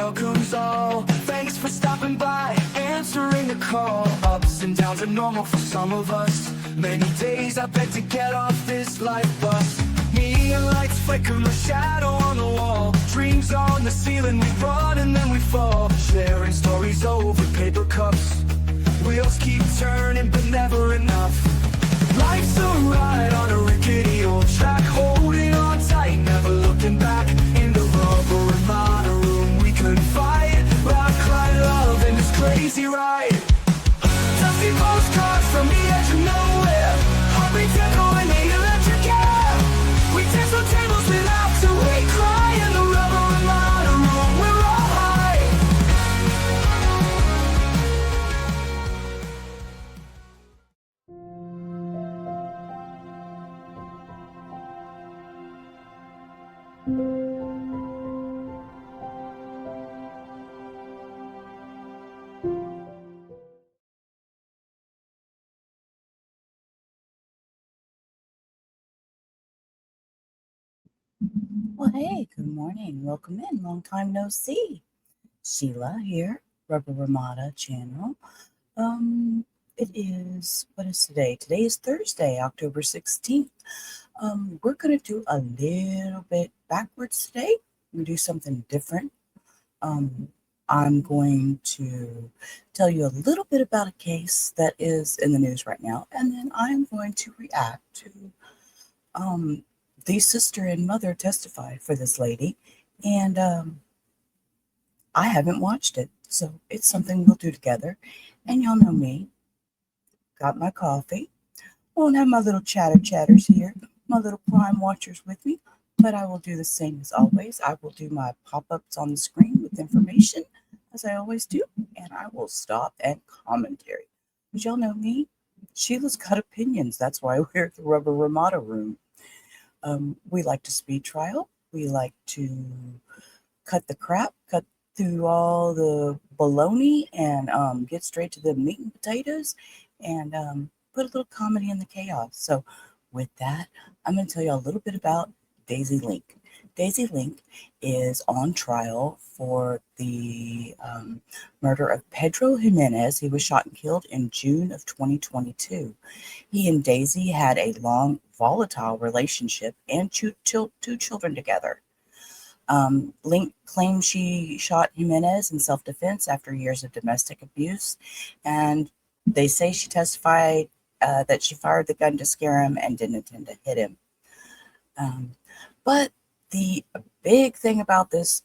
welcomes all. Thanks for stopping by, answering the call. Ups and downs are normal for some of us. Many days I beg to get off this life bus. Neon lights flicker, a shadow on the wall. Dreams on the ceiling, we run and then we fall. Sharing stories over paper cups. Wheels keep turning but never enough. Life's a ride on a rickety old track, holding on tight, never looking back. In the rubber and mono room we confide, rock, cry, love in this crazy ride. Dusty postcards from the edge of nowhere, heartbeats echo in the electric air. We dance on tables without to we cry in the rubber and mono room, we're all high. Well, hey, good morning. Welcome in. Long time no see. Sheila here, Rubber Ramada channel. It is, what is today? Today is Thursday, October 16th. We're going to do a little bit backwards today. We're going to do something different. I'm going to tell you a little bit about a case that is in the news right now, and then I'm going to react to the sister and mother testify for this lady, and I haven't watched it, so it's something we'll do together. And y'all know me, got my coffee, won't have my little chatters here, my little crime watchers with me, but I will do the same as always. I will do my pop-ups on the screen with information, as I always do, and I will stop and commentary. But y'all know me, Sheila's got opinions. That's why we're at the Rubber Ramada room. We like to speed trial. We like to cut the crap, cut through all the baloney, and get straight to the meat and potatoes, and put a little comedy in the chaos. So with that, I'm going to tell you a little bit about Daisy Link. Daisy Link is on trial for the murder of Pedro Jimenez. He was shot and killed in June of 2022. He and Daisy had a long, volatile relationship and two children together. Link claims she shot Jimenez in self-defense after years of domestic abuse, and they say she testified that she fired the gun to scare him and didn't intend to hit him. But the big thing about this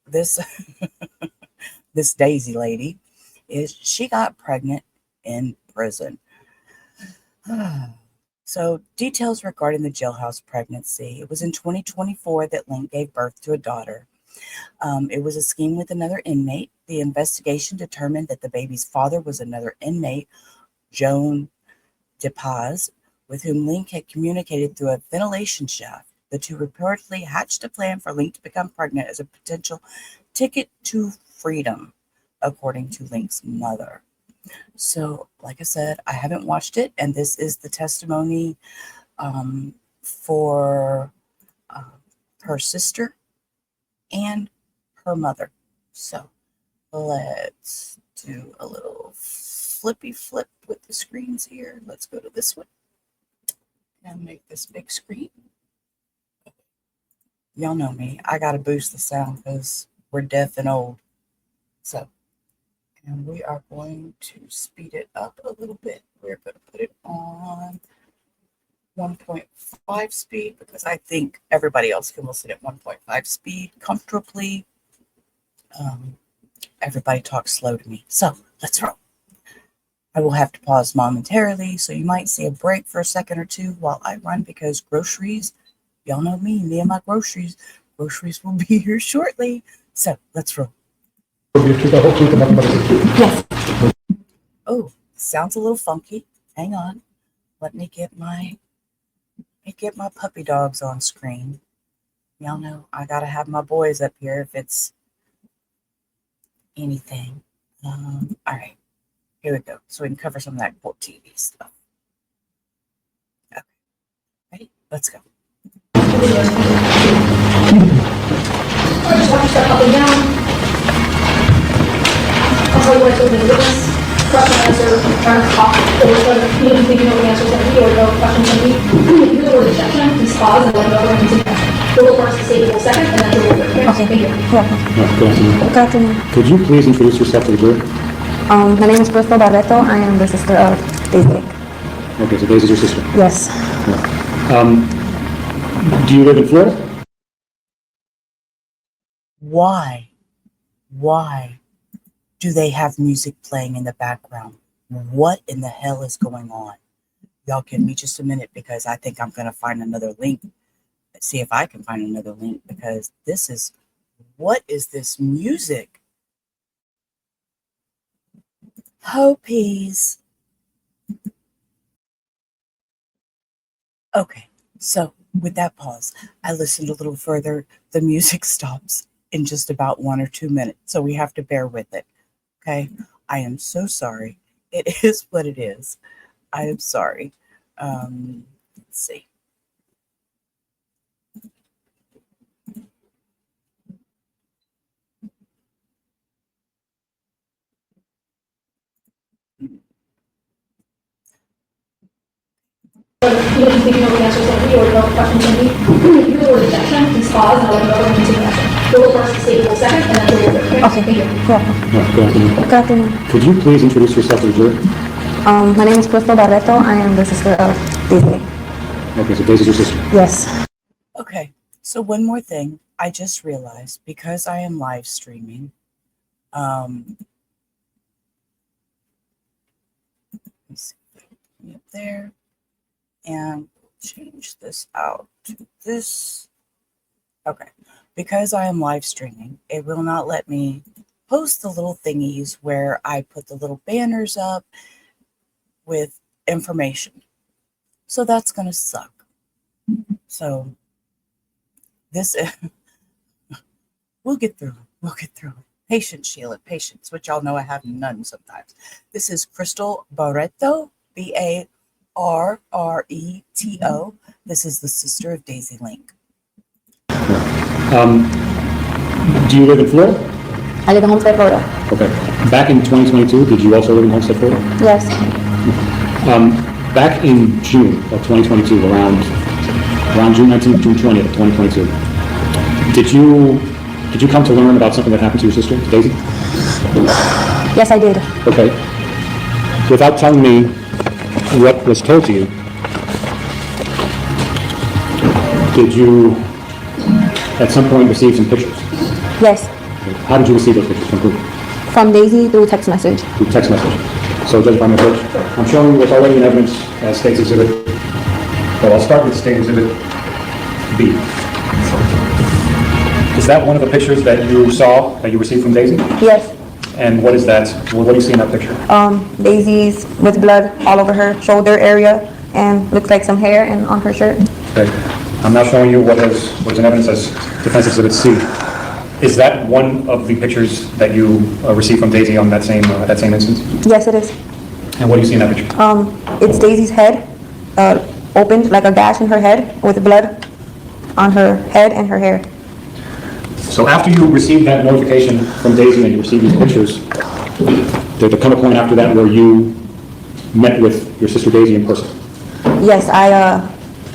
this Daisy lady is she got pregnant in prison. So details regarding the jailhouse pregnancy. It was in 2024 that Link gave birth to a daughter. It was a scheme with another inmate. The investigation determined that the baby's father was another inmate, Joan DePaz, with whom Link had communicated through a ventilation shaft. The two reportedly hatched a plan for Link to become pregnant as a potential ticket to freedom, according to Link's mother. So, like I said, I haven't watched it, and this is the testimony for her sister and her mother. So, let's do a little flippy flip with the screens here. Let's go to this one and make this big screen. Y'all know me. I got to boost the sound because we're deaf and old. So, and we are going to speed it up a little bit. We're going to put it on 1.5 speed because I think everybody else can listen at 1.5 speed comfortably. Everybody talks slow to me. So, let's roll. I will have to pause momentarily, so you might see a break for a second or two while I run because groceries, y'all know me and my groceries. Groceries will be here shortly. So let's roll. Yes. Oh, sounds a little funky. Hang on. Let me get my puppy dogs on screen. Y'all know I gotta have my boys up here if it's anything. All right. Here we go. So we can cover some of that court TV stuff. Okay. Ready? Let's go. also the witness, question and answer, turn off, or you don't think you know the answer is going to be, or no question can be. If you hear the word objection, please pause and let me know when to continue. The will first state the will second, and then the will third. Okay, thank you. Good afternoon. Good afternoon. Could you please introduce yourself to the jury? My name is Crystal Barreto. I am the sister of Daisy. Okay, so Daisy's your sister. Yes. Do you live in Florida? Why do they have music playing in the background? What in the hell is going on? Y'all give me just a minute because I think I'm going to find another link. Let's see if I can find another link because what is this music? Hopies. Okay, so with that pause, I listened a little further. The music stops in just about 1 or 2 minutes, so we have to bear with it. Okay, I am so sorry. It is what it is. I am sorry. Let's see. You don't think you know the answer is going to be, or no question can be. If you hear the word objection, please pause and let me know when to continue. The will first state the will second, and then the will third. Okay. Thank you. Good afternoon. Good afternoon. Could you please introduce yourself to the jury? My name is Crystal Barreto. I am the sister of Daisy. Okay, so Daisy's your sister. Yes. Okay, so one more thing. I just realized because I am live streaming, let's see, me up there, and change this out to this. Okay, because I am live streaming, it will not let me post the little thingies where I put the little banners up with information. So that's going to suck. So this, we'll get through it. We'll get through it. Patience, Sheila, patience, which y'all know I have none sometimes. This is Crystal Barreto, Barreto. This is the sister of Daisy Link. Do you live in Florida? I live in Homestead, Florida. Okay. Back in 2022, did you also live in Homestead, Florida? Yes. Back in June of 2022, around June 19th, June 20th of 2022, did you come to learn about something that happened to your sister, Daisy? Yes, I did. Okay. Without telling me what was told to you, did you at some point receive some pictures? Yes. How did you receive those pictures? From who? From Daisy through text message. Through text message. So, Judge Barnett, I'm showing you what's already in evidence as State's Exhibit. Well, I'll start with State Exhibit B. Is that one of the pictures that you saw, that you received from Daisy? Yes. And what is that? What do you see in that picture? Daisy's with blood all over her shoulder area and looks like some hair and on her shirt. Okay. I'm now showing you what is in evidence as Defense Exhibit C. Is that one of the pictures that you received from Daisy on that same instance? Yes, it is. And what do you see in that picture? It's Daisy's head, opened like a gash in her head with blood on her head and her hair. So after you received that notification from Daisy and you received these pictures, did there come a point after that where you met with your sister Daisy in person? Yes,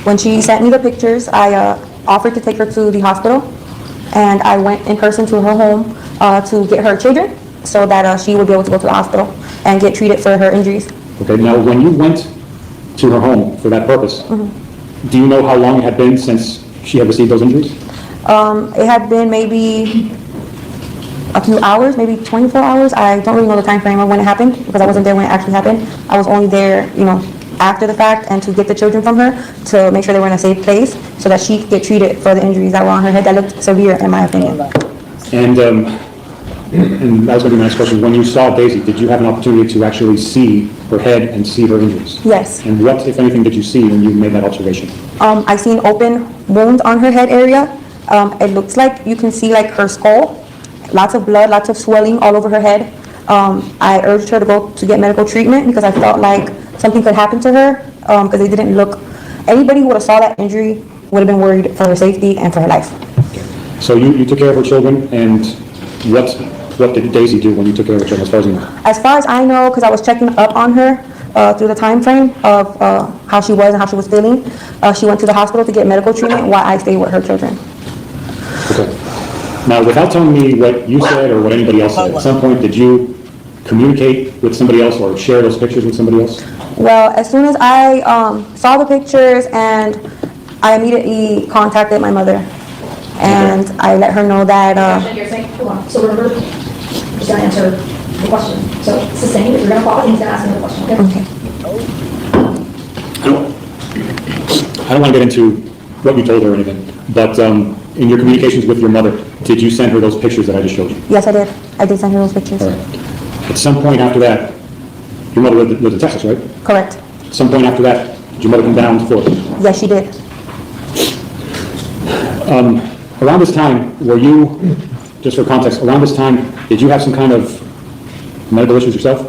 when she sent me the pictures, I offered to take her to the hospital, and I went in person to her home to get her children so that she would be able to go to the hospital and get treated for her injuries. Okay, now when you went to her home for that purpose, do you know how long it had been since she had received those injuries? It had been maybe a few hours, maybe 24 hours. I don't really know the time frame of when it happened because I wasn't there when it actually happened. I was only there, after the fact and to get the children from her to make sure they were in a safe place so that she could get treated for the injuries that were on her head that looked severe in my opinion. And that was going to be my next question. When you saw Daisy, did you have an opportunity to actually see her head and see her injuries? Yes. And what, if anything, did you see when you made that observation? I seen open wounds on her head area. It looks like you can see like her skull, lots of blood, lots of swelling all over her head. I urged her to go to get medical treatment because I felt like something could happen to her because they didn't look, anybody who would have saw that injury would have been worried for her safety and for her life. So you took care of her children, and what what did Daisy do when you took care of her children, as far as you know? As far as I know, because I was checking up on her through the time frame of how she was and how she was feeling, she went to the hospital to get medical treatment while I stayed with her children. Okay. Now, without telling me what you said or what anybody else said, at some point, did you communicate with somebody else or share those pictures with somebody else? Well, as soon as I saw the pictures, and I immediately contacted my mother, and I let her know that. Objection, you're saying, hold on, so remember, I'm just gonna answer the question. So it's the same, you're gonna pause and he's gonna ask another question, okay? Okay. I don't want to get into what you told her or anything, but in your communications with your mother, did you send her those pictures that I just showed you? Yes, I did. I did send her those pictures. All right. At some point after that, your mother lived in Texas, right? Correct. At some point after that, did your mother come down to Florida? Yes, she did. Around this time, were you, just for context, around this time, did you have some kind of medical issues yourself?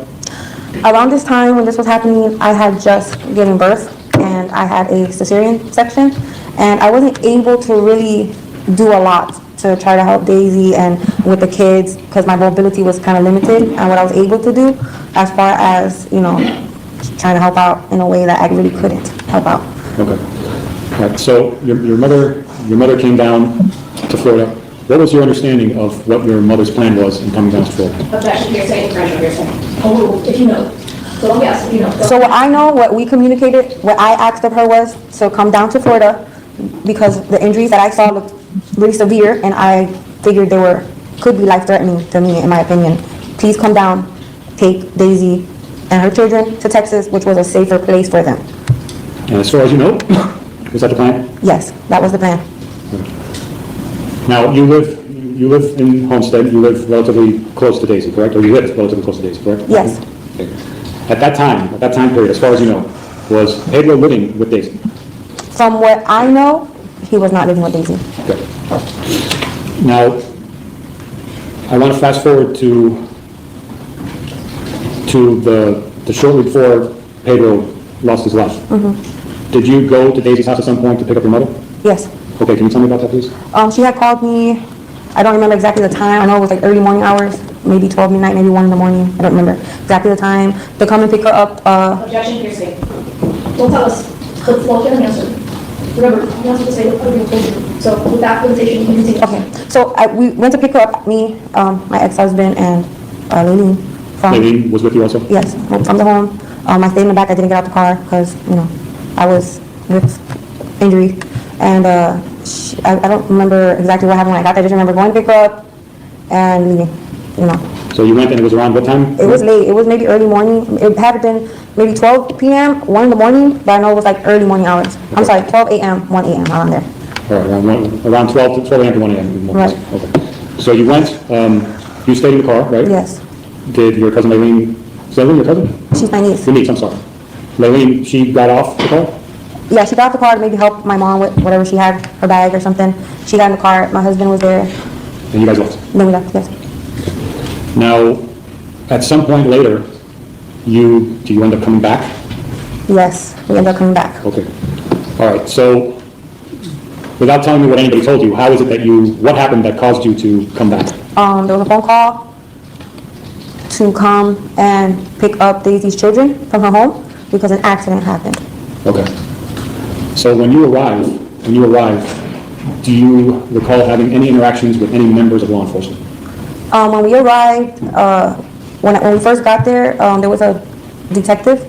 Around this time when this was happening, I had just given birth, and I had a cesarean section, and I wasn't able to really do a lot to try to help Daisy and with the kids, because my mobility was kind of limited and what I was able to do as far as, you know, trying to help out in a way that I really couldn't help out. Okay. All right, so your mother came down to Florida. What was your understanding of what your mother's plan was in coming down to Florida? Objection, you're saying, you're saying. Oh, if you know. So don't guess, if you know. So what I know, what we communicated, what I asked of her was to come down to Florida because the injuries that I saw looked really severe, and I figured they could be life-threatening to me, in my opinion. Please come down, take Daisy and her children to Texas, which was a safer place for them. And as far as you know, was that the plan? Yes, that was the plan. Now, you live in Homestead, you live relatively close to Daisy, correct? Or you lived relatively close to Daisy, correct? Yes. Okay. At that time period, as far as you know, was Pedro living with Daisy? From what I know, he was not living with Daisy. Okay. Now, I want to fast forward to the shortly before Pedro lost his life. Mm-hmm. Did you go to Daisy's house at some point to pick up your mother? Yes. Okay, can you tell me about that, please? She had called me, I don't remember exactly the time, I know it was like early morning hours, maybe 12 midnight, maybe 1 in the morning, I don't remember exactly the time, to come and pick her up. Objection, you're saying. Don't tell us. Well, you haven't answered. Remember, you're not supposed to say what other people told you. So with that limitation, you can continue. Okay, so we went to pick her up, me, my ex-husband, and Lainey. Lainey was with you also? Yes, from the home. I stayed in the back, I didn't get out the car because, you know, I was with injury. And I don't remember exactly what happened when I got there. I just remember going to pick her up and leaving, you know. So you went and it was around what time? It was late. It was maybe early morning. It had been maybe 12 p.m., 1 in the morning, but I know it was like early morning hours. I'm sorry, 12 a.m., 1 a.m., around there. All right, around 12 a.m. to 1 a.m. Right. Okay. So you went, you stayed in the car, right? Yes. Did your cousin Lainey, is Lainey your cousin? She's my niece. Your niece, I'm sorry. Lainey, she got off the car? Yeah, she got off the car to maybe help my mom with whatever she had, her bag or something. She got in the car, my husband was there, And you guys left? then we left, yes. Now, at some point later, do you end up coming back? Yes, we ended up coming back. Okay. All right, so without telling me what anybody told you, how is it that what happened that caused you to come back? There was a phone call to come and pick up Daisy's children from her home because an accident happened. Okay. So when you arrived, do you recall having any interactions with any members of law enforcement? When we arrived, when we first got there, there was a detective.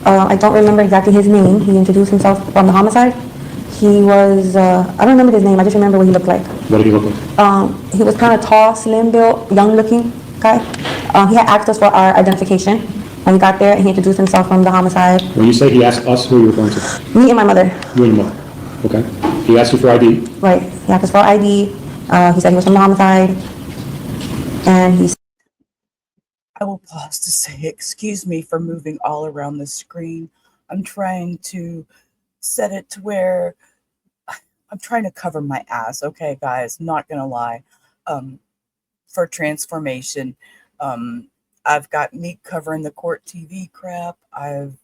I don't remember exactly his name. He introduced himself on the homicide. He was, I don't remember his name, I just remember what he looked like. What did he look like? He was kind of tall, slim built, young looking guy. He had asked us for our identification. When we got there, he introduced himself from the homicide. When you say he asked us, who are you referring to? Me and my mother. You and your mother. Okay. He asked you for ID? Right. He asked us for ID. He said he was from the homicide. And he I will pause to say, excuse me for moving all around the screen. I'm trying to set it to where I'm trying to cover my ass. Okay, guys, not gonna lie. For transformation, I've got me covering the court TV crap. I've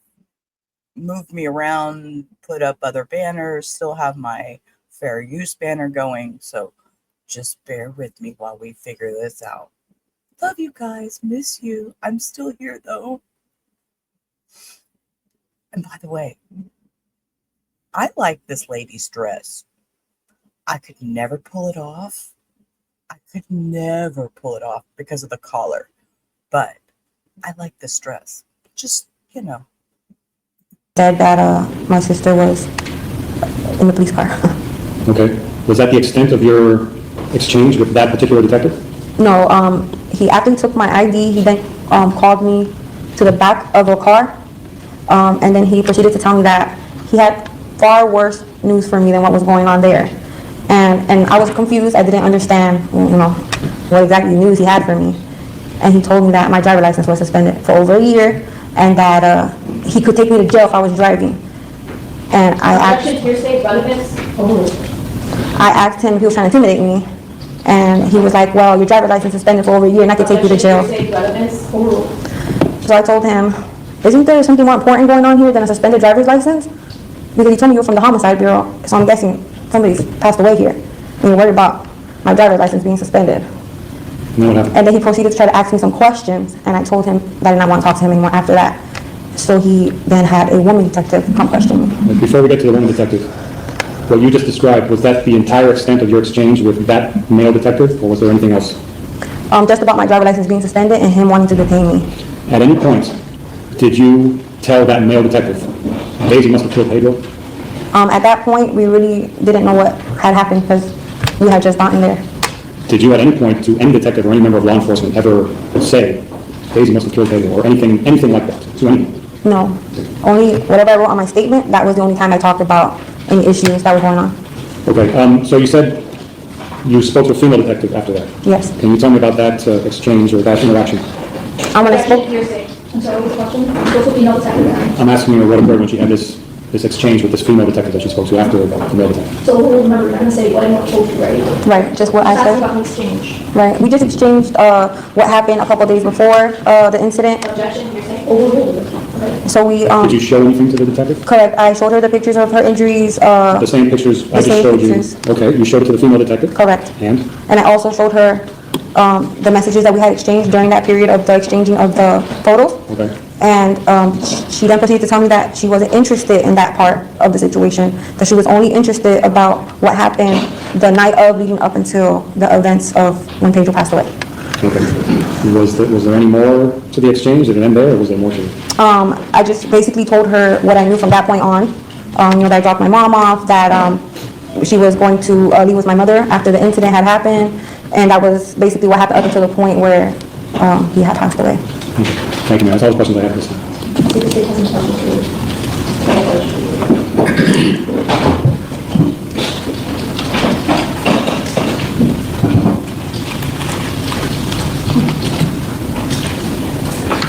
moved me around, put up other banners, still have my fair use banner going. So just bear with me while we figure this out. Love you guys. Miss you. I'm still here though. And by the way, I like this lady's dress. I could never pull it off. I could never pull it off because of the collar. But I like this dress. Just, Said that my sister was in the police car. Okay. Was that the extent of your exchange with that particular detective? No, he after he took my ID, he then called me to the back of a car, and then he proceeded to tell me that he had far worse news for me than what was going on there. And I was confused. I didn't understand, what exactly news he had for me. And he told me that my driver's license was suspended for over a year, and that he could take me to jail if I was driving. And I asked him if he was trying to intimidate me, and he was like, well, your driver's license is suspended for over a year, and I could take you to jail. So I told him, isn't there something more important going on here than a suspended driver's license? Because he told me you were from the homicide bureau, so I'm guessing somebody's passed away here, and you're worried about my driver's license being suspended. And then he proceeded to try to ask me some questions, and I told him that I did not want to talk to him anymore after that. So he then had a woman detective come question me. Before we get to the woman detective, what you just described, was that the entire extent of your exchange with that male detective, or was there anything else? Just about my driver's license being suspended and him wanting to detain me. At any point, did you tell that male detective, Daisy must have killed Pedro? At that point, we really didn't know what had happened because we had just gotten there. Did you at any point to any detective or any member of law enforcement ever say, Daisy must have killed Pedro, or anything like that, to anyone? No. Only whatever I wrote on my statement, that was the only time I talked about any issues that were going on. Okay, so you said you spoke to a female detective after that. Yes. Can you tell me about that exchange or that interaction? When I spoke, I'm sorry, what was the question? Those would be no detective. I'm asking you what occurred when she had this exchange with this female detective that she spoke to after the male detective. So remember, you're going to say what I told you, right? right, just what I That's said. about the exchange. Right, we just exchanged what happened a couple days before the incident. Objection, you're saying overruled. Okay. So we, Did you show anything to the detective? correct, I showed her the pictures of her injuries. The same pictures I just same showed pictures. you? Okay, you showed it to the female detective? Correct. And? And I also showed her the messages that we had exchanged during that period of the exchanging of the photos. Okay. And she then proceeded to tell me that she wasn't interested in that part of the situation, that she was only interested about what happened the night of leading up until the events of when Pedro passed away. Okay. Was there any more to the exchange? Did it end there, or was there more to it? I just basically told her what I knew from that point on. That I dropped my mom off, that she was going to leave with my mother after the incident had happened, and that was basically what happened up until the point where he had passed away. Okay. Thank you, ma'am. That's all the questions I have this time. The state has any questions for you?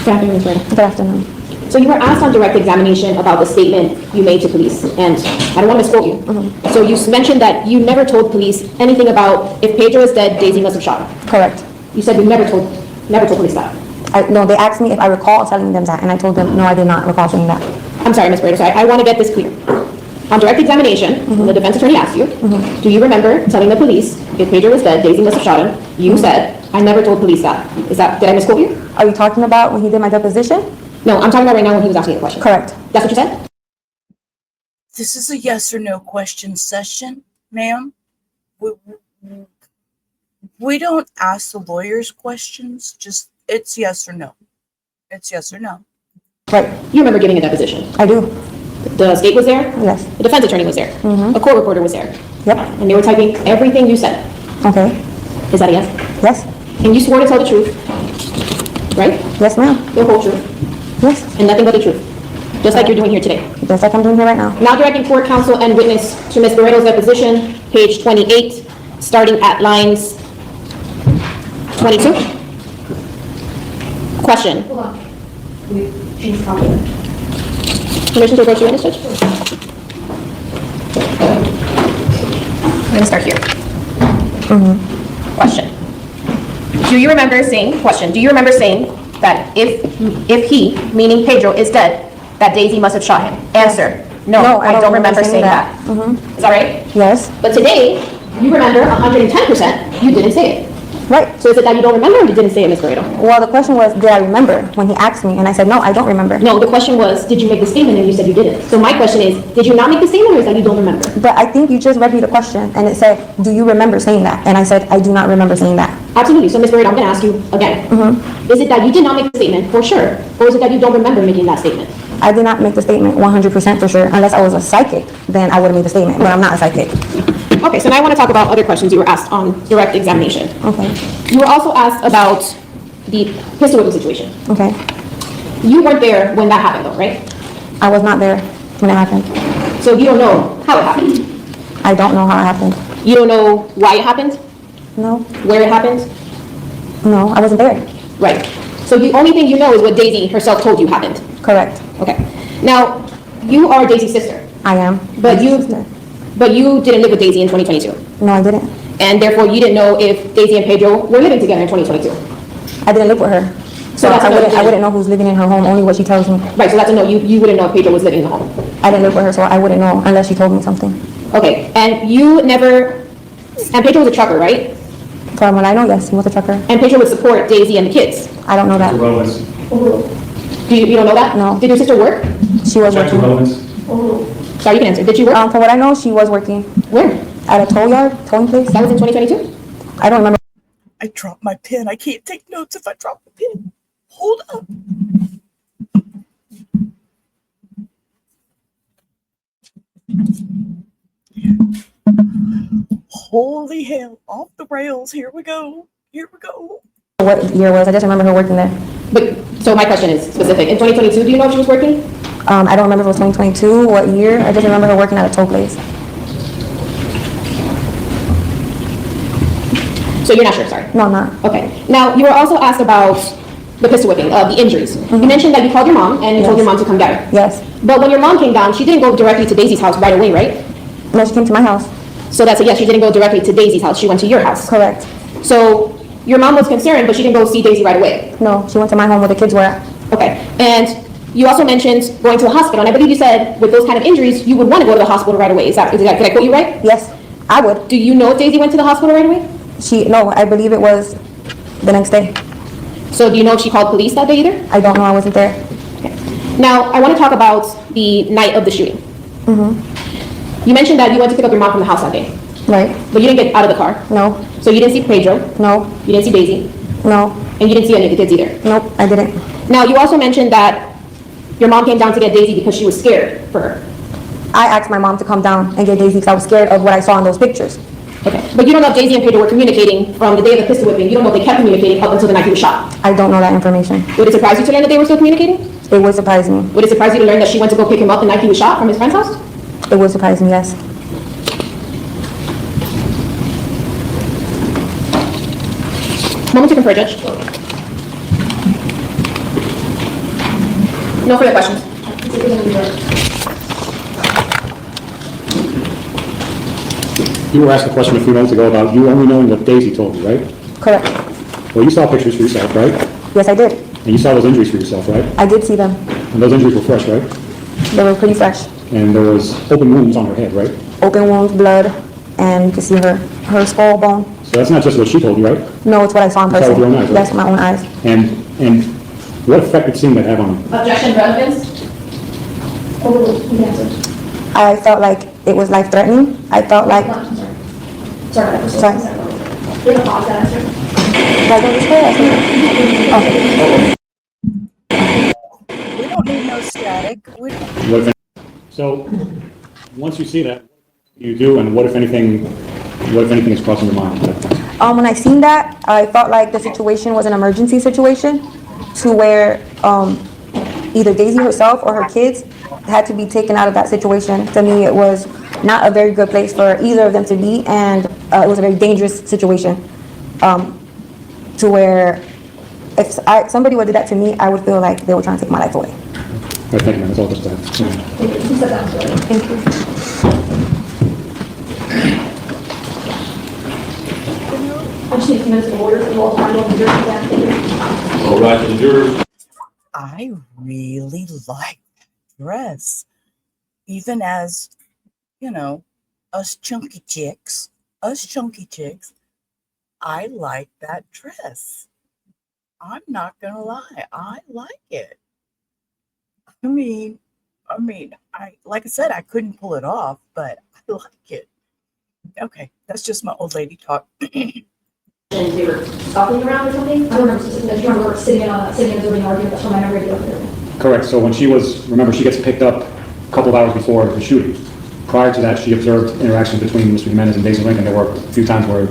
Good afternoon, Ms. Rita. Good afternoon. So you were asked on direct examination about the statement you made to police, and I don't want to misquote you. So you mentioned that you never told police anything about if Pedro is dead, Daisy must have shot him. Correct. You said you never told police that. No, they asked me if I recall telling them that, and I told them, no, I did not recall saying that. I'm sorry, Ms. Brito, so I want to get this clear. On direct examination, when the defense attorney asked you, do you remember telling the police if Pedro was dead, Daisy must have shot him? You said, I never told police that. Did I misquote you? Are you talking about when he did my deposition? No, I'm talking about right now when he was asking you a question. Correct. That's what you said? This is a yes or no question session, ma'am. We don't ask the lawyers questions, just it's yes or no. It's yes or no. Right. You remember giving a deposition. I do. The state was there? Yes. The defense attorney was there. A court reporter was there. Yep. And they were typing everything you said. Okay. Is that a yes? Yes. And you swore to tell the truth, right? Yes, ma'am. The whole truth, Yes. and nothing but the truth, just like you're doing here today. Just like I'm doing here right now. Now directing court counsel and witness to Ms. Barreto's deposition, page 28, starting at lines 22. Question. Hold on. We changed copy. Permission to approach the witness, Judge? I'm going to start here. Question. Do you remember saying that if he, meaning Pedro, is dead, that Daisy must have shot him? Answer. No, I don't remember saying that. Is that right? Yes. But today, you remember 110% you didn't say it. Right. So is it that you don't remember or you didn't say it, Ms. Guerrero? Well, the question was, did I remember when he asked me? And I said, no, I don't remember. No, the question was, did you make the statement? And you said you didn't. So my question is, did you not make the statement or is that you don't remember? But I think you just read me the question and it said, do you remember saying that? And I said, I do not remember saying that. Absolutely. So Ms. Guerrero, I'm going to ask you again. Is it that you did not make the statement for sure? Or is it that you don't remember making that statement? I did not make the statement 100% for sure. Unless I was a psychic, then I would have made the statement, but I'm not a psychic. Okay, so now I want to talk about other questions you were asked on direct examination. Okay. You were also asked about the pistol whipping situation. Okay. You weren't there when that happened though, right? I was not there when it happened. So you don't know how it happened. I don't know how it happened. You don't know why it happened, No, where it happened. no, I wasn't there. Right. So the only thing you know is what Daisy herself told you happened. Correct. Okay. Now, you are Daisy's sister, I am. but My sister. you didn't live with Daisy in 2022. No, I didn't. And therefore, you didn't know if Daisy and Pedro were living together in 2022. I didn't live with her. So that's I no, wouldn't know who's living in her home, only what she tells me. Right, so that's a no. You wouldn't know if Pedro was living in the home. I didn't live with her, so I wouldn't know unless she told me something. Okay, and you never, and Pedro was a trucker, right? From what I know, yes, he was a trucker. And Pedro would support Daisy and the kids. I don't know that. Relevance. You don't know that? No. Did your sister work? She was Check for working. relevance. Sorry, you can answer. Did she work? From what I know, she was working Where? at a towing place. That was in 2022? I don't remember. I dropped my pen. I can't take notes if I drop the pen. Hold up. Holy hell, off the rails. Here we go. Here we go. What year it was. I just remember her working there. But, so my question is specific. In 2022, do you know if she was working? I don't remember if it was 2022, what year. I just remember her working at a tow place. So you're not sure, sorry. No, I'm not. Okay. Now, you were also asked about the pistol whipping, the injuries. You mentioned that you called your mom and you told your mom to come down. Yes. But when your mom came down, she didn't go directly to Daisy's house right away, right? No, she came to my house. So that's a yes, she didn't go directly to Daisy's house. She went to your house. Correct. So your mom was concerned, but she didn't go see Daisy right away. No, she went to my home where the kids were at. Okay. And you also mentioned going to the hospital. And I believe you said with those kind of injuries, you would want to go to the hospital right away. Did I quote you right? Yes, I would. Do you know if Daisy went to the hospital right away? No, I believe it was the next day. So do you know if she called police that day either? I don't know, I wasn't there. Okay. Now, I want to talk about the night of the shooting. You mentioned that you went to pick up your mom from the house that day, Right? but you didn't get out of the car. No, So you didn't see Pedro, no, you didn't see Daisy, no, and you didn't see any of the kids either. nope, I didn't. Now, you also mentioned that your mom came down to get Daisy because she was scared for her. I asked my mom to come down and get Daisy because I was scared of what I saw in those pictures. Okay. But you don't know if Daisy and Pedro were communicating from the day of the pistol whipping. You don't know if they kept communicating up until the night he was shot. I don't know that information. Would it surprise you to learn that they were still communicating? It would surprise me. Would it surprise you to learn that she went to go pick him up the night he was shot from his friend's house? It would surprise me, yes. Moment to confer, Judge. No further questions. You were asked a question a few minutes ago about you only knowing what Daisy told you, right? Correct. Well, you saw pictures for yourself, right? Yes, I did. And you saw those injuries for yourself, right? I did see them. And those injuries were fresh, right? They were pretty fresh. And there was open wounds on her head, right? Open wounds, blood, and you can see her skull bone. So that's not just what she told you, right? No, it's what I saw in You saw person. with your own eyes, right? Yes, with my own eyes. And what effect did seeing that have on her? Objection, relevance? I felt like it was life-threatening. I felt like... Sorry. Sorry. We have a pause that answer. Like, I'm just We don't need no static. What if, so, once you see that, what do you do, and what if anything is crossing your mind? When I seen that, I felt like the situation was an emergency situation to where either Daisy herself or her kids had to be taken out of that situation. To me, it was not a very good place for either of them to be, and it was a very dangerous situation to where if somebody would do that to me, I would feel like they were trying to take my life away. All right, thank you, man. That's all just that. Thank you. I just need a few minutes of order, so you all find on the jury. All right, to the jurors. I really like that dress. Even as, you know, us chunky chicks, I like that dress. I'm not gonna lie, I like it. I mean, like I said, I couldn't pull it off, but I like it. Okay, that's just my old lady talk. And they were scuffling around or something? I don't remember specifically. I just remember sitting in a building arguing. That's from my memory of it. Correct, so when remember, she gets picked up a couple of hours before the shooting. Prior to that, she observed interactions between Mr. Jimenez and Daisy Lincoln. There were a few times where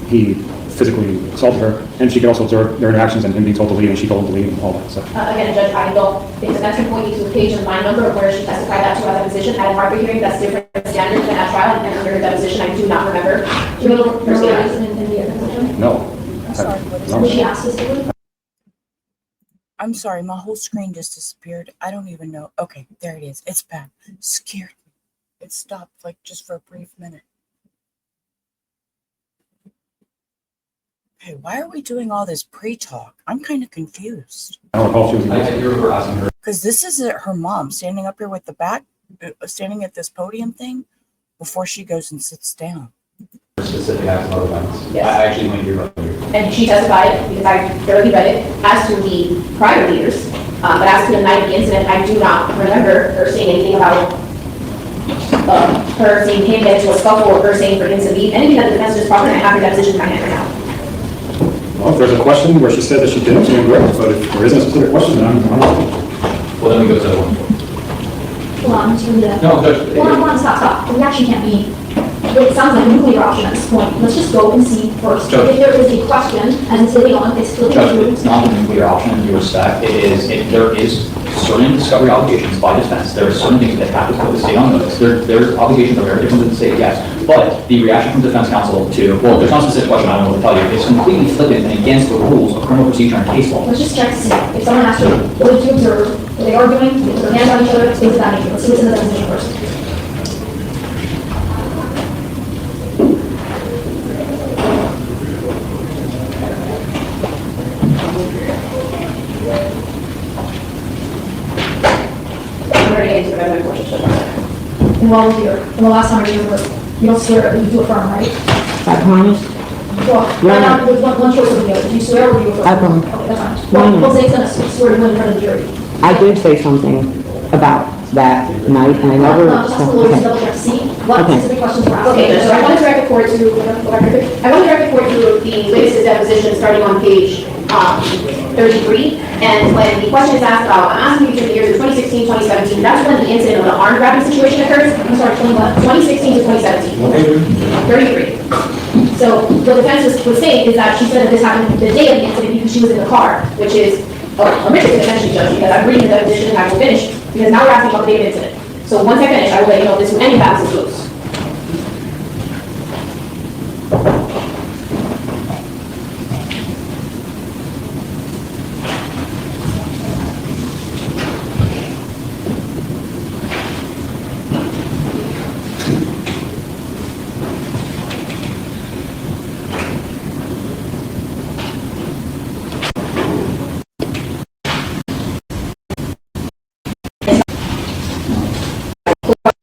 he physically assaulted her, and she could also observe their interactions and him being told to leave, and she told him to leave, and all that stuff. Again, Judge, I don't think that's can point you to a page and line number of where she testified that to at that position. At a Harvard hearing, that's different standards than at trial, and under that position, I do not remember. Do you know the reason in the deposition? No. I'm sorry, what is No. Was she asked specifically? I'm sorry, my whole screen just disappeared. I don't even know. Okay, there it is. It's back. Scared me. It stopped like just for a brief minute. Okay, why are we doing all this pre-talk? I'm kind of confused. I don't recall if she was. I remember asking her. Because this is her mom standing up here with the back, standing at this podium thing before she goes and sits down. Specific acts of events. Yes. I actually went here. And she testified, because I thoroughly read it, as to the prior leaders, but as to the night of the incident, I do not remember her saying anything about her saying him get into a scuffle, or her saying for him to leave, anything that the defense is proper, and I have her deposition in my hand right now. Well, if there's a question where she said that she didn't, then great, but if there isn't a specific question, then I'm not. Well, then we go to that one. Hold on, let's do that. No, Judge. Hold on, stop. We actually can't be, it sounds like a nuclear option at this point. Let's just go and see first. Judge. If there is a question, and it's living on, it's flipping Judge, through. it's not a nuclear option in due respect. It is, if there is certain discovery obligations by defense, there are certain things that have to put the state on notice. Their obligations are very different than the state, yes. But the reaction from defense counsel to, well, there's not a specific question, I don't know what to tell you. It's completely flippant and against the rules of criminal procedure and case law. Let's just check to see. If someone asks you, what did you observe? Were they arguing? Did they put their hands on each other? Things of that nature. Let's see what's in the deposition first. I'm ready to get into the government portion. And while we're here, and the last time you were, you don't swear, you do affirm, right? I promise. Well, right now, there's one choice of the other. Do you swear or do you affirm? I affirm. Okay, that's fine. Well, Jose's gonna swear to win in front of the jury. I did say something about that night, and I never. Just the lawyers Okay. double check to see what Okay. specific questions were asked. Okay, Judge, so I want to direct the court to, the witness's deposition starting on page 33. And when the question is asked about, I'm asking you to the years of 2016, 2017, that's when the incident of the arm grabbing situation occurs. I'm sorry, 21. 2016 to 2017. 33. So what the defense was saying is that she said that this happened the day of the incident because she was in the car, which is a mixed essentially, Judge, because I'm reading the deposition and I will finish, because now we're asking about the day of the incident. So once I finish, I will let you know if this any balance is loose.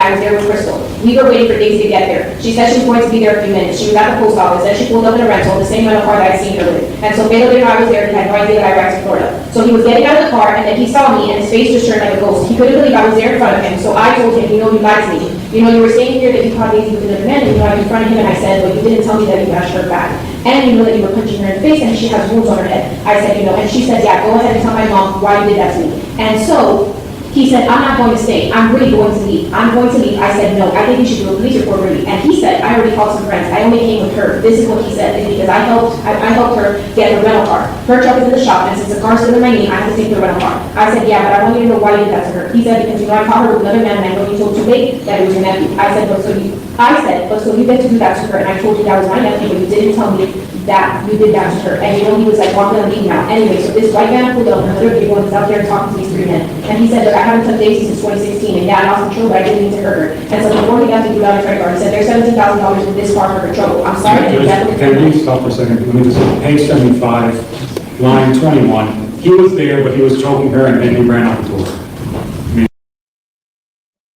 I was there with Crystal. We were waiting for Daisy to get there. She said she was going to be there a few minutes. She was at the post office, then she pulled up in a rental, the same rental car that I'd seen her with. And so Pedro Jimenez was there, he had no idea that I arrived in Florida. So he was getting out of the car, and then he saw me, and his face just turned like a ghost. He couldn't believe I was there in front of him, so I told him, you know, you lied to me. You know, you were saying here that you caught Daisy with another man, and you know, I confronted him, and I said, but you didn't tell me that you dashed her back. And you know that you were punching her in the face, and she has wounds on her head. I said, you know, and she said, yeah, go ahead and tell my mom why you did that to me. And so, he said, I'm not going to stay. I'm really going to leave. I'm going to leave. I said, no, I think you should do a police report for me. And he said, I already called some friends. I only came with her. This is what he said, is because I helped her get the rental car. Her truck is in the shop, and since the car's still in my name, I have to take the rental car. I said, yeah, but I want you to know why you did that to her. He said, because you know, I caught her with another man, and I know you told too late that it was your nephew. I said, but so you get to do that to her, and I told you that was my nephew, but you didn't tell me that you did that to her. And you know, he was like, walking on leave now. Anyway, so this white man pulled up, and another vehicle, and he's out there talking to these three men. And he said, look, I haven't touched Daisy since 2016, and yeah, I lost control, but I didn't mean to hurt her. And so before he got to do that credit card, he said, there's $17,000 in this car for her trouble. I'm sorry. Can we stop for a second? Let me just, page 75, line 21. He was there, but he was choking her, and then he ran out the door.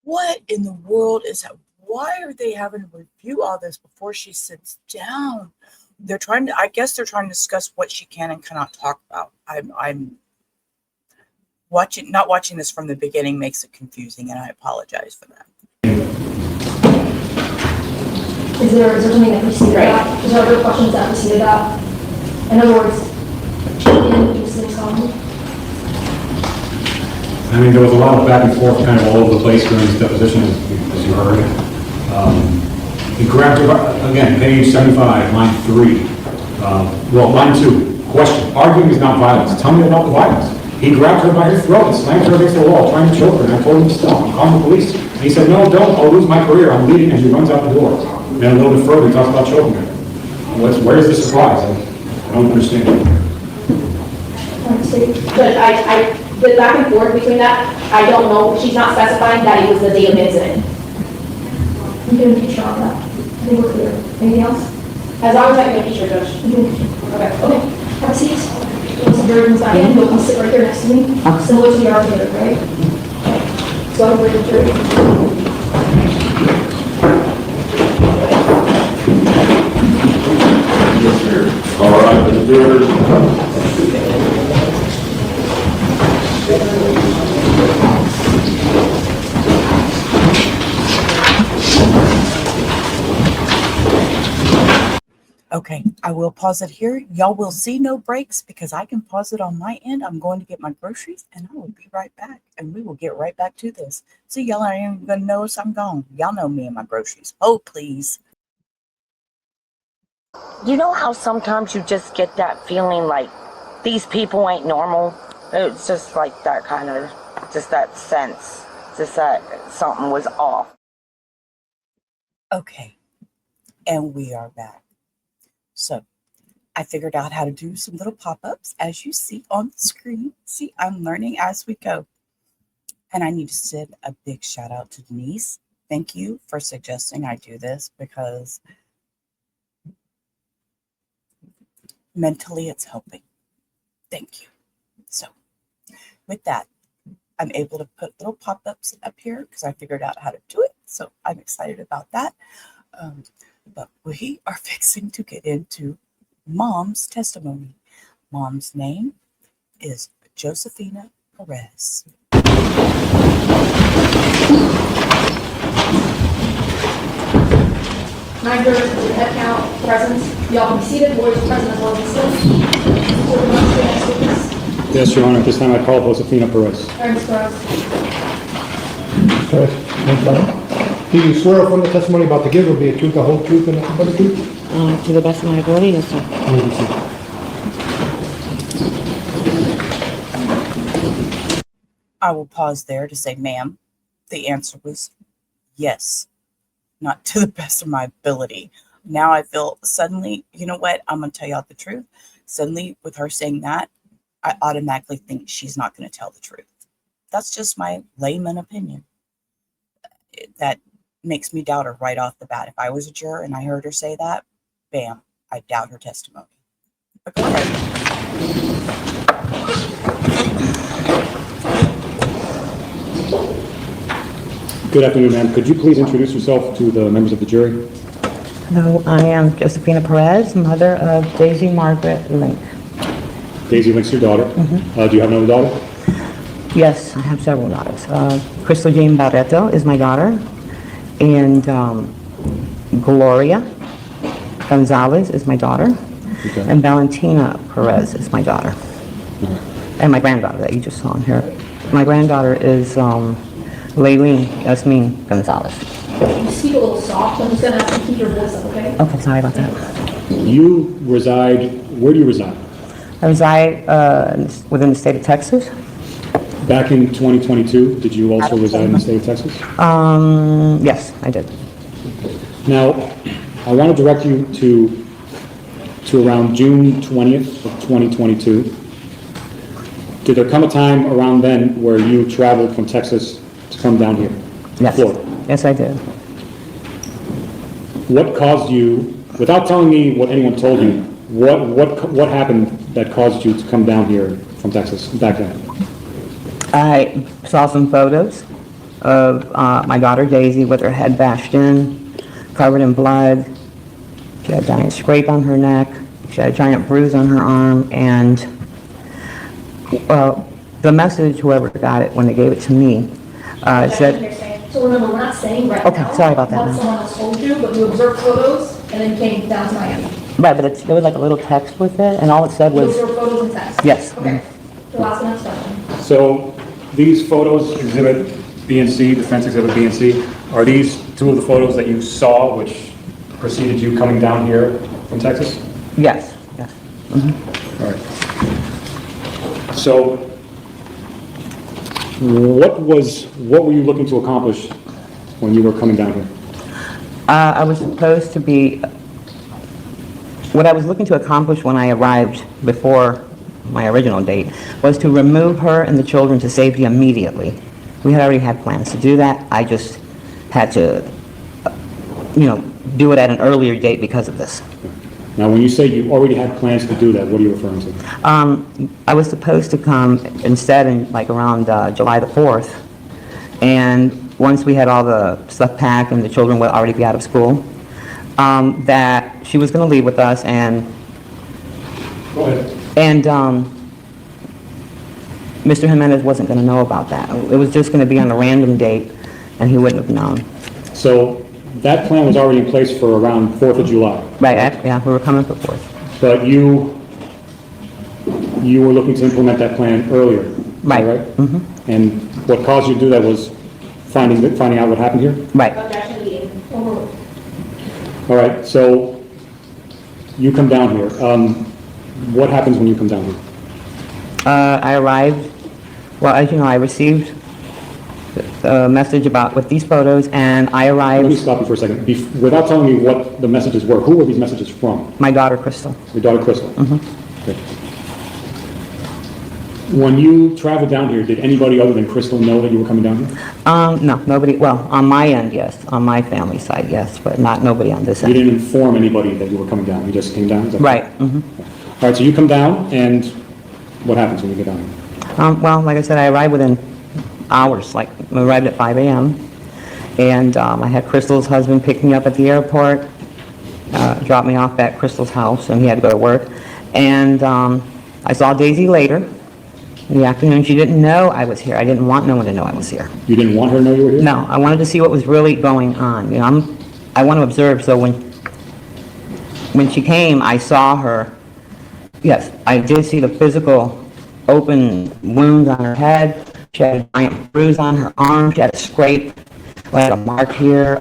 What in the world is that? Why are they having to review all this before she sits down? they're trying to, I guess they're trying to discuss what she can and cannot talk about. I'm not watching this from the beginning makes it confusing, and I apologize for that. Is there something that preceded that? Is there other questions that preceded that? In other words, in this next comment? I mean, there was a lot of back and forth kind of all over the place during his deposition, as you heard. He grabbed her, again, page 75, line 3. Well, line 2, question, arguing is not violence. Tell me about the violence. He grabbed her by her throat and slammed her against the wall, trying to choke her, and I told him to stop. I'm calling the police. And he said, no, don't, I'll lose my career, I'm leaving, and she runs out the door. And then a little bit further, he talks about choking her. Where's the surprise? I don't understand. But the back and forth between that, I don't know, she's not specifying that it was the day of the incident. I'm getting a picture on that. I think we're clear. Anything else? As long as I can picture, Judge. Okay. Have a seat. Once the jury comes back in, you'll come sit right here next to me. Similar to the argument, right? So I'm with the jury. All right, the jurors. Okay, I will pause it here. Y'all will see no breaks because I can pause it on my end. I'm going to get my groceries and I will be right back. And we will get right back to this. So y'all aren't even going to notice I'm gone. Y'all know me and my groceries. Oh, please. You know how sometimes you just get that feeling like these people ain't normal? It's just like that kind of, just that sense, just that something was off. Okay, and we are back. So I figured out how to do some little pop-ups as you see on the screen. See, I'm learning as we go. And I need to send a big shout out to Denise. Thank you for suggesting I do this because mentally it's helping. Thank you. So with that, I'm able to put little pop-ups up here because I figured out how to do it. So I'm excited about that. But we are fixing to get into Mom's testimony. Mom's name is Josephina Perez. Nine jurors, head count, present. Y'all can be seated. Lawyers present as well as still. Yes, Your Honor, at this time I call Josefina Perez. Ms. Perez. Do you swear upon the testimony about to give will be the truth, the whole truth, and nothing but the truth? To the best of my ability, yes, sir. I will pause there to say, ma'am, the answer was yes, not to the best of my ability. Now I feel suddenly, you know what? I'm going to tell y'all the truth. Suddenly, with her saying that, I automatically think she's not going to tell the truth. That's just my layman opinion. That makes me doubt her right off the bat. If I was a juror and I heard her say that, bam, I doubt her testimony. But go ahead. Good afternoon, ma'am. Could you please introduce yourself to the members of the jury? Hello, I am Josephina Perez, mother of Daisy Margaret Link. Daisy Link's your daughter. Do you have another daughter? Yes, I have several daughters. Crystal Jean Barreto is my daughter, and Gloria Gonzalez is my daughter, and Valentina Perez is my daughter, and my granddaughter that you just saw here. My granddaughter is Layleen Yasmin Gonzalez. You speak a little soft. I'm just going to ask you to keep your voice up, okay? Okay, sorry about that. You reside, where do you reside? I reside within the state of Texas. Back in 2022, did you also reside in the state of Texas? Yes, I did. Now, I want to direct you to around June 20th of 2022. Did there come a time around then where you traveled from Texas to come down here? Yes. Florida? Yes, I did. What caused you, without telling me what anyone told you, what happened that caused you to come down here from Texas back then? I saw some photos of my daughter Daisy with her head bashed in, covered in blood, She had a giant scrape on her neck, she had a giant bruise on her arm, and the message, whoever got it, when they gave it to me, said, So remember, we're not saying right Okay, now. sorry about that, What ma'am. someone else told you, but you observed photos and then you came down to Miami. right, but there was like a little text with it, and all it said You was, observed photos and text? Yes. Okay. You'll ask the next question. So these photos, exhibit B and C, defense exhibit B and C, are these two of the photos that you saw which preceded you coming down here from Texas? yes, yes. All right. So what were you looking to accomplish when you were coming down here? I was supposed to be, what I was looking to accomplish when I arrived before my original date was to remove her and the children to safety immediately. We had already had plans to do that. I just had to, do it at an earlier date because of this. Now, when you say you already had plans to do that, what are you referring to? I was supposed to come instead in like around July the 4th. And once we had all the stuff packed and the children would already be out of school, that she was going to leave with us and Go ahead. Mr. Jimenez wasn't going to know about that. It was just going to be on a random date and he wouldn't have known. So that plan was already in place for around 4th of July. Right, yeah, we were coming for 4th. But you were looking to implement that plan earlier. Is that Right. right? Mm-hmm. And what caused you to do that was finding out what happened here? Right. Objection being overruled. All right, so you come down here. What happens when you come down here? I arrived, well, as you know, I received a message with these photos, and I Let me arrived, stop you for a second. Without telling me what the messages were, who were these messages from? my daughter, Crystal. Your daughter, Crystal? Mm-hmm. Okay. When you traveled down here, did anybody other than Crystal know that you were coming down here? No, nobody, well, on my end, yes, on my family side, yes, but nobody on this You end. didn't inform anybody that you were coming down, you just came down? Is that Right, All right, so you come down, and what happens when you get down here? well, like I said, I arrived within hours, like, I arrived at 5 a.m., and I had Crystal's husband pick me up at the airport, drop me off at Crystal's house, and he had to go to work, and I saw Daisy later in the afternoon. She didn't know I was here. I didn't want no one to know I was here. You didn't want her to know you were here? No, I wanted to see what was really going on. I want to observe, so when she came, I saw her. Yes, I did see the physical open wounds on her head. She had a giant bruise on her arm. She had a scrape, like a mark here.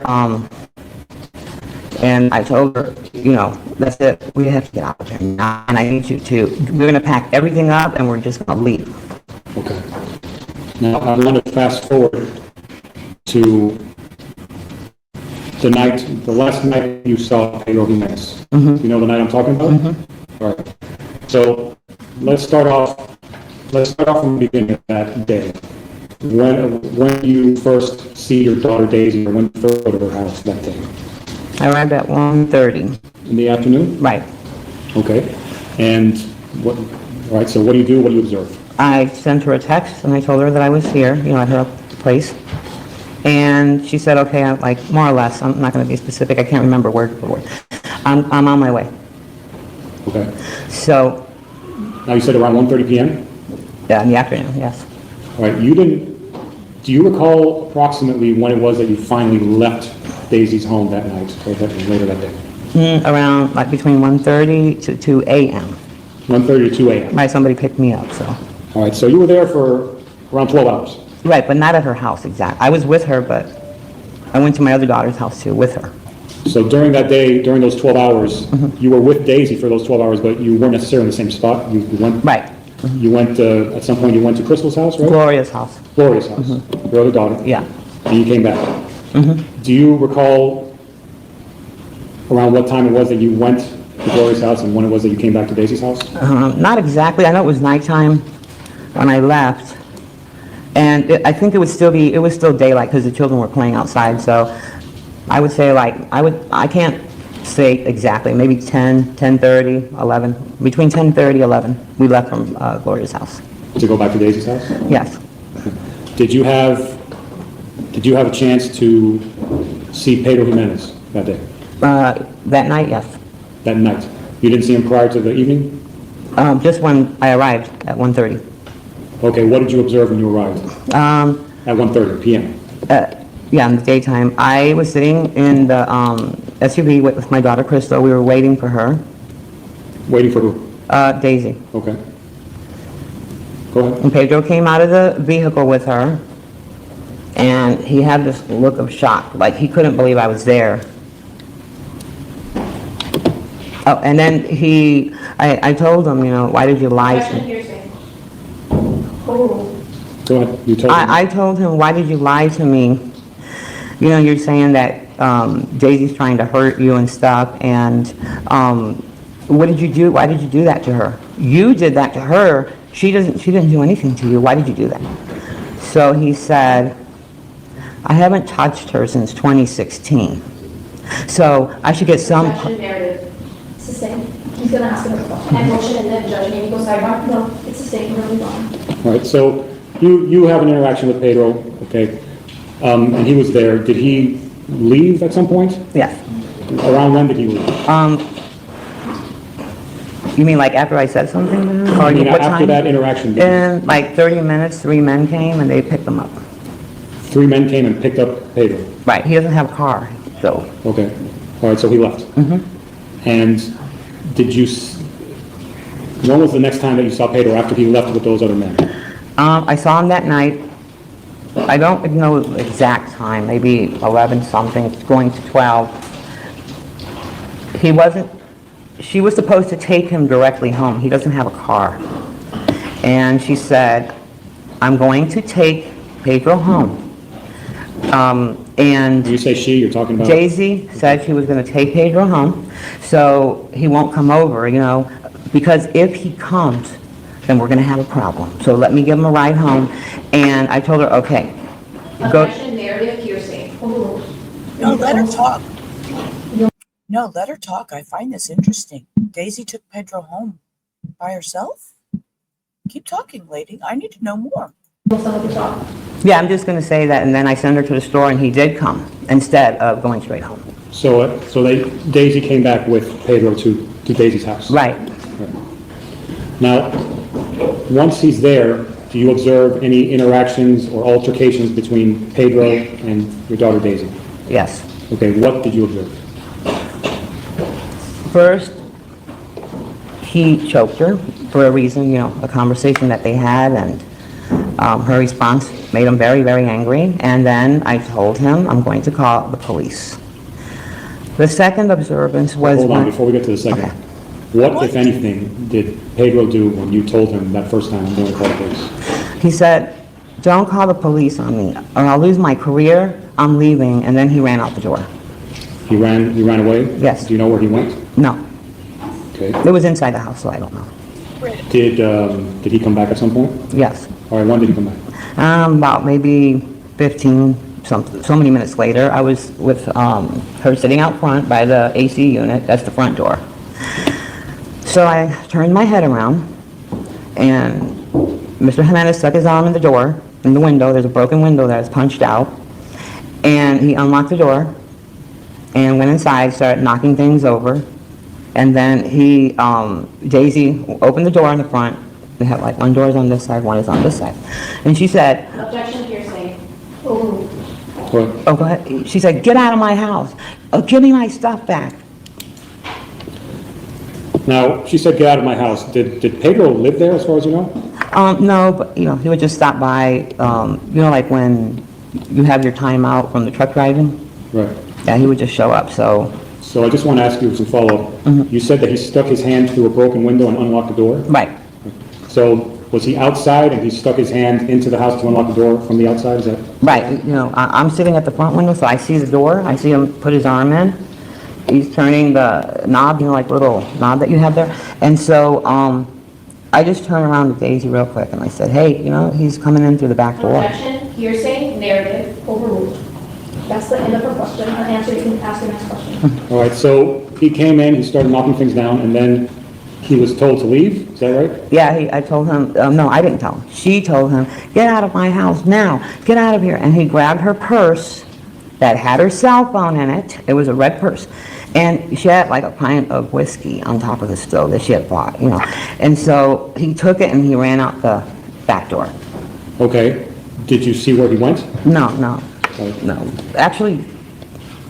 And I told her, that's it. We have to get out of here now. And I need you to, we're going to pack everything up and we're just going to leave. Okay. Now, I want to fast forward to the last night you saw Pedro Jimenez. You know the night I'm talking about? All right. So let's start off from the beginning of that day. When you first see your daughter Daisy, or when you first go to her house that day? I arrived at 1:30. In the afternoon? Right. Okay. And all right, so what do you do? What do you observe? I sent her a text and I told her that I was here, at her place. And she said, okay, like more or less, I'm not going to be specific, I can't remember word for word. I'm on my way. Okay. So, Now you said around 1:30 p.m.? yeah, in the afternoon, yes. All right, do you recall approximately when it was that you finally left Daisy's home that night, or later that day? Around, like, between 1:30 to 2 a.m. 1:30 to 2 a.m.? Right, somebody picked me up, so. All right, so you were there for around 12 hours? Right, but not at her house, exactly. I was with her, but I went to my other daughter's house too, with her. So during that day, during those 12 hours, you were with Daisy for those 12 hours, but you weren't necessarily in the same spot? You went... Right. You went, at some point, you went to Crystal's house, right? Gloria's house. Gloria's house, your other daughter? Yeah. And you came back? Do you recall around what time it was that you went to Gloria's house and when it was that you came back to Daisy's house? Not exactly. I know it was nighttime when I left. And I think it was still daylight because the children were playing outside. So I would say I can't say exactly, maybe 10, 10:30, 11. Between 10:30, 11, we left from Gloria's house. To go back to Daisy's house? Yes. Did you have a chance to see Pedro Jimenez that day? That night, yes. that night? You didn't see him prior to the evening? Just when I arrived at 1:30. Okay, what did you observe when you arrived? At 1:30 p.m.? Yeah, in the daytime. I was sitting in the SUV with my daughter Crystal. We were waiting for her. Waiting for who? Daisy. Okay. Go ahead. And Pedro came out of the vehicle with her, and he had this look of shock, like he couldn't believe I was there. Oh, and then I told him, you know, why did you lie to Objection, me? hearsay. Overruled. Go ahead. You told him. I told him, why did you lie to me? You know, you're saying that Daisy's trying to hurt you and stuff, and what did you do? Why did you do that to her? You did that to her. She didn't do anything to you. Why did you do that? So he said, I haven't touched her since 2016. So I should get some... Objection, narrative. It's the same. He's gonna ask another question. And motion and then judge, maybe go sidebar. No, it's the same, we're moving on. All right, so you have an interaction with Pedro, okay? And he was there. Did he leave at some point? Yes. Around when did he leave? You mean like after I said something to him? Or I mean, what after time? that interaction, In like 30 minutes, 3 men came and they picked him up. 3 men came and picked up Pedro. Right, he doesn't have a car, so... Okay. All right, so he left. And did you... When was the next time that you saw Pedro after he left with those other men? I saw him that night. I don't know the exact time, maybe 11 something, going to 12. He wasn't... She was supposed to take him directly home. He doesn't have a car. And she said, I'm going to take Pedro home. And You say she, you're talking about... Daisy said she was going to take Pedro home, so he won't come over, you know, because if he comes, then we're going to have a problem. So let me give him a ride home. And I told her, okay, go... Objection, narrative, hearsay. Overruled. No, let her talk. No, let her talk. I find this interesting. Daisy took Pedro home by herself? Keep talking, lady. I need to know more. Yeah, I'm just going to say that, and then I sent her to the store, and he did come, instead of going straight home. So Daisy came back with Pedro to Daisy's house? Right. Now, once he's there, do you observe any interactions or altercations between Pedro and your daughter Daisy? Yes. Okay, what did you observe? First, he choked her for a reason, you know, a conversation that they had, and her response made him very, very angry. And then I told him, I'm going to call the police. The second observance was... Hold on, when- before we get to the second. Okay. What, if anything, did Pedro do when you told him that first time, I'm going to call the police? He said, don't call the police on me, or I'll lose my career, I'm leaving, and then he ran out the door. He ran away? Yes. Do you know where he went? No, Okay. it was inside the house, so I don't know. Did he come back at some point? Yes. All right, when did he come back? About maybe 15, so many minutes later, I was with her sitting out front by the AC unit, that's the front door. So I turned my head around, and Mr. Jimenez stuck his arm in the door, in the window, there's a broken window that is punched out, and he unlocked the door, and went inside, started knocking things over, and then Daisy opened the door in the front. They have like one door is on this side, one is on this side. And she said, Objection, hearsay. Overruled. What? oh, go ahead. She said, get out of my house. Oh, give me my stuff back. Now, she said, get out of my house. Did Pedro live there, as far as you know? No, but, you know, he would just stop by, you know, like when you have your time out from the truck driving? Right. Yeah, he would just show up, so, So I just want to ask you some follow-up. You said that he stuck his hand through a broken window and unlocked the door? right. So was he outside and he stuck his hand into the house to unlock the door from the outside? Is that? Right, you know, I'm sitting at the front window, so I see the door, I see him put his arm in. He's turning the knob, you know, like little knob that you have there. And so, I just turned around to Daisy real quick and I said, hey, you know, he's coming in through the back door. Objection, hearsay, narrative, overruled. That's the end of her question. Her answer, you can ask your next question. All right, so he came in, he started knocking things down, and then he was told to leave? Is that right? Yeah, I told him, no, I didn't tell him. She told him, get out of my house now, get out of here. And he grabbed her purse that had her cell phone in it. It was a red purse. And she had like a pint of whiskey on top of the stove that she had bought, you know. And so he took it and he ran out the back door. Okay. Did you see where he went? No, no, no. Actually,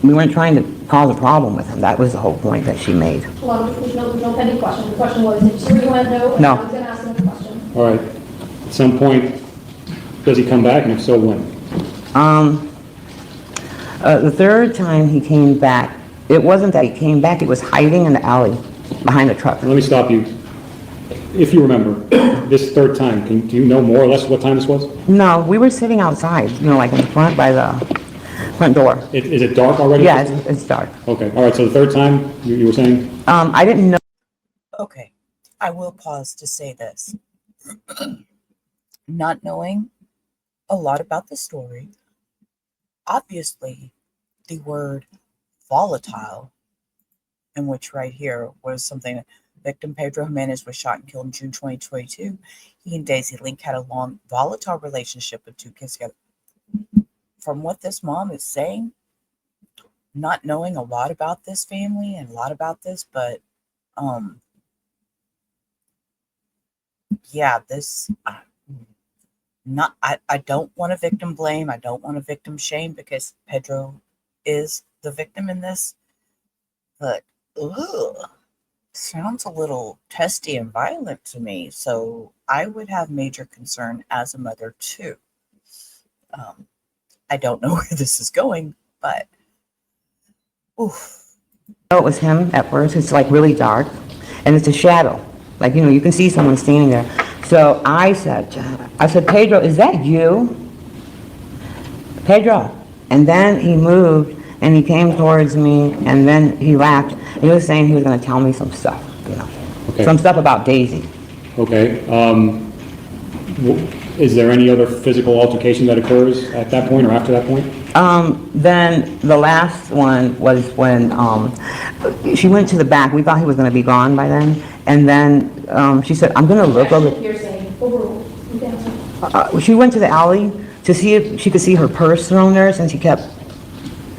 we weren't trying to cause a problem with him. That was the whole point that she made. Hold on, there's no pending question. The question was, did you see where you went? No. No. I was gonna ask another question. All right. At some point, does he come back, and if so, when? The third time he came back, it wasn't that he came back, he was hiding in the alley behind a truck. Let me stop you. If you remember, this third time, do you know more or less what time this was? No, we were sitting outside, you know, like in front by the front door. Is it dark already? Yeah, it's dark. Okay, all right, so the third time, you were saying? I didn't know. Okay, I will pause to say this. Not knowing a lot about the story, obviously the word volatile, in which right here was something. Victim Pedro Jimenez was shot and killed in June 2022. He and Daisy Link had a long, volatile relationship with 2 kids together. From what this mom is saying, not knowing a lot about this family and a lot about this, but yeah, this I don't want to victim blame. I don't want to victim shame because Pedro is the victim in this, but sounds a little testy and violent to me. So I would have major concern as a mother too. I don't know where this is going, but oof. It was him at first. It's like really dark and it's a shadow. Like, you know, you can see someone standing there. So I said, Pedro, is that you? Pedro. And then he moved and he came towards me and then he laughed. He was saying he was going to tell me some stuff, you know, Okay. some stuff about Daisy. Okay. Is there any other physical altercation that occurs at that point or after that point? Then the last one was when she went to the back. We thought he was going to be gone by then. And then she said, I'm going to look over. You're saying overruled. You can answer. She went to the alley to see if she could see her purse thrown there since she kept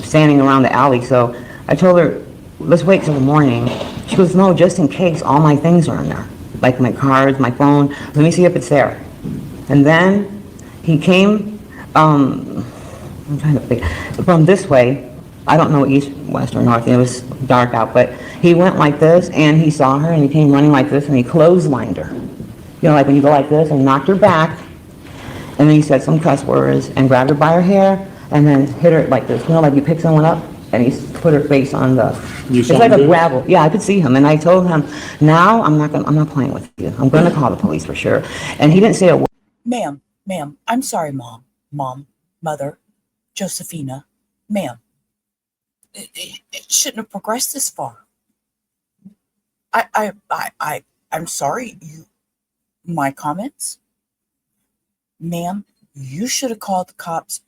standing around the alley. So I told her, let's wait till the morning. She goes, no, just in case, all my things are in there. Like my cards, my phone. Let me see if it's there. And then he came, I'm trying to think, from this way. I don't know east, west, or north. It was dark out, but he went like this, and he saw her, and he came running like this, and he clotheslined her. You know, like when you go like this, and knocked her back, and then he said some cuss words, and grabbed her by her hair, and then hit her like this. You know, like you pick someone up, and he put her face on the, it's like a gravel. Yeah, I could see him, and I told him, now I'm not playing with you. I'm going to call the police for sure. And he didn't say a word. Ma'am, I'm sorry, mother, Josephina, ma'am. It shouldn't have progressed this far. I'm sorry, my comments? Ma'am, you should have called the cops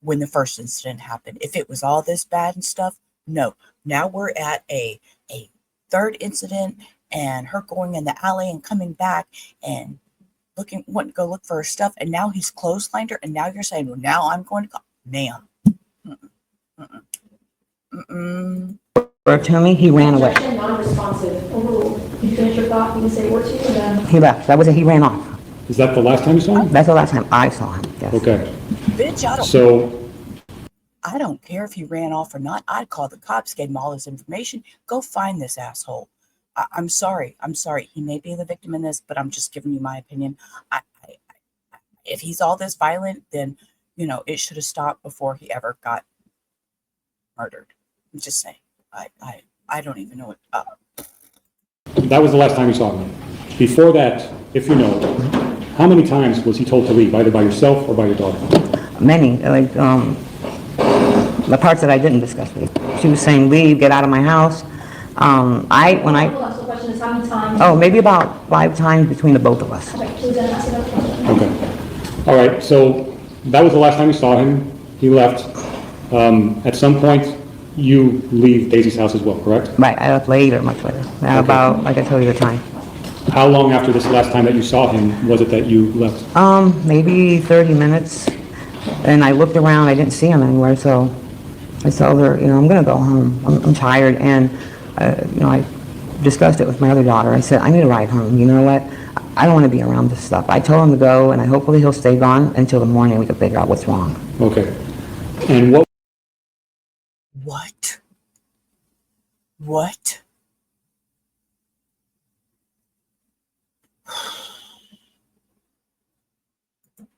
when the first incident happened. If it was all this bad and stuff, no. Now we're at a third incident and her going in the alley and coming back and wanting to go look for her stuff, and now he's clotheslined her, and now you're saying, well, now I'm going to call. Ma'am. To me, he ran away. Objection, non-responsive, overruled. Did you finish your thought? You can say a word to you, and then. He left. That was it. He ran off. Is that the last time you saw him? That's the last time I saw him, yes. Okay. Bitch, I don't care if he ran off or not. I'd call the cops, gave him all his information. Go find this asshole. I'm sorry. He may be the victim in this, but I'm just giving you my opinion. If he's all this violent, then, you know, it should have stopped before he ever got murdered. I'm just saying. I don't even know what. That was the last time you saw him. Before that, if you know, how many times was he told to leave, either by yourself or by your daughter? Many, like, the parts that I didn't discuss with you. She was saying, leave, get out of my house. Hold on, so the question is how many times? Oh, maybe about 5 times between the both of us. Okay, so then ask another question. Okay. All right, so that was the last time you saw him. He left. At some point, you leave Daisy's house as well, correct? Right, I left later, much later. About, like I told you, the time. How long after this last time that you saw him was it that you left? Maybe 30 minutes. And I looked around, I didn't see him anywhere, so I told her, you know, I'm gonna go home. I'm tired, and, you know, I discussed it with my other daughter. I said, I need a ride home. You know what? I don't wanna be around this stuff. I told him to go, and hopefully he'll stay gone until the morning we can figure out what's wrong. Okay. And what What? What?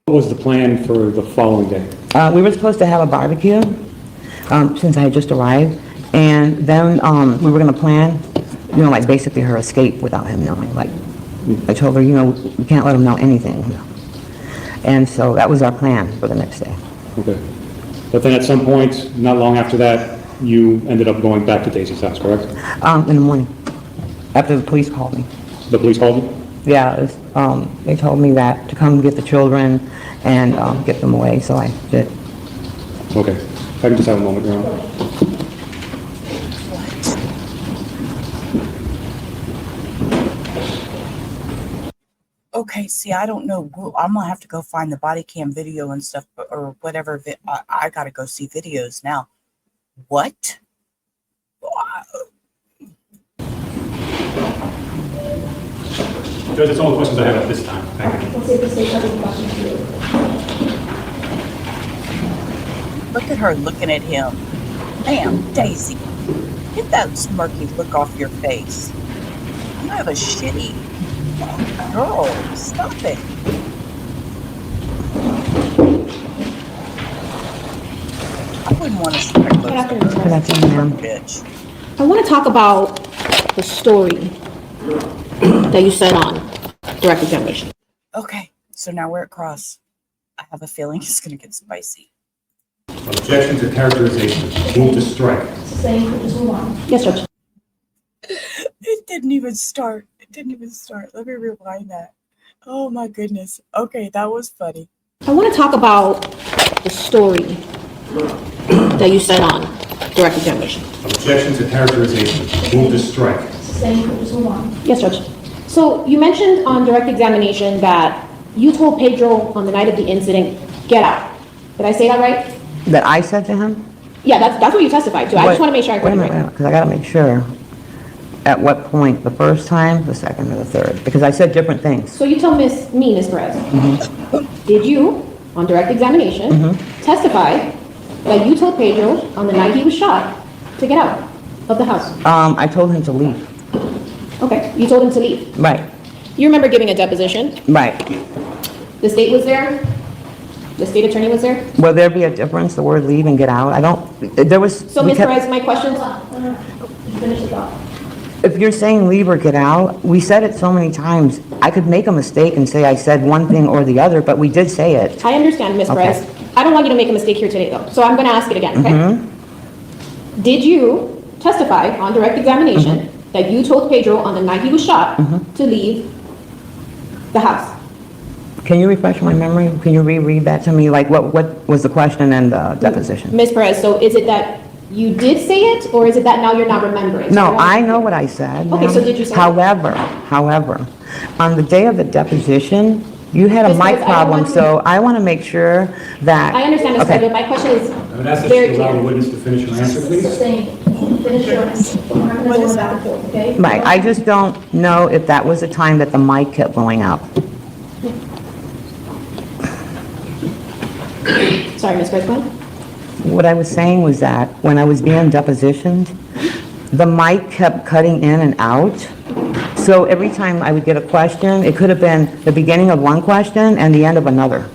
was the plan for the following day? We were supposed to have a barbecue, since I had just arrived, and then, we were gonna plan, you know, like basically her escape without him knowing, like, I told her, you know, we can't let him know anything. And so that was our plan for the next day. Okay. But then at some point, not long after that, you ended up going back to Daisy's house, correct? In the morning, after the police called me. The police called you? Yeah, it was, they told me that to come get the children and, get them away, so I did. Okay. If I can just have a moment, Your Honor. Okay, see, I don't know. I'm gonna have to go find the body cam video and stuff, or whatever. I gotta go see videos now. What? Judge, that's all the questions I have at this time. Thank you. Let's see if the state has any questions for you. Look at her looking at him. Damn, Daisy, get that smirky look off your face. You have a shitty girl. Stop it. I wouldn't want to start close to her. Good afternoon, ma'am. Bitch. I want to talk about the story that you said on direct examination. Okay, so now we're at cross. I have a feeling it's gonna get spicy. Objection to characterization. Move to strike. Sustained, we'll just move on. Yes, Judge. It didn't even start. It didn't even start. Let me rewind that. Oh my goodness. Okay, that was funny. I want to talk about the story that you said on direct examination. Objection to characterization. Move to strike. Sustained, we'll just move on. Yes, Judge. So you mentioned on direct examination that you told Pedro on the night of the incident, get out. Did I say that right? That I said to him? Yeah, that's what you testified to. I just want to make sure I got it right. Because I gotta make sure. At what point? The first time, the second, or the third? Because I said different things. So you tell Miss Perez, did you, on direct examination, testify that you told Pedro on the night he was shot to get out of the house? I told him to leave. Okay, you told him to leave. Right, You remember giving a deposition? right. The state was there? The state attorney was there? Will there be a difference, the word leave and get out? I don't, there was... So we Ms. kept- Perez, my questions, You finish the thought. If you're saying leave or get out, we said it so many times. I could make a mistake and say I said one thing or the other, but we did say it. I understand, Ms. Okay. Perez. I don't want you to make a mistake here today, though, so I'm going to ask it again, okay? Did you testify on direct examination that you told Pedro on the night he was shot to leave the house? Can you refresh my memory? Can you reread that to me? Like, what was the question and the deposition? Ms. Perez, so is it that you did say it, or is it that now you're not remembering? No, I know what I said. Okay, ma'am. so did you say it? However, on the day of the deposition, you had a Ms. mic Perez, I don't problem, want to- so I want to make sure that... I understand, Ms. Okay. Perez, but my question is I would ask that very you allow the clear. witness to finish her answer, please. Sustained, finish your answer. We're not gonna go back and forth, okay? Right, I just don't know if that was the time that the mic kept going out. Sorry, Ms. Perez, go ahead. What I was saying was that when I was being depositioned, the mic kept cutting in and out. So every time I would get a question, it could have been the beginning of one question and the end of another.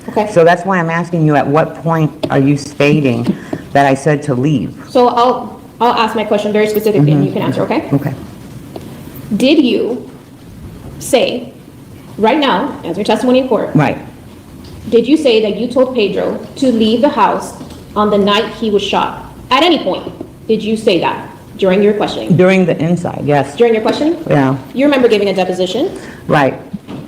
Okay. So that's why I'm asking you, at what point are you stating that I said to leave? So I'll ask my question very specifically, and you can answer, okay? Okay. Did you say, right now, as your testimony in court, Right. did you say that you told Pedro to leave the house on the night he was shot? At any point, did you say that during your questioning? During the inside, yes. During your questioning? Yeah, You remember giving a deposition? right,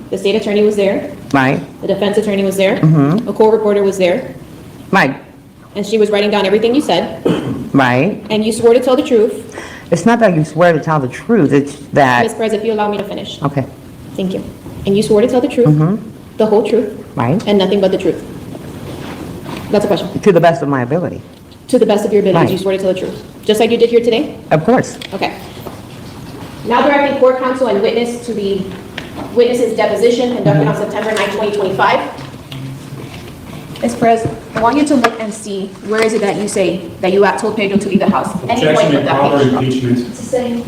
The state attorney was there, right, the defense attorney was there, a court reporter was there, right, and she was writing down everything you said, right. and you swore to tell the truth. It's not that you swear to tell the truth, it's Ms. that, Perez, if you allow me to finish. okay, Thank you. And you swore to tell the truth, the whole truth, right, and nothing but the truth. That's a question. to the best of my ability. To the best of your abilities, Right. you swear to tell the truth, just like you did here today? Of course. Okay. Now directing court counsel and witness to the witness's deposition conducted on September 9, 2025. Ms. Perez, I want you to look and see, where is it that you say that you told Pedro to leave the house? Any point Objection, of that improper page. impeachment. It's the same.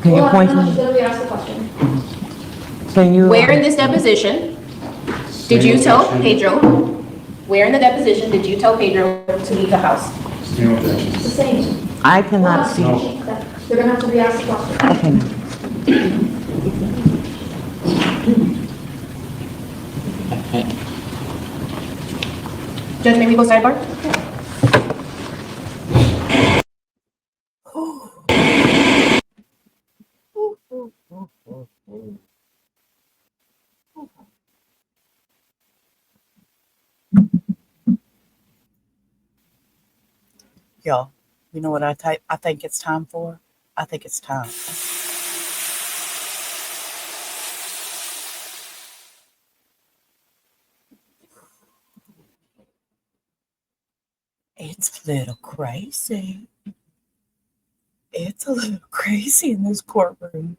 Can you Hold on, point no, to she's me? gonna re-ask the question. Can you? Where in this deposition did you tell Pedro, where in the deposition did you tell Pedro to leave the house? Same objection. It's the same. I cannot see. They're gonna have to re-ask the question. Okay, ma'am. Judge, may we go sidebar? Y'all, you know what I think it's time for? I think it's time. It's a little crazy. It's a little crazy in this courtroom.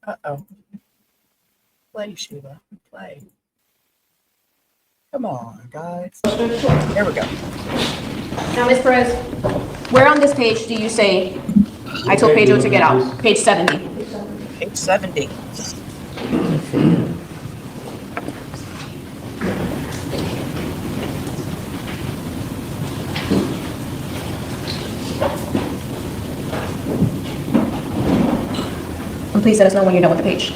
Uh-oh. Play, Sheila. Play. Come on, guys. Here we go. Now, Ms. Perez, where on this page do you say, I told Pedro to get out? Page 70. Page 70. And please let us know when you're done with the page.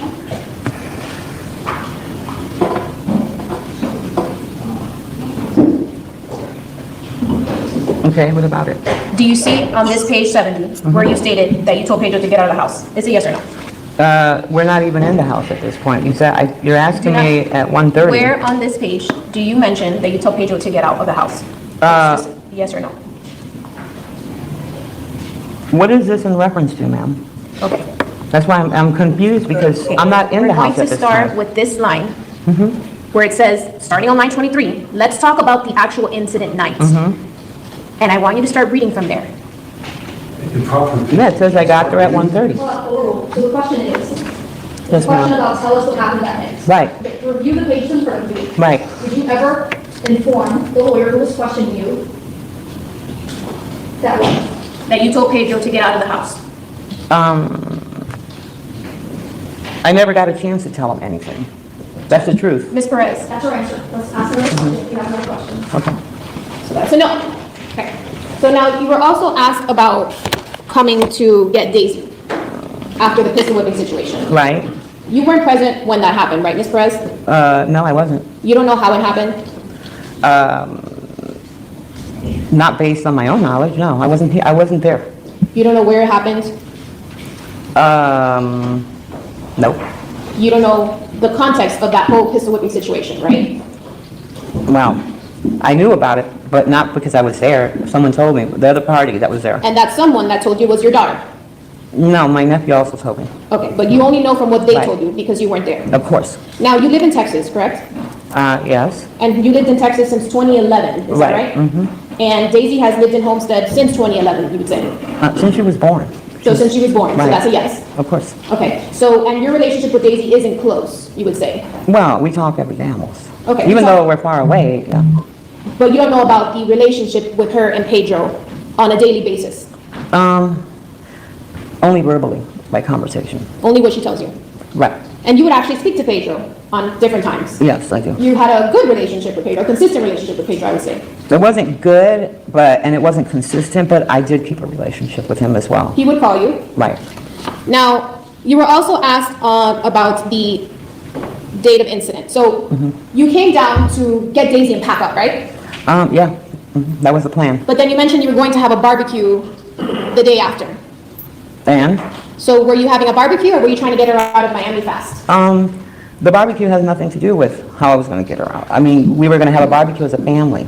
Okay, what about it? Do you see on this page 70, where you stated that you told Pedro to get out of the house? Is it yes or no? We're not even in the house at this point. You said, you're asking me at 1:30. Where on this page do you mention that you told Pedro to get out of the house? Yes or no? What is this in reference to, ma'am? Okay. That's why I'm confused because I'm not in the house at this We're going to start time. with this line, where it says, starting on line 23, let's talk about the actual incident night. And I want you to start reading from there. Improper impeachment. Yeah, it says I got there at 1:30. Hold on, so the question is, the Yes, question ma'am. about tell us what happened that night. Right, Okay, review the pages in front of you. right. Did you ever inform the lawyer who was questioning you that way? That you told Pedro to get out of the house. I never got a chance to tell him anything. That's the truth. Ms. Perez, That's your answer. Let's ask another question if you have another question. Okay. so that's a no. Okay. So now you were also asked about coming to get Daisy after the pistol whipping situation. Right. You weren't present when that happened, right, Ms. Perez? No, I wasn't. You don't know how it happened? Not based on my own knowledge, no. I wasn't here, I wasn't there. You don't know where it happened? Nope. You don't know the context of that whole pistol whipping situation, right? Well, I knew about it, but not because I was there. Someone told me, the other party that was there. And that someone that told you was your daughter? No, my nephew also told me, Okay, but you only know from what they Right. told you because you weren't there. of course. Now, you live in Texas, correct? Yes. And you lived in Texas since 2011, is that right? Mm-hmm. And Daisy has lived in Homestead since 2011, you would say? Since she was born, So since she was born, so Right. that's a yes. of course. Okay, so, and your relationship with Daisy isn't close, you would say? Well, we talk every day almost. Okay, Even so- though we're far away, yeah. But you don't know about the relationship with her and Pedro on a daily basis? Only verbally, by conversation. Only what she tells you? Right. And you would actually speak to Pedro on different times? Yes, I do. You had a good relationship with Pedro, a consistent relationship with Pedro, I would say. It wasn't good, and it wasn't consistent, but I did keep a relationship with him as well. He would call you. Right. Now, you were also asked about the date of incident. So you came down to get Daisy and pack up, right? Yeah, that was the plan. But then you mentioned you were going to have a barbecue the day after. And, So were you having a barbecue or were you trying to get her out of Miami fast? the barbecue has nothing to do with how I was gonna get her out. I mean, we were gonna have a barbecue as a family.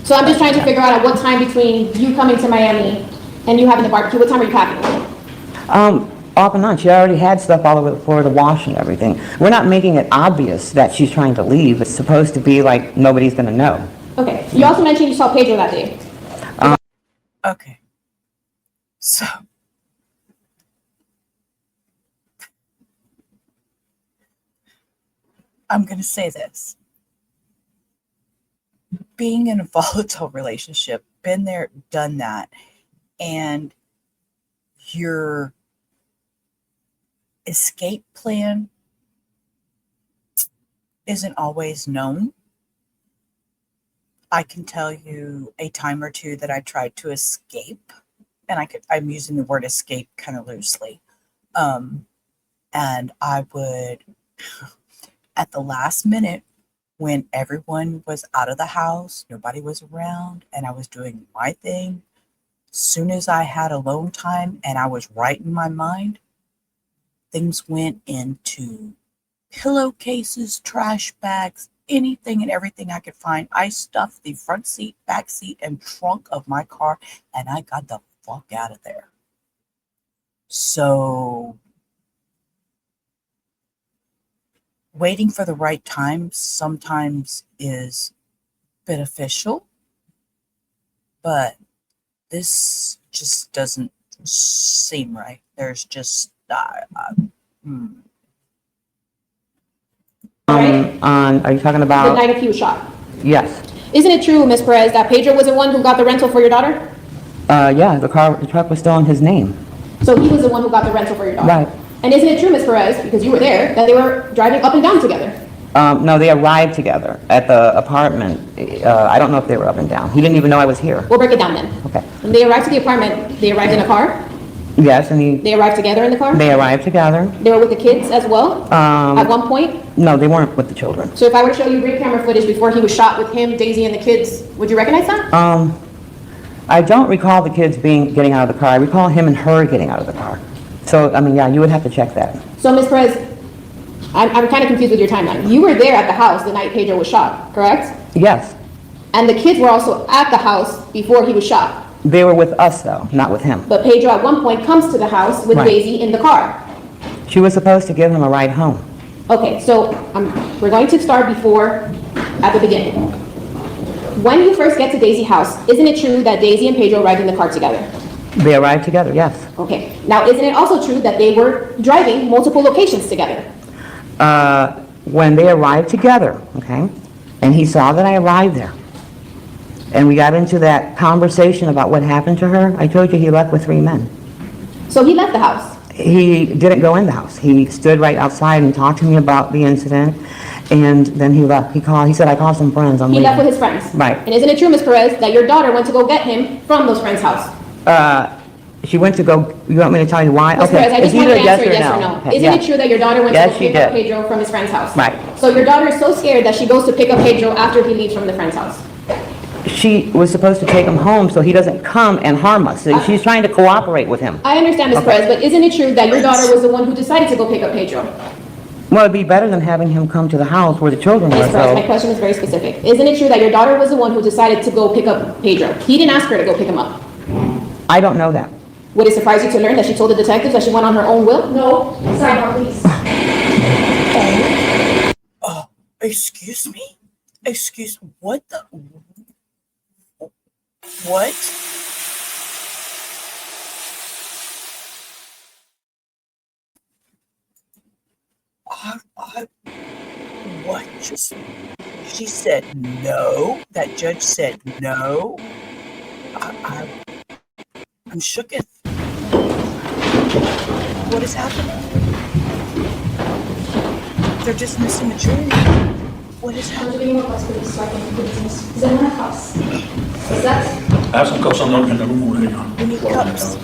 So I'm just trying to figure out at what time between you coming to Miami and you having the barbecue, what time are you packing? off and on. She already had stuff all over the floor to wash and everything. We're not making it obvious that she's trying to leave. It's supposed to be like nobody's gonna know. Okay, you also mentioned you saw Pedro that day. Okay. So, I'm going to say this. Being in a volatile relationship, been there, done that, and your escape plan isn't always known. I can tell you a time or two that I tried to escape, and I'm using the word escape kind of loosely. And I would, at the last minute, when everyone was out of the house, nobody was around, and I was doing my thing, soon as I had alone time and I was right in my mind, things went into pillowcases, trash bags, anything and everything I could find. I stuffed the front seat, back seat, and trunk of my car, and I got the fuck out of there. So, waiting for the right time sometimes is beneficial, but this just doesn't seem right. There's just, Are you talking The about? night he was shot. Yes. Isn't it true, Ms. Perez, that Pedro was the one who got the rental for your daughter? Yeah, the truck was still in his name. So he was the one who got the rental for your daughter? Right. And isn't it true, Ms. Perez, because you were there, that they were driving up and down together? No, they arrived together at the apartment. I don't know if they were up and down. He didn't even know I was here. We'll break it down then. Okay. When they arrived to the apartment, they arrived in a car? Yes, and They arrived together in the car? they arrived together. They were with the kids as well? At one point? No, they weren't with the children. So if I were to show you ring camera footage before he was shot with him, Daisy, and the kids, would you recognize that? I don't recall the kids getting out of the car. I recall him and her getting out of the car. So, I mean, yeah, you would have to check that. So, Ms. Perez, I'm kind of confused with your timeline. You were there at the house the night Pedro was shot, correct? Yes. And the kids were also at the house before he was shot. They were with us, though, not with him. But Pedro at one point comes to the house with Right. Daisy in the car. She was supposed to give him a ride home. Okay, so we're going to start at the beginning. When you first get to Daisy's house, isn't it true that Daisy and Pedro arrived in the car together? They arrived together, yes. Okay, now isn't it also true that they were driving multiple locations together? When they arrived together, okay, and he saw that I arrived there, and we got into that conversation about what happened to her, I told you he left with 3 men. So he left the house? He didn't go in the house. He stood right outside and talked to me about the incident, and then he left. He said, I called some friends, I'm He leaving. left with his friends? Right. And isn't it true, Ms. Perez, that your daughter went to go get him from those friends' house? She went to go, you want me to tell you why? Ms. Okay, Perez, I it's just want you either to answer yes or no. Okay, Isn't yeah. it true that your daughter went Yes, to she go pick up did. Pedro from his friend's house? Right. So your daughter is so scared that she goes to pick up Pedro after he leaves from the friend's house? She was supposed to take him home so he doesn't come and harm us. So she's trying to cooperate with him. I understand, Ms. Okay. Perez, but isn't it true that your daughter was the one who decided to go pick up Pedro? Well, it'd be better than having him come to the house where the children were, Ms. Perez, my so. question is very specific. Isn't it true that your daughter was the one who decided to go pick up Pedro? He didn't ask her to go pick him up. I don't know that. Would it surprise you to learn that she told the detectives that she went on her own will? No, sidebar, please. excuse me? What the? What? What just? She said no. That judge said no. I'm shooketh. What is happening? They're just missing a jury. What is I'm happening? giving you a request for this so I can do business. Is anyone have cups? Is that? I have some cups on the, in the room over here. We need cups.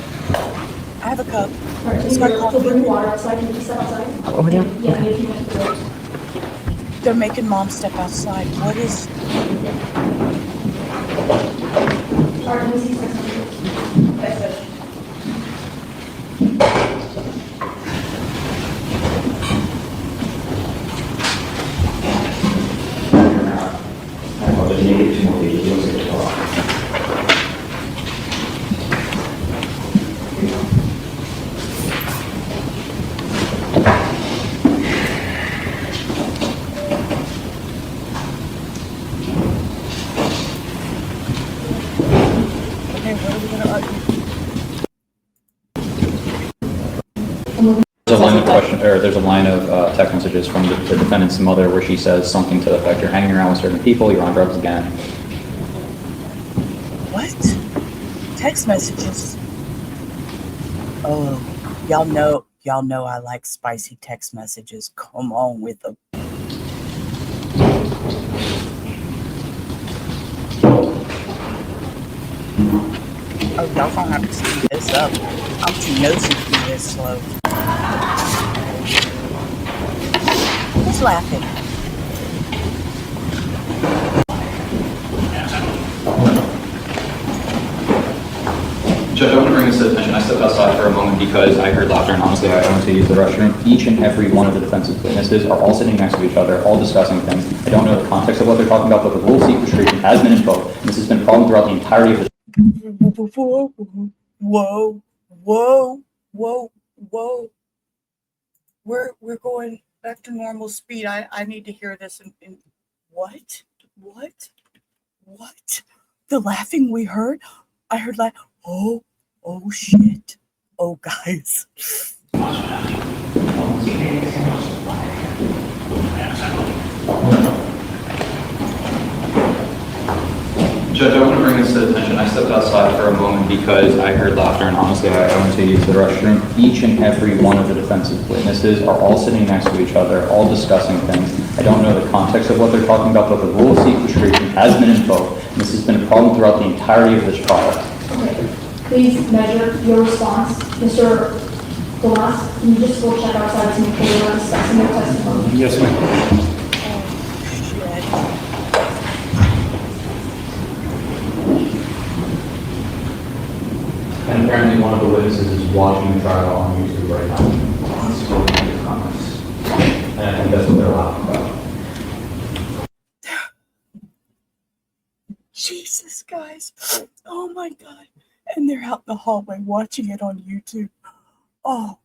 I have a cup. Or can It's you my go coffee. bring water outside? Can you step outside? Over there? Yeah, maybe you can do it. They're making mom step outside. What is? Or can we see something? That's good. There's a line of question, or there's a line of text messages from the defendant's mother where she says something to the effect, "You're hanging around with certain people, you're on drugs again." What? Text messages? Oh, y'all know I like spicy text messages. Come on with them. Oh, y'all gonna have to speed this up. I'm too nosy to be this slow. Who's laughing? Judge, I want to bring this to attention. I stepped outside for a moment because I heard laughter, and honestly, I went to use the restroom. Each and every one of the defense's witnesses are all sitting next to each other, all discussing things. I don't know the context of what they're talking about, but the rule of secret restriction has been invoked, and this has been a problem throughout the entirety of the... Whoa. We're going back to normal speed. I need to hear this in what? The laughing we heard? I heard like, oh shit. Oh, guys. Judge, I want to bring this to attention. I stepped outside for a moment because I heard laughter, and honestly, I went to use the restroom. Each and every one of the defense's witnesses are all sitting next to each other, all discussing things. I don't know the context of what they're talking about, but the rule of secret restriction has been invoked, and this has been a problem throughout the entirety of this trial. Okay. Please measure your response. Mr. Glass, can you just go check outside to make sure you're not discussing your testimony? Yes, ma'am. And apparently one of the witnesses is watching the trial on YouTube right now. He's scrolling through the comments. And I think that's what they're laughing about. Jesus, guys. Oh my God. And they're out in the hallway watching it on YouTube. Oh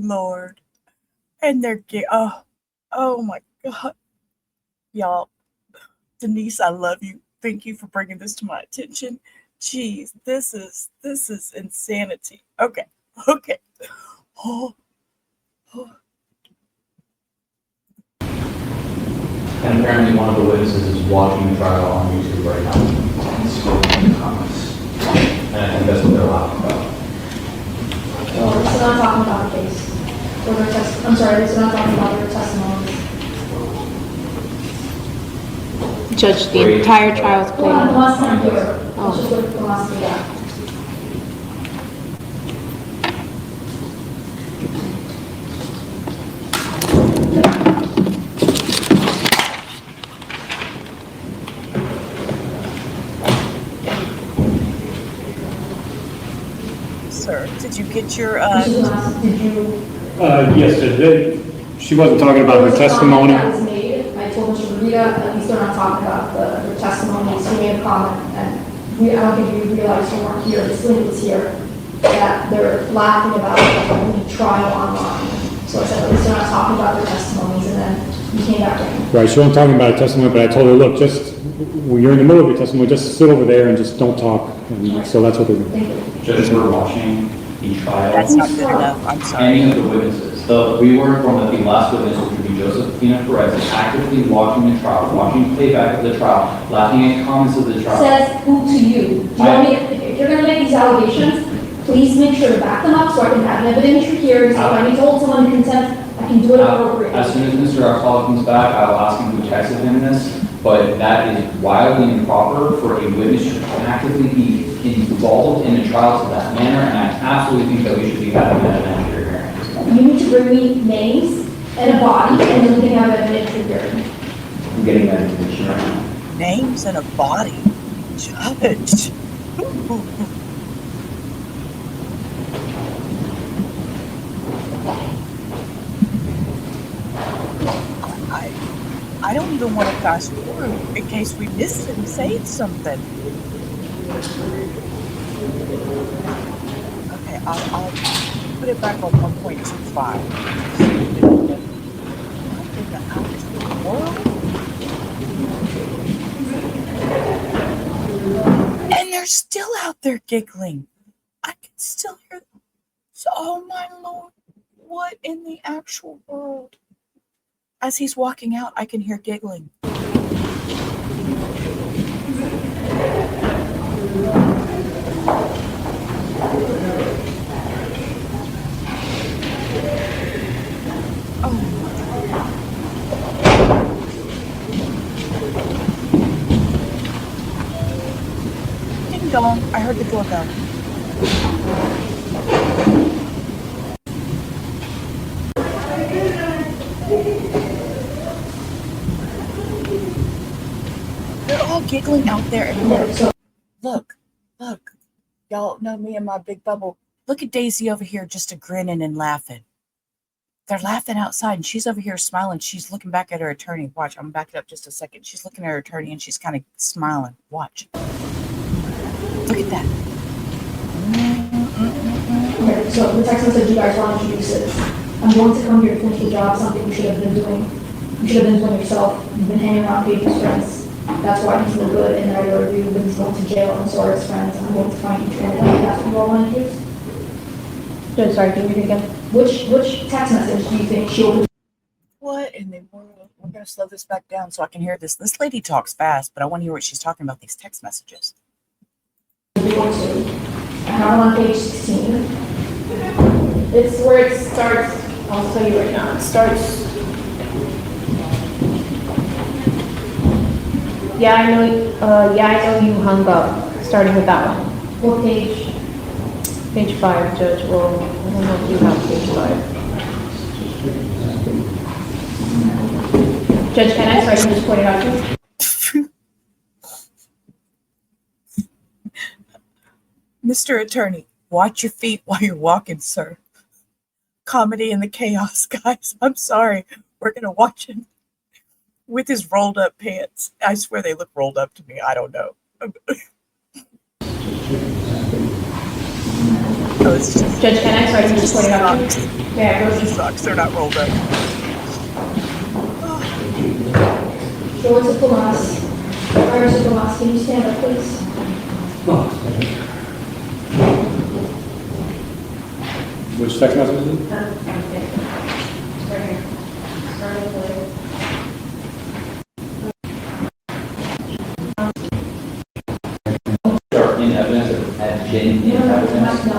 Lord. And they're oh my God. Y'all, Denise, I love you. Thank you for bringing this to my attention. Jeez, this is insanity. Okay. Oh. And apparently one of the witnesses is watching the trial on YouTube right now. He's scrolling through the comments. And I think that's what they're laughing about. Well, this is not talking about the case. I'm sorry, this is not talking about your testimony. Judge, the entire trial is Hold on, the playing. last time here. Let's just look at the last thing, yeah. Sir, did you get your Mr. Glass, did you? Yes, she wasn't talking about her testimony. That was made. I told Mr. Rita, at least they're not talking about the testimonies. He made a comment, and I don't think you realized you weren't here. This lady was here, that they're laughing about the trial online. So I said, at least they're not talking about their testimonies, and then you came back in. Right, she wasn't talking about her testimony, but I told her, look, just, when you're in the middle of your testimony, just sit over there and just don't talk. And so that's what they're doing. Thank you. Judge, we're watching the trial. That's not good enough. I'm sorry. Any of the witnesses. We were informed that the last witness, which would be Josephina Perez, is actively watching the trial, watching playback of the trial, laughing at comments of the trial. Says who to you? Do you want me, if you're gonna make these allegations, please make sure to back them up so I can have an evidentiary hearing. So if I need to hold someone in contempt, I can do it appropriately. As soon as Mr. Alcala comes back, I will ask him who texted him this, but that is wildly improper for a witness to actively be involved in a trial to that manner, and I absolutely think that we should be having an evidentiary hearing. You need to bring me names and a body, and then we can have an evidentiary hearing. I'm getting that information right now. Names and a body. Judge. I don't even want to fast forward in case we missed him saying something. Okay, I'll put it back on 1.25. What in the actual world? And they're still out there giggling. I can still hear them. So, oh my Lord. What in the actual world? As he's walking out, I can hear giggling. Ding dong, I heard the doorbell. They're all giggling out there and look. Y'all know me and my big bubble. Look at Daisy over here just grinning and laughing. They're laughing outside and she's over here smiling. She's looking back at her attorney. Watch, I'm back it up just a second. She's looking at her attorney and she's kind of smiling. Watch. Look at that. Okay, so the text message you guys want to introduce is, I'm going to come here to finish the job, something you should have been doing. You should have been doing yourself. You've been hanging around Pedro's friends. That's why he's no good, and I already reviewed when he's going to jail, and so are his friends. I'm going to find you, and that's what you all want to do. Judge, sorry, can you read again? Which text message do you think she'll What in the world? We're going to slow this back down so I can hear this. This lady talks fast, but I want to hear what she's talking about, these text messages. be going to? I have on page 16. It's where it starts, I'll tell you right now, it starts. Yeah, I know you hung up, starting with that one. What page? Page 5, Judge, well, I don't know if you have page 5. Judge, can I sorry, just point it out to you? Mr. Attorney, watch your feet while you're walking, sir. Comedy in the chaos, guys. I'm sorry. We're going to watch him with his rolled up pants. I swear they look rolled up to me. I don't know. Oh, it's just Judge, can I sorry, just point it out to you? Yeah, those are socks. They're not rolled up. George Diplomas. Iris Diplomas, can you stand up, please? Which text message is it? Right here. Starting with- In evidence at Jane in evidence. No.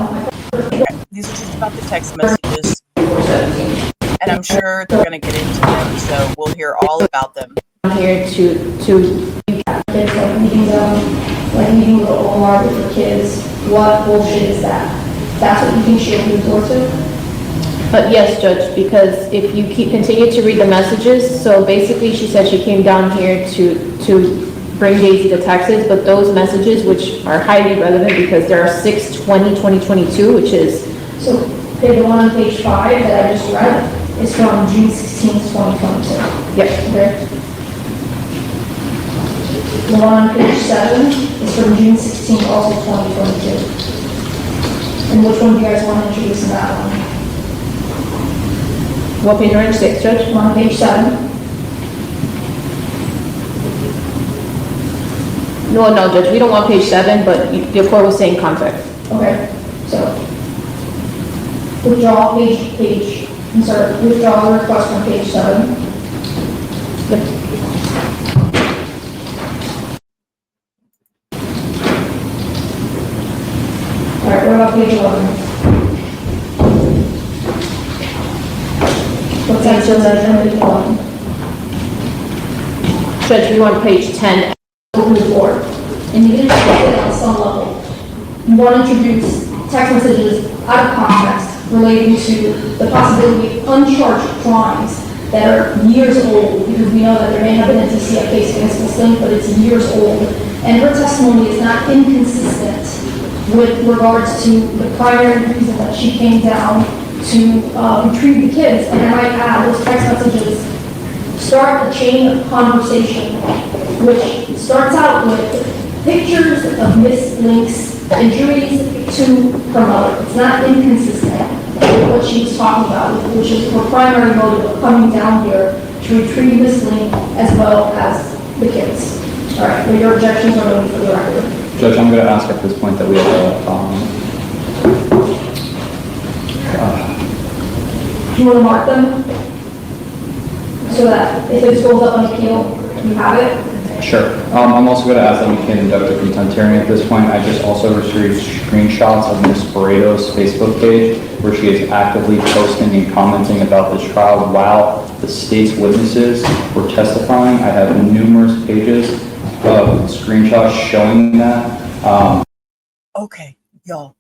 These are just about the text messages. And I'm sure they're going to get into them, so we'll hear all about them. I'm here to There's like meeting with the OR with the kids. What bullshit is that? That's what you think she'll be resort to? But yes, Judge, because if you continue to read the messages, so basically she said she came down here to bring Daisy to Texas, but those messages, which are highly relevant because there are 6/20/2022, which is... So the one on page 5 that I just read is from June 16th, 2022. Yep. Okay. The one on page 7 is from June 16th, also 2022. And which one do you guys want to introduce in that one? What page are you, 6, Judge? One on page 7. No, Judge, we don't want page 7, but the court was saying context. Okay, so withdraw withdraw the request from page 7. Yep. All right, what about page 11? What's that, so that page 11? Judge, we want page 10. Open the board, and you introduce it on some level. You want to introduce text messages out of context relating to the possibility of uncharged crimes that are years old, because we know that there may have been a DCF case against this thing, but it's years old. And her testimony is not inconsistent with regards to the primary reason that she came down to retrieve the kids. And I might add, those text messages start a chain of conversation, which starts out with pictures of Miss Link's injuries to her mother. It's not inconsistent with what she was talking about, which is her primary motive of coming down here to retrieve Miss Link as well as the kids. All right, well, your objections are noted for the record. Judge, I'm going to ask at this point that we have you want to mark them? So that if this goes up on appeal, you have it? Sure. I'm also going to ask that we can conduct a contempt hearing at this point. I just also received screenshots of Ms. Barreto's Facebook page where she is actively posting and commenting about this trial while the state's witnesses were testifying. I have numerous pages of screenshots showing that. Okay, y'all,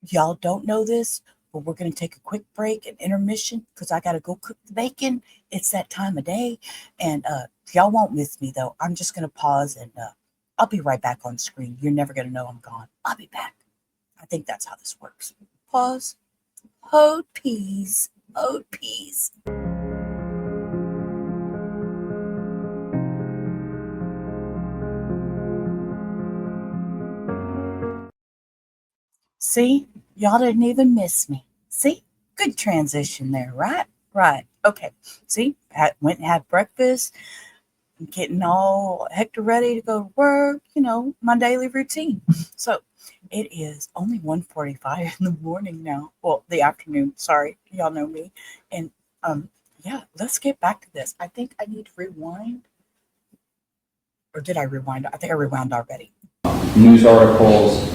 y'all don't know this, but we're going to take a quick break and intermission because I got to go cook the bacon. It's that time of day. And y'all won't miss me, though. I'm just going to pause and I'll be right back on screen. You're never going to know I'm gone. I'll be back. I think that's how this works. Pause. Hold peas. Hold peas. See, y'all didn't even miss me. See, good transition there, right? Right. Okay. See, went and had breakfast. I'm getting all hector ready to go to work. You know, my daily routine. So it is only 1:45 in the morning now. Well, the afternoon. Sorry, y'all know me. And yeah, let's get back to this. I think I need to rewind. Or did I rewind? I think I rewound already. News articles,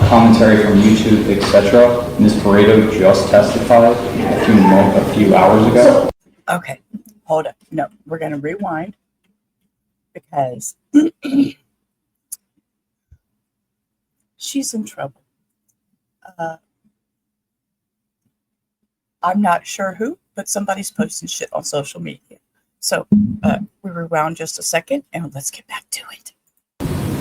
commentary from YouTube, etc. Ms. Barreto just testified a few hours ago. Okay, hold up. No, we're going to rewind because she's in trouble. I'm not sure who, but somebody's posting shit on social media. So we rewound just a second and let's get back to it.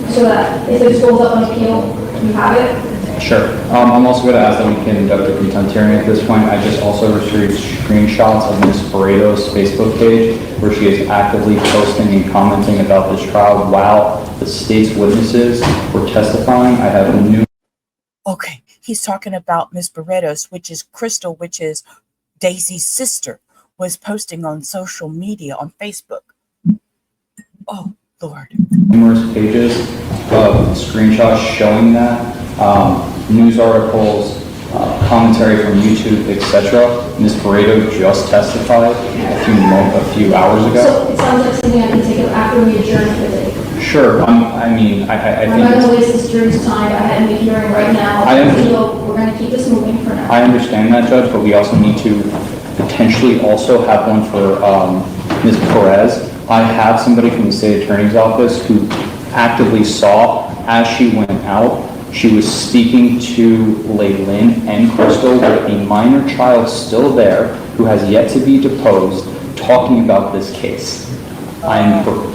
So that if this goes up on appeal, you have it? Sure. I'm also going to ask that we can conduct a contempt hearing at this point. I just also received screenshots of Ms. Barreto's Facebook page where she is actively posting and commenting about this trial while the state's witnesses were testifying. I have new. Okay, he's talking about Ms. Barreto's, which is Crystal, which is Daisy's sister, was posting on social media on Facebook. Oh, Lord. Numerous pages of screenshots showing that, news articles, commentary from YouTube, etc. Ms. Barreto just testified a few hours ago. So it sounds like something I can take up after we adjourn for the day. Sure. I think I'm not going to waste this jury's time. I had a hearing right now. We're going to keep this moving for now. I understand that, Judge, but we also need to potentially also have one for Ms. Perez. I have somebody from the state attorney's office who actively saw as she went out, she was speaking to Laylin and Crystal with a minor child still there who has yet to be deposed, talking about this case.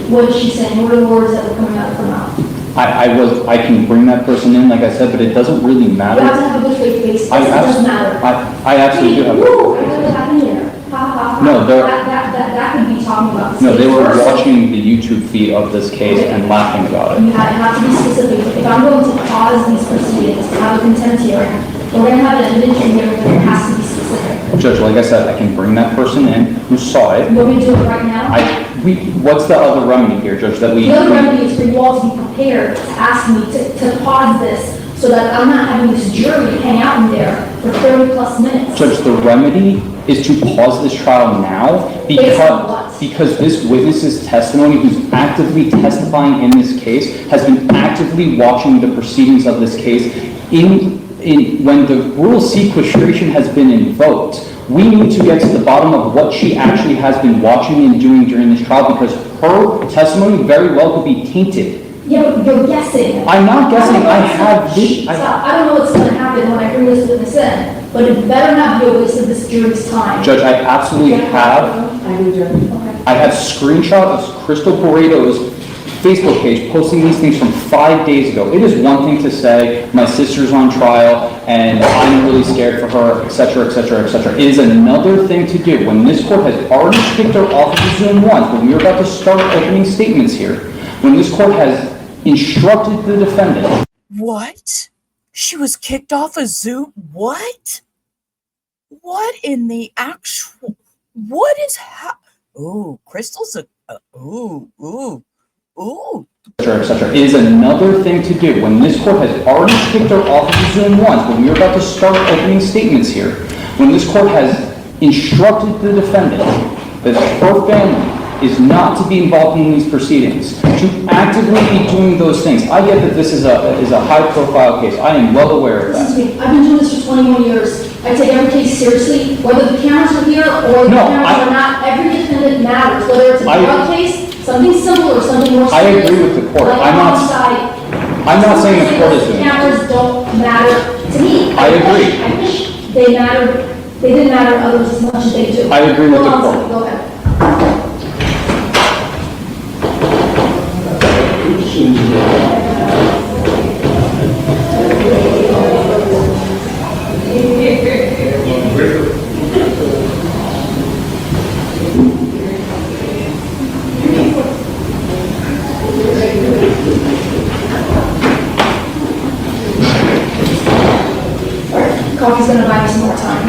What is she saying? What are the words that were coming out of her mouth? I can bring that person in, like I said, but it doesn't really matter. You have to have a good faith basis. It doesn't matter. I absolutely do have. Woo! I know what happened here. Ha ha ha. No, that could be talking about. No, they were watching the YouTube feed of this case and laughing about it. You have to be specific. If I'm going to pause these proceedings to have a contempt hearing, we're going to have an evidentiary hearing, but it has to be specific. Judge, like I said, I can bring that person in who saw it. You want me to do it right now? What's the other remedy here, Judge? That we. The other remedy is for you all to be prepared to ask me to pause this so that I'm not having this jury hang out in there for 30 plus minutes. Judge, the remedy is to pause this trial now because this witness's testimony, who's actively testifying in this case, has been actively watching the proceedings of this case. When the rule of sequestration has been invoked, we need to get to the bottom of what she actually has been watching and doing during this trial because her testimony very well could be tainted. Yeah, but you're guessing. I'm not guessing. I have this. I don't know what's going to happen when I bring this witness in, but it better not be a waste of this jury's time. Judge, I absolutely have. I have screenshots of Crystal Barreto's Facebook page posting these things from 5 days ago. It is one thing to say, my sister's on trial and I'm really scared for her, etc., etc., etc. It is another thing to do when this court has already kicked her off of the Zoom once, when we are about to start opening statements here, when this court has instructed the defendant. What? She was kicked off of Zoom? What? What in the actual? What is Crystal's ooh. Ooh, et cetera. It is another thing to do. When this court has already kicked her off of the Zoom once, when we are about to start opening statements here, when this court has instructed the defendant that her family is not to be involved in these proceedings, to actively be doing those things. I get that this is a high-profile case. I am well aware of that. Listen to me, I've been doing this for 21 years. I take every case seriously, whether the cameras are here or the cameras are not. Every defendant matters, whether it's a drug case, something simple or something more serious. I agree with the court. Like I'm not saying the court is doing it. Cameras don't matter to me. I agree. I wish they mattered. They didn't matter to others as much as they do. I agree with the Hold on a court. second, go ahead. Coffee's gonna buy me some more time.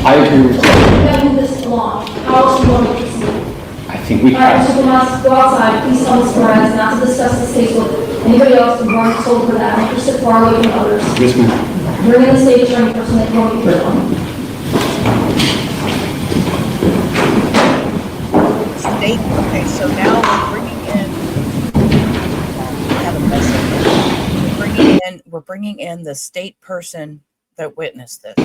I agree with you. We gotta move this along. How else do you want to proceed? I think we All right, have. Mr. Tomas, go outside. Please tell Ms. Perez not to discuss this case with anybody else who weren't told for that. Make her sit far away from others. Yes, ma'am. Bring in the state attorney person that won't be heard on. state. Okay, so now we're bringing in. I have a message. We're bringing in the state person that witnessed this.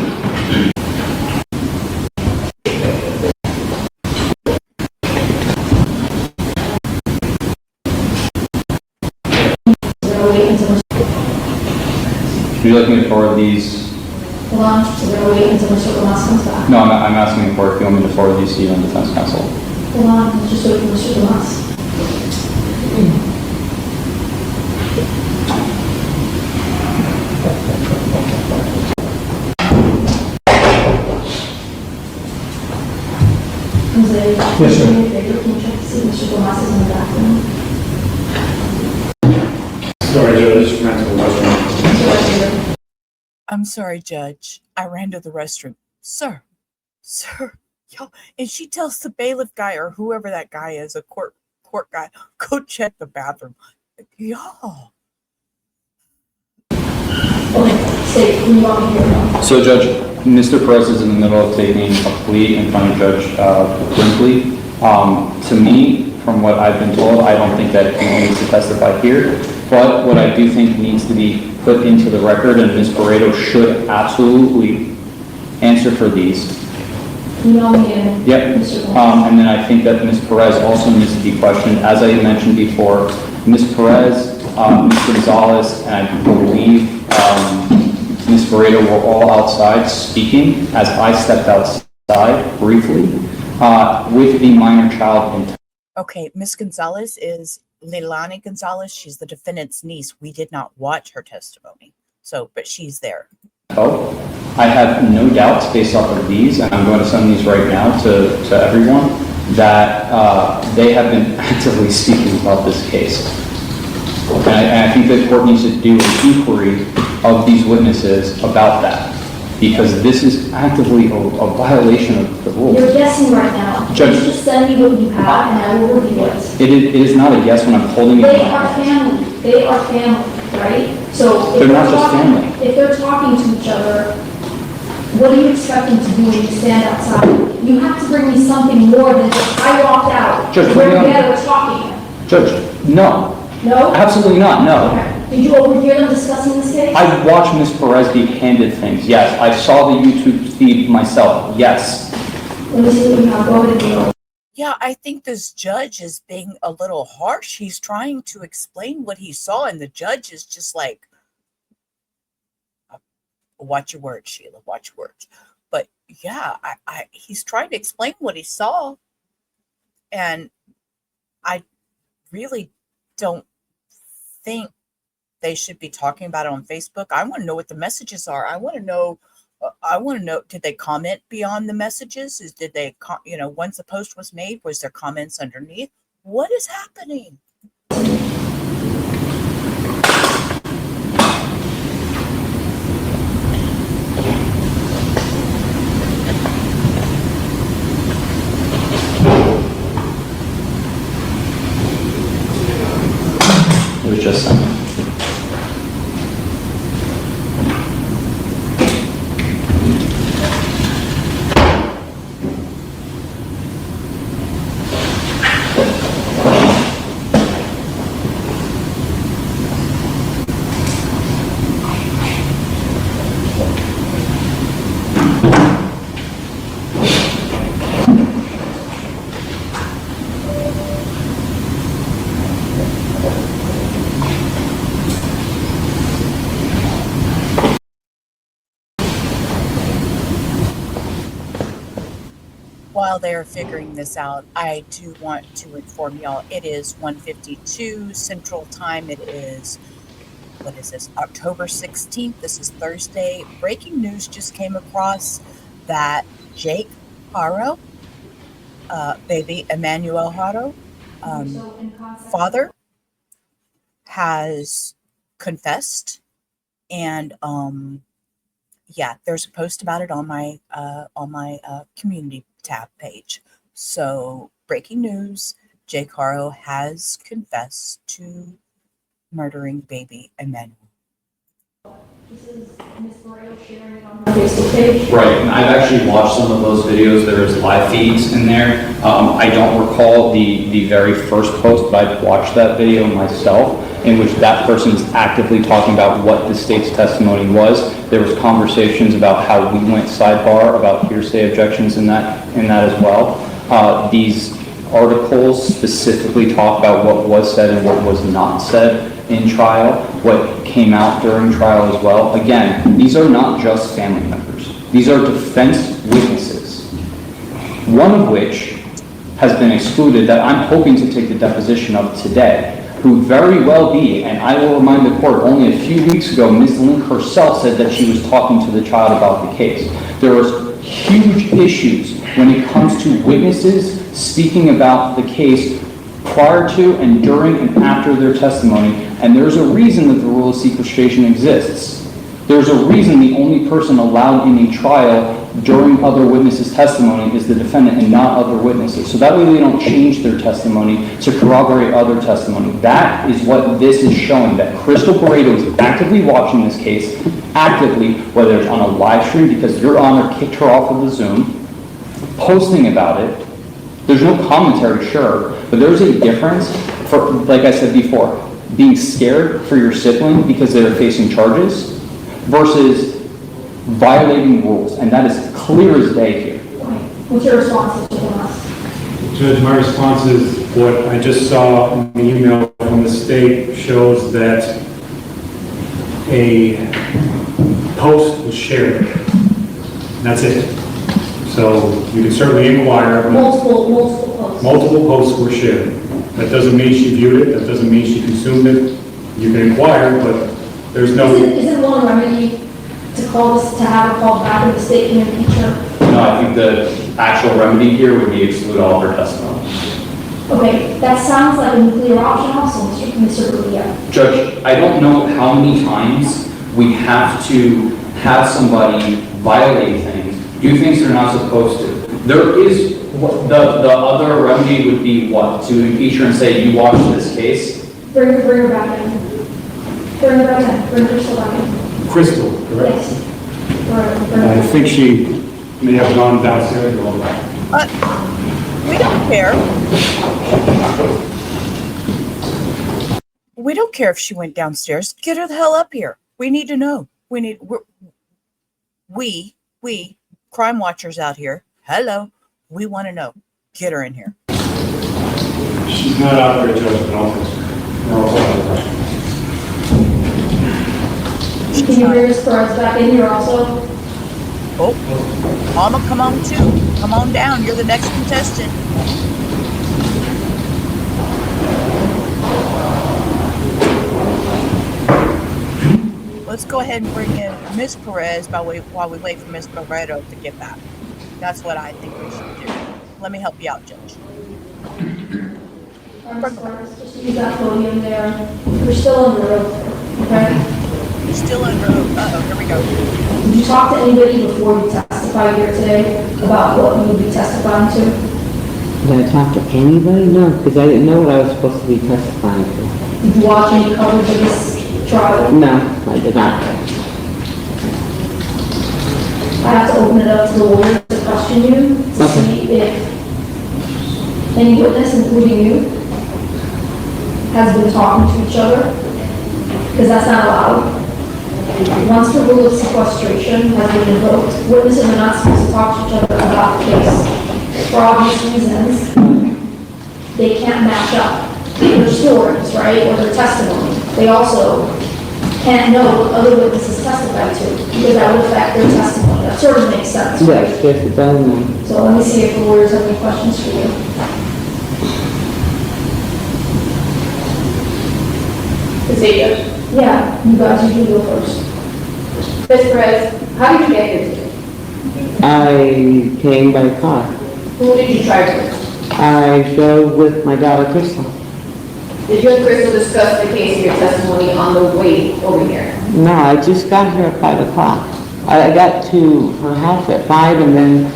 You're looking for these? Hold on, so we're gonna wait until Mr. Tomas comes back. No, I'm asking for if you want me to forward these to you on defense counsel. Hold on, let's just wait for Mr. Tomas. Jose, Yes, sir. can you check to see if Mr. Tomas is in the bathroom? Sorry, Joe, I just ran to the restroom. I'm sorry, Judge. I ran to the restroom. Sir, yo, and she tells the bailiff guy or whoever that guy is, a court guy, go check the bathroom. Y'all. Okay, say, when you want me here now. So Judge, Mr. Perez is in the middle of taking a plea in front of Judge Brinkley. To me, from what I've been told, I don't think that he needs to testify here. But what I do think needs to be put into the record, and Ms. Pareto should absolutely answer for these. Email me in. Yep. Mr. Tomas. And then I think that Ms. Perez also needs to be questioned. As I mentioned before, Ms. Perez, Ms. Gonzalez, and I believe Ms. Pareto were all outside speaking as I stepped outside briefly with a minor child in tow. Okay, Miss Gonzalez is Leilani Gonzalez. She's the defendant's niece. We did not watch her testimony. So, but she's there. I have no doubts based off of these, and I'm going to send these right now to everyone, that they have been actively speaking about this case. And I think the court needs to do an inquiry of these witnesses about that, because this is actively a violation of the rules. You're guessing right now. Judge- Just send me what you have and I will review it. It is not a yes when I'm holding it in They my are hand. family. They are family, right? So if They're not just talking- family. If they're talking to each other, what do you expect them to do when you stand outside? You have to bring me something more than just, I walked out. Judge, We're what do you- together talking. Judge, no. No? Absolutely not, no. Okay. Did you overhear them discussing this case? I watched Ms. Perez be handed things, yes. I saw the YouTube feed myself, yes. Let me see what you have. Go ahead and do it. Yeah, I think this judge is being a little harsh. He's trying to explain what he saw, and the judge is just like, watch your words, Sheila, watch your words. But yeah, he's trying to explain what he saw, and I really don't think they should be talking about it on Facebook. I want to know what the messages are. I want to know, did they comment beyond the messages? Did they, once the post was made, was there comments underneath? What is happening? just sent. While they're figuring this out, I do want to inform y'all, it is 1:52 Central Time. It is, what is this, October 16th. This is Thursday. Breaking news just came across that Jake Haro, baby Emmanuel Haro, father, has confessed, and yeah, there's a post about it on my community tab page. So, breaking news: Jake Haro has confessed to murdering baby Emmanuel. This is Ms. Moreno sharing on her Facebook page. Right, and I've actually watched some of those videos. There's live feeds in there. I don't recall the very first post, but I've watched that video myself, in which that person is actively talking about what the state's testimony was. There was conversations about how we went sidebar about hearsay objections in that as well. These articles specifically talk about what was said and what was not said in trial, what came out during trial as well. Again, these are not just family members. These are defense witnesses, one of which has been excluded that I'm hoping to take the deposition of today, who very well be, and I will remind the court, only a few weeks ago, Ms. Link herself said that she was talking to the child about the case. There was huge issues when it comes to witnesses speaking about the case prior to and during and after their testimony, and there's a reason that the rule of sequestration exists. There's a reason the only person allowed in a trial during other witnesses' testimony is the defendant and not other witnesses. So that way they don't change their testimony to corroborate other testimony. That is what this is showing, that Crystal Pareto is actively watching this case, actively, whether it's on a live stream because Your Honor kicked her off of the Zoom, posting about it. There's no commentary, sure, but there's a difference for, like I said before, being scared for your sibling because they're facing charges versus violating rules, and that is clear as day here. What's your response to us? Judge, my response is what I just saw in the email from the state shows that a post was shared. That's it. So you can certainly inquire. Multiple posts. Multiple posts were shared. That doesn't mean she viewed it. That doesn't mean she consumed it. You can inquire, but there's no... Isn't one remedy to call this, to have a call back in the state can impeach her? No, I think the actual remedy here would be exclude all of her testimony. Okay, that sounds like a nuclear option also, Mr. Rubio. Judge, I don't know how many times we have to have somebody violate things, do things they're not supposed to. There is, the other remedy would be what? To impeach her and say, you watched this case? Bring her back in. Bring her back in. Bring Crystal back in. Crystal, correct? Yes. I think she may have gone downstairs or all that. We don't care. We don't care if she went downstairs. Get her the hell up here. We need to know. We crime watchers out here. Hello. We want to know. Get her in here. She's not out there, Judge, but I'll question. Can you bring Ms. Perez back in here also? Oh, Mama, come on too. Come on down. You're the next contestant. Let's go ahead and bring in Miss Perez while we wait for Miss Barreto to get back. That's what I think we should do. Let me help you out, Judge. Ms. Perez, just use that podium there. You're still under oath, okay? You're still under oath. Uh-oh, here we go. Did you talk to anybody before you testified here today about what you would be testifying to? Did I talk to anybody? No, because I didn't know what I was supposed to be testifying to. Did you watch any coverage of this trial? No, I did not. I have to open it up to the lawyers to question you, to see if any witness, including you, has been talking to each other, because that's not allowed. Once the rule of sequestration has been invoked, witnesses are not supposed to talk to each other about the case. For obvious reasons, they can't match up their stories, right, or their testimony. They also can't know what other witnesses testified to, because that would affect their testimony. That sort of makes sense, right? Yes, yes, it does now. So let me see if the lawyers have any questions for you. Yeah, you guys usually go first. Ms. Perez, how did you get here today? I came by car. Who did you drive with? I drove with my daughter Crystal. Did you and Crystal discuss the case in your testimony on the way over here? No, I just got here at 5 o'clock. I got to her house at 5, and then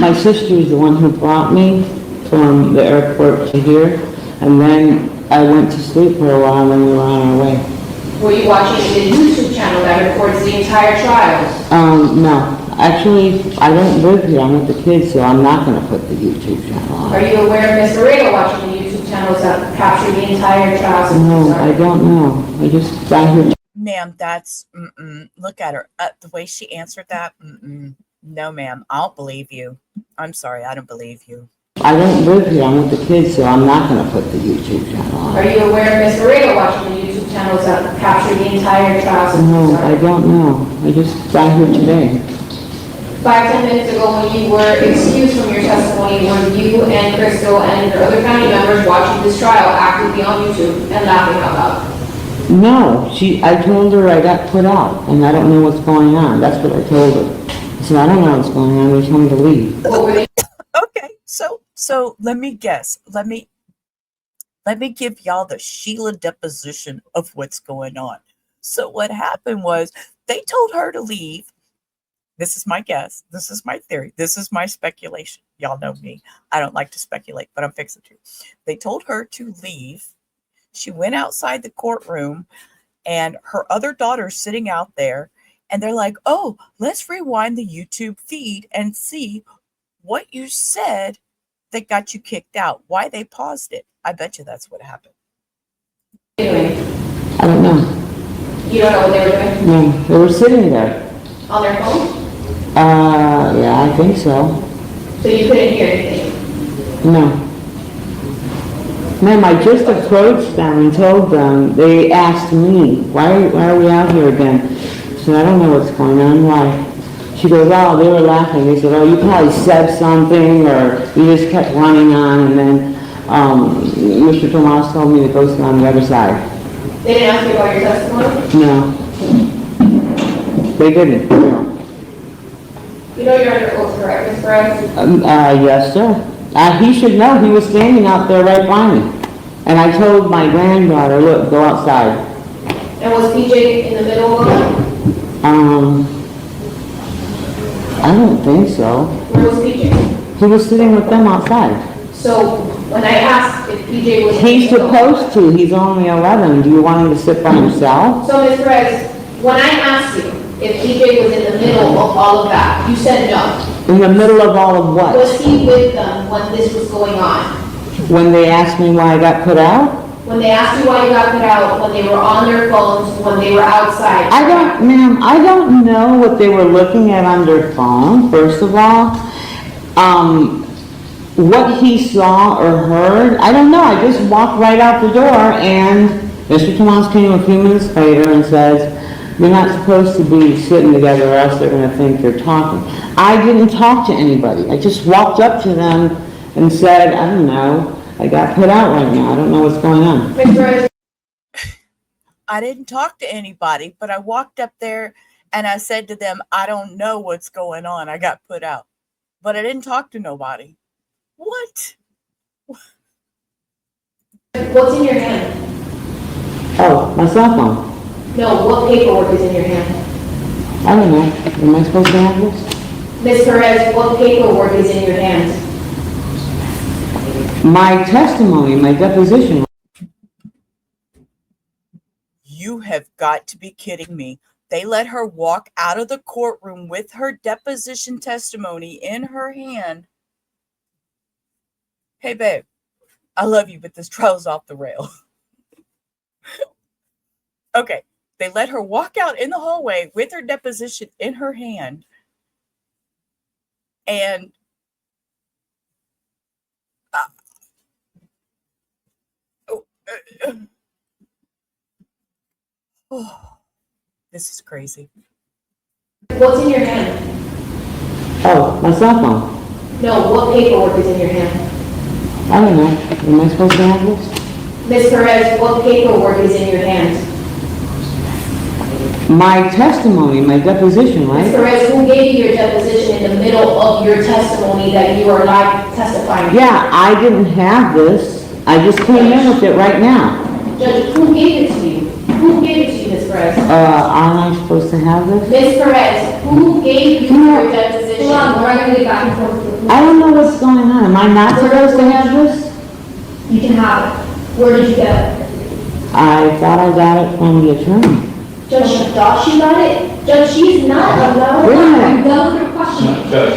my sister is the one who brought me from the airport to here, and then I went to sleep for a while, and then we were on our way. Were you watching the YouTube channel that records the entire trial? No. Actually, I don't live here. I'm with the kids, so I'm not going to put the YouTube channel on. Are you aware of Ms. Laredo watching the YouTube channels that capture the entire trial? No, I don't know. I just got here. Ma'am, that's, look at her. The way she answered that, no, ma'am, I don't believe you. I'm sorry, I don't believe you. I don't live here. I'm with the kids, so I'm not going to put the YouTube channel on. Are you aware of Ms. Laredo watching the YouTube channels that capture the entire trial? No, I don't know. I just got here today. 5-10 minutes ago, when you were excused from your testimony, were you and Crystal and your other family members watching this trial actively on YouTube and laughing out loud? No, I told her I got put out, and I don't know what's going on. That's what I told her. I said, I don't know what's going on. They told me to leave. What were they? Okay, so let me guess. Let me give y'all the Sheila deposition of what's going on. So what happened was they told her to leave. This is my guess. This is my theory. This is my speculation. Y'all know me. I don't like to speculate, but I'm fixing to. They told her to leave. She went outside the courtroom, and her other daughter's sitting out there, and they're like, oh, let's rewind the YouTube feed and see what you said that got you kicked out, why they paused it. I bet you that's what happened. Doing? I don't know. You don't know what they were doing? No, they were sitting there. On their phone? Yeah, I think so. So you couldn't hear anything? No. Ma'am, I just approached them and told them, they asked me, why are we out here again? I said, I don't know what's going on, why? She goes, oh, they were laughing. They said, oh, you probably said something, or you just kept running on, and then Mr. Tomas told me to go sit on the other side. They didn't ask you about your testimony? No. They didn't. No. You know you're under oath, correct, Ms. Perez? Yes, sir. He should know. He was standing out there right by me. And I told my granddaughter, look, go outside. And was PJ in the middle of them? I don't think so. Where was PJ? He was sitting with them outside. So when I asked if PJ was... He's supposed to. He's only 11. Do you want him to sit by himself? So, Ms. Perez, when I asked you if PJ was in the middle of all of that, you said no. In the middle of all of what? Was he with them when this was going on? When they asked me why I got put out? When they asked you why you got put out, when they were on their phones, when they were outside? Ma'am, I don't know what they were looking at on their phone, first of all. What he saw or heard, I don't know. I just walked right out the door, and Mr. Tomas came a few minutes later and says, you're not supposed to be sitting together or else they're going to think you're talking. I didn't talk to anybody. I just walked up to them and said, I don't know, I got put out right now. I don't know what's going on. I didn't talk to anybody, but I walked up there and I said to them, I don't know what's going on. I got put out. But I didn't talk to nobody. What? What's in your hand? Oh, my cell phone. No, what paperwork is in your hand? I don't know. Am I supposed to have this? Ms. Perez, what paperwork is in your hand? My testimony, my deposition. You have got to be kidding me. They let her walk out of the courtroom with her deposition testimony in her hand. Hey, babe, I love you, but this trial's off the rail. Okay, they let her walk out in the hallway with her deposition in her hand. And this is crazy. What's in your hand? Oh, my cell phone. No, what paperwork is in your hand? I don't know. Am I supposed to have this? Ms. Perez, what paperwork is in your hand? My testimony, my deposition, Ms. right? Perez, who gave you your deposition in the middle of your testimony that you are live testifying? Yeah, I didn't have this. I just came in with it right now. Judge, who gave it to you? Who gave it to you, Ms. Perez? Aren't I supposed to have this? Ms. Perez, who gave you your deposition? Hold on, we're gonna get back and forth with the I don't know what's going on. Am I not supposed to have this? You can have it. Where did you get it? I thought I got it from the attorney. Judge, she thought she got it? Judge, she's not allowed. Wait a minute. I'm done with her questioning. Judge,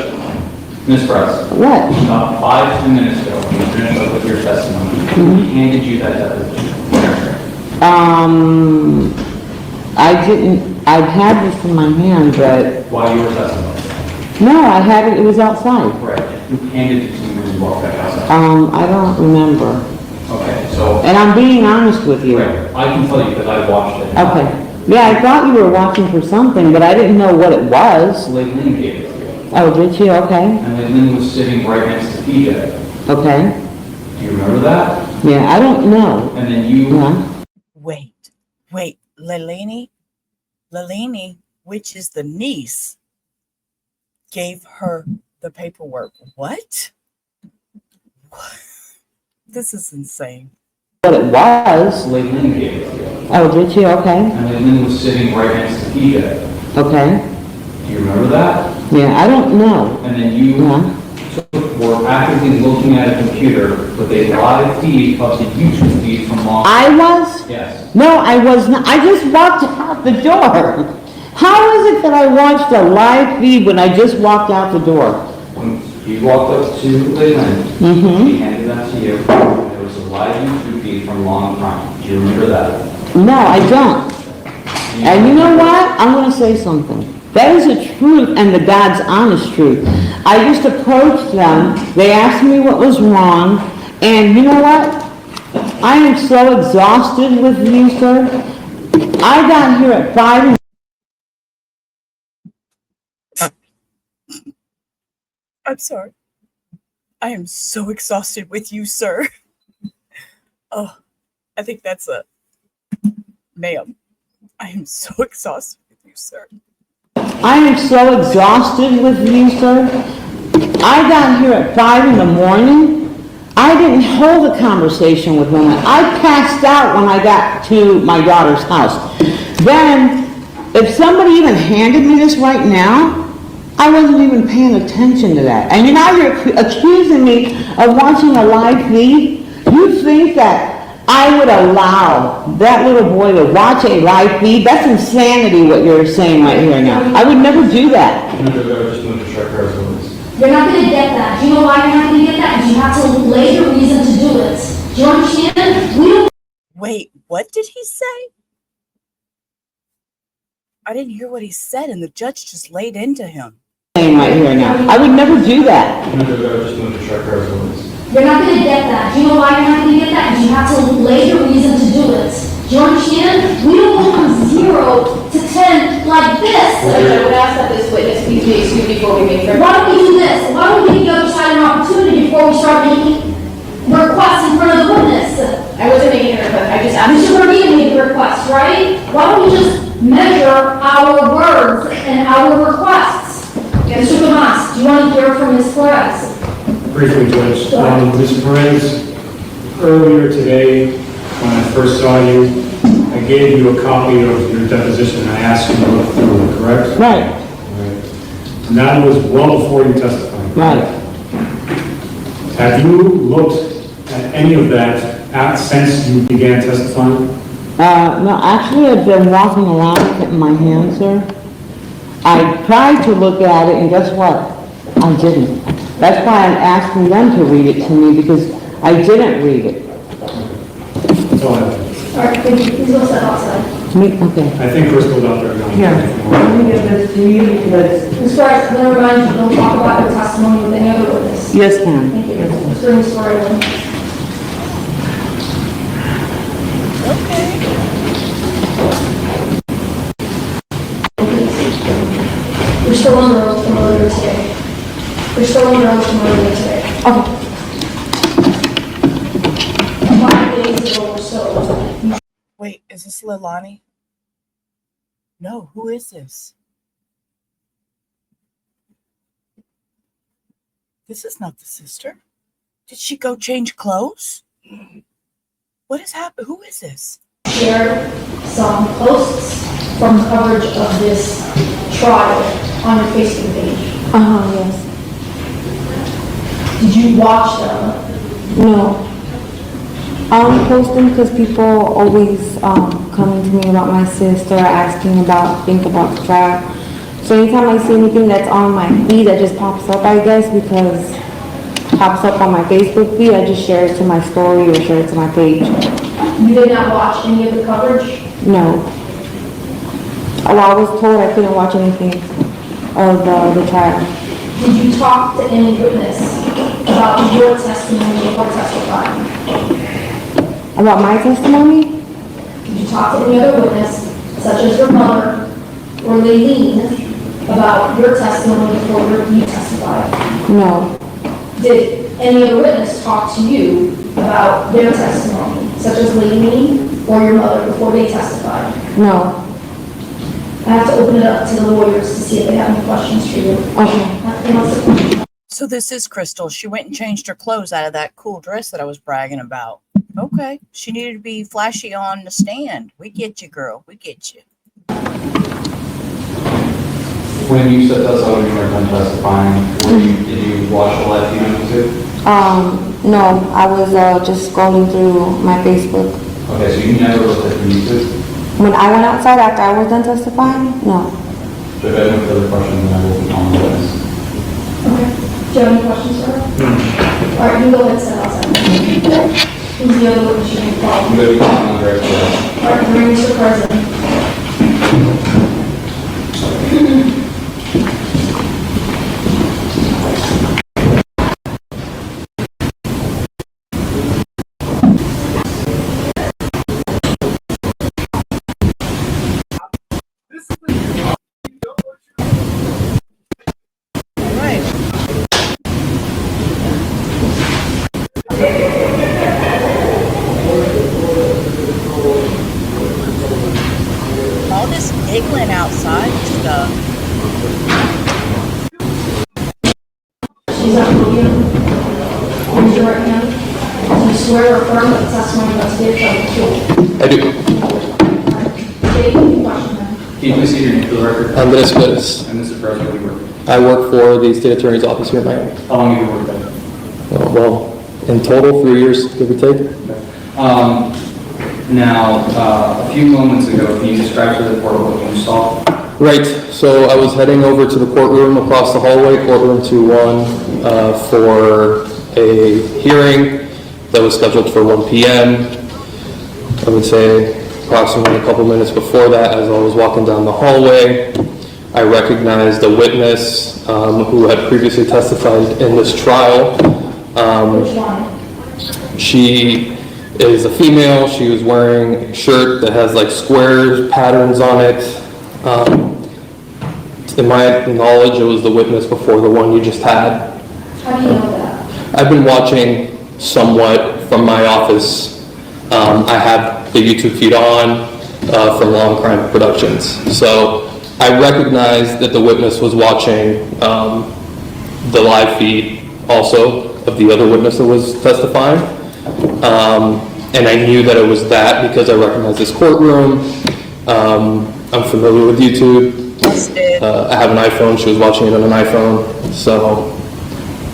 Ms. Perez, What? about 10 minutes ago, when you finished up with your testimony, he handed you that deposition. I didn't, I've had this in my hand, but, While you were testifying. no, I haven't, it was outside. Right. Who handed it to you when you walked back outside? I don't remember. Okay, so, And I'm being honest with you. right, I can tell you because I watched it. Okay. Yeah, I thought you were watching for something, but I didn't know what it was. Lynn gave it to you. Oh, did you? Okay. And Lynn was sitting right next to PJ. Okay. Do you remember that? Yeah, I don't know. And then you, Yeah. Wait, Lalini, which is the niece, gave her the paperwork. What? This is insane. What it was. Lynn gave it to you. Oh, did you? Okay. And Lynn was sitting right next to PJ. Okay. Do you remember that? Yeah, I don't know. And then you Yeah. were actively looking at a computer with a live feed of the YouTube feed from Long. I was? Yes. No, I was not. I just walked out the door. How is it that I watched a live feed when I just walked out the door? When you walked up to Lynn, he handed that to you. There was a live YouTube feed from Long Prime. Do you remember that? No, I don't. And you know what? I'm going to say something. That is the truth and the God's honest truth. I just approached them. They asked me what was wrong. And you know what? I am so exhausted with you, sir. I got here at 5. I'm sorry. I am so exhausted with you, sir. Oh, I think that's a... Ma'am, I am so exhausted with you, sir. I am so exhausted with you, sir. I got here at 5 in the morning. I didn't hold a conversation with women. I passed out when I got to my daughter's house. Then, if somebody even handed me this right now, I wasn't even paying attention to that. And now you're accusing me of watching a live feed? You think that I would allow that little boy to watch a live feed? That's insanity what you're saying right here now. I would never do that. You're not gonna get that. Do you know why you're not gonna get that? Because you have to lay the reason to do it. Do you understand? We don't. Wait, what did he say? I didn't hear what he said, and the judge just laid into him. Saying right here now. I would never do that. You're not gonna get that. Do you know why you're not gonna get that? Because you have to lay the reason to do it. Do you understand? We don't go from 0 to 10 like this. Judge, I would ask that this witness please be excused before we make further. Why don't we do this? Why don't we give the other side an opportunity before we start making requests in front of the witness? I wasn't making a request, I just asked. Mr. Rodriguez made the request, right? Why don't we just measure our words and our requests? Mr. Tomas, do you want to hear from Ms. Flores? Briefly, Judge. Ms. Perez, earlier today, when I first saw you, I gave you a copy of your deposition and I asked you to look through it, correct? Right. Right. And that was well before you testified. Right. Have you looked at any of that since you began testifying? No, actually, I've been walking around with it in my hand, sir. I tried to look at it, and guess what? I didn't. That's why I'm asking them to read it to me, because I didn't read it. That's all I have. All right, thank you. Please go step outside. Okay. I think Crystal's out there now. Here, let me give this to you, because... Ms. Price, I'm going to remind you, don't talk about your testimony with any other witness. Yes, ma'am. Thank you. Mr. Ms. Sorrell. You're still on the road from earlier today. You're still on the road from earlier today. Okay. 5 days ago or so. Wait, is this Leilani? No, who is this? This is not the sister. Did she go change clothes? What has happened? Who is this? Shared some posts from coverage of this trial on your Facebook page. Yes. Did you watch them? No. I'm posting because people always coming to me about my sister, asking about, think about the trial. So anytime I see anything that's on my feed that just pops up, I guess, because pops up on my Facebook feed, I just share it to my story or share it to my page. You did not watch any of the coverage? No. Well, I was told I couldn't watch anything of the trial. Did you talk to any witness about your testimony before testifying? About my testimony? Did you talk to any other witness, such as your mother or Laylene, about your testimony before you testified? No. Did any other witness talk to you about their testimony, such as Laylene or your mother, before they testified? No. I have to open it up to the lawyers to see if they have any questions for you. Okay. So this is Crystal. She went and changed her clothes out of that cool dress that I was bragging about. Okay. She needed to be flashy on the stand. We get you, girl. We get you. When you said that's how you were done testifying, did you watch the live feed on YouTube? No, I was just scrolling through my Facebook. Okay, so you never looked at the YouTube? When I went outside after I was done testifying, no. So if I have no further questions, then I will be on the witness. Okay. Do you have any questions for her? All right, you go ahead and step outside. Who's the other witness you can call? I'm going to be calling on direct to All right, bring Mr. President. All this giggling outside stuff. She's up with you. Raise your right hand. Do you swear or affirm that the testimony about today shall be true? I do. Dave, you can question him. Can you please state your name for the record? Andres Perez. And this is Perez, where you work. I work for the State Attorney's Office here in Miami. How long have you worked there? Well, in total, 3 years, give or take. Now, a few moments ago, can you describe to the court what you saw? Right, so I was heading over to the courtroom across the hallway, courtroom 2-1, for a hearing that was scheduled for 1 p.m. I would say approximately a couple minutes before that, as I was walking down the hallway, I recognized a witness who had previously testified in this trial. Which one? She is a female. She was wearing a shirt that has like squares patterns on it. In my knowledge, it was the witness before the one you just had. How do you know that? I've been watching somewhat from my office. I have the YouTube feed on from Long Crime Productions. So I recognized that the witness was watching the live feed also of the other witness that was testifying. And I knew that it was that because I recognized this courtroom. I'm familiar with YouTube. I have an iPhone. She was watching it on an iPhone. So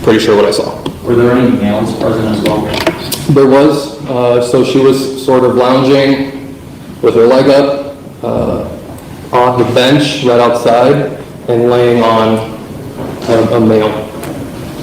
pretty sure what I saw. Were there any males present as well? There was. So she was sort of lounging with her leg up, on the bench right outside, and laying on a male.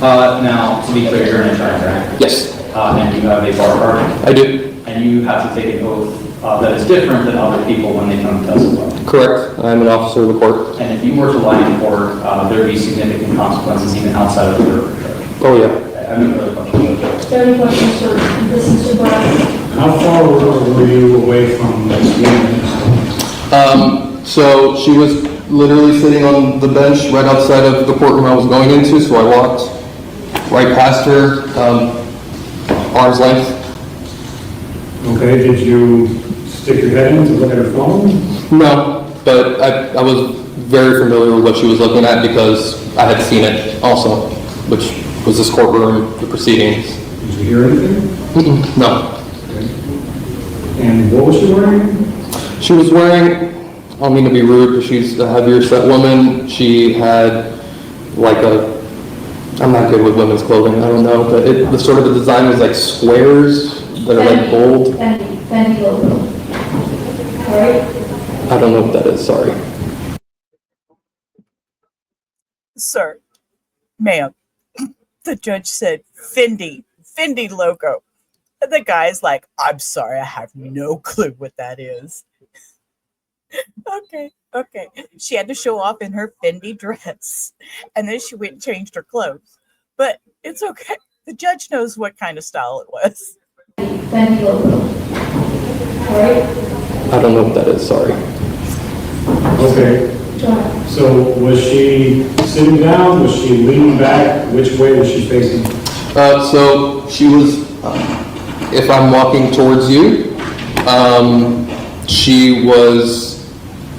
Now, to be clear, you're an attorney, right? Yes, And you have a bar card? I do. And you have to take an oath that is different than other people when they come to testify. Correct. I'm an officer of the court. And if you were to lie in court, there would be significant consequences even outside of the perjury charge. Oh, yeah. I have no further questions. Is there any questions for this, Mr. Brown? How far were you away from this woman? So she was literally sitting on the bench right outside of the courtroom I was going into, so I walked right past her, arm's length. Okay, did you stick your head in to look at her phone? No, but I was very familiar with what she was looking at because I had seen it also, which was this courtroom, the proceedings. Did you hear anything? No. Okay. And what was she wearing? She was wearing, I don't mean to be rude, but she's a heavier set woman. She had like I'm not good with women's clothing, I don't know, but the sort of the design was like squares that are like gold. Fendi logo. All right? I don't know what that is, sorry. Sir, ma'am, the judge said Fendi logo. And the guy's like, I'm sorry, I have no clue what that is. Okay. She had to show off in her Fendi dress. And then she went and changed her clothes. But it's okay. The judge knows what kind of style it was. Fendi logo. All right? I don't know what that is, sorry. Okay. So was she sitting down? Was she leaning back? Which way was she facing? So she was, if I'm walking towards you, she was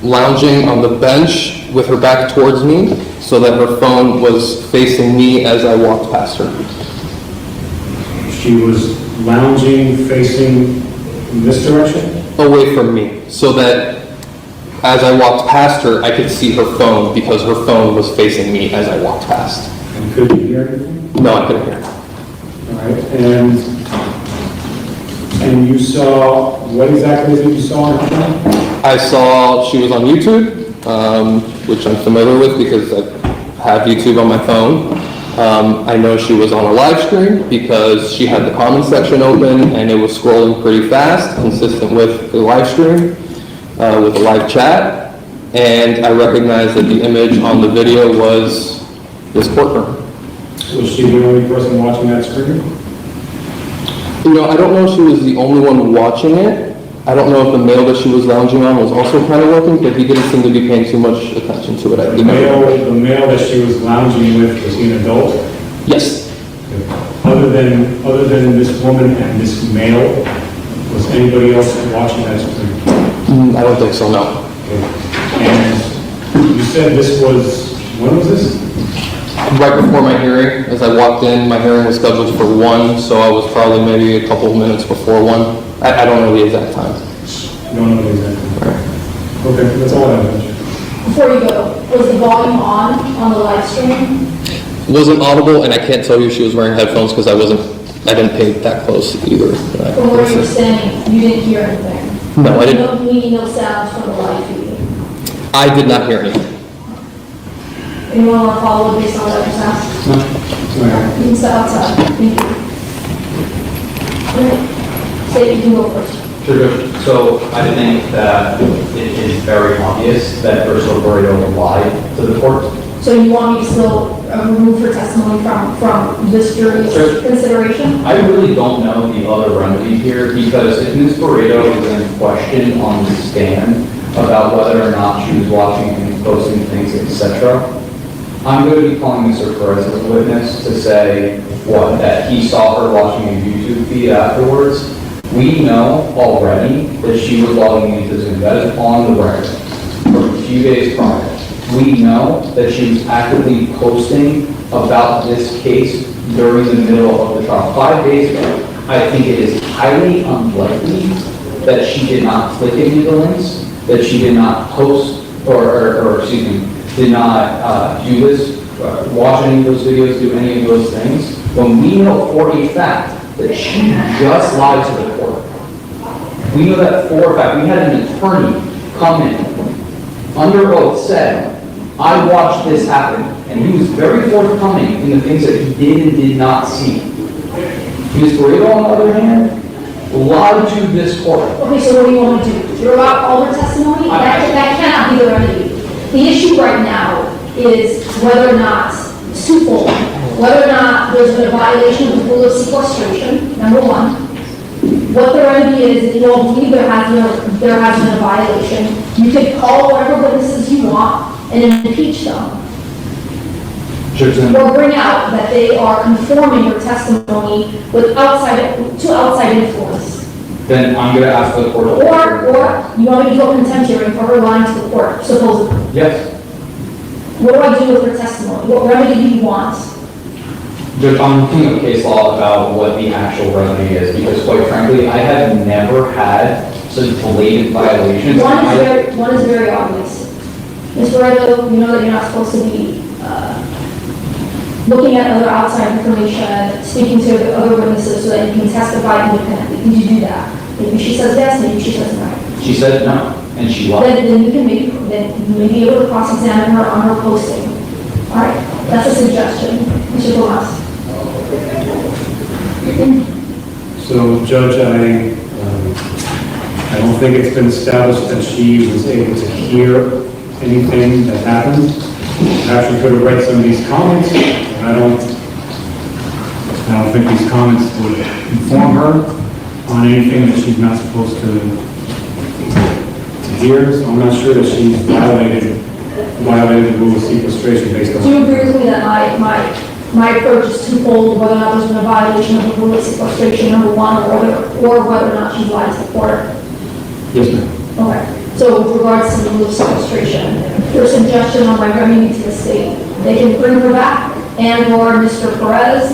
lounging on the bench with her back towards me so that her phone was facing me as I walked past her. She was lounging facing in this direction? Away from me, so that as I walked past her, I could see her phone because her phone was facing me as I walked past. And could you hear anything? No, I couldn't hear. All right, and you saw, what exactly is it you saw on her phone? I saw she was on YouTube, which I'm familiar with because I have YouTube on my phone. I know she was on a live stream because she had the comment section open and it was scrolling pretty fast, consistent with the live stream, with a live chat. And I recognized that the image on the video was this courtroom. Was she the only person watching that screen? You know, I don't know if she was the only one watching it. I don't know if the male that she was lounging on was also kind of working, but he didn't seem to be paying too much attention to it. The male that she was lounging with, was he an adult? Yes. Other than this woman and this male, was anybody else watching that screen? I don't think so, no. Okay. And you said this was, when was this? Right before my hearing, as I walked in, my hearing was scheduled for 1, so I was probably maybe a couple of minutes before 1. I don't know the exact time. You don't know the exact time? Right. Okay, that's all I have. Before you go, was the volume on the live stream? Wasn't audible, and I can't tell you she was wearing headphones because I didn't pay that close either. From where you were standing, you didn't hear anything? No, I didn't. No sounds from the live feed? I did not hear anything. Anyone want to follow up based on what I just asked? No. You can step outside. Thank you. Say you can go first. Sure. So I think that it is very obvious that Ursula Burrito lied to the court. So you want me to still remove her testimony from this jury's consideration? I really don't know the other remedy here because if Ms. Burrito is in question on the stand about whether or not she was watching and posting things, etc., I'm going to be calling Mr. Perez as a witness to say that he saw her watching a YouTube feed afterwards. We know already that she was logging into Zoom. That is on the record from a few days prior. We know that she was actively posting about this case during the middle of the trial. 5 days ago, I think it is highly unlikely that she did not click any of the links, that she did not post, or excuse me, did not do this, watch any of those videos, do any of those things, when we know for a fact that she just lied to the court. We know that for a fact. We had an attorney come in, under oath, said, I watched this happen, and he was very forthcoming in the things that he did and did not see. Ms. Borrego, on the other hand, lied to this court. Okay, so what do you want to do? Throw out all her testimony? That cannot be the remedy. The issue right now is whether or not, it's twofold, whether or not there's been a violation of the rule of sequestration, number one. What the remedy is, if you all believe there has been a violation, you could call whatever witnesses you want and impeach them. Or bring out that they are conforming your testimony with outside influence. Then I'm going to ask the court. Or you want me to go contempt hearing for her lying to the court, supposedly. Yes. What do I do with her testimony? What remedy do you want? Judge, I'm looking at case law about what the actual remedy is, because quite frankly, I have never had such blatant violations. One is very obvious. Ms. Borrego, you know that you're not supposed to be looking at other outside information, speaking to the other witnesses so that you can testify independently. Did you do that? Maybe she says yes, maybe she says no. She said no, and she lied. Then you may be able to cross-examine her on her posting. All right, that's a suggestion. Mr. Glass. So, Judge, I don't think it's been established that she was able to hear anything that happened. Perhaps she could have read some of these comments. I don't think these comments would inform her on anything that she's not supposed to hear. So I'm not sure that she's violated the rule of sequestration based on. Do you agree with me that my approach is twofold, whether or not there's been a violation of the rule of sequestration, number one, or whether or not she's lied to the court? Yes, ma'am. Okay. So with regards to the rule of sequestration, your suggestion on my remedy to the state, they can bring her back and/or Mr. Perez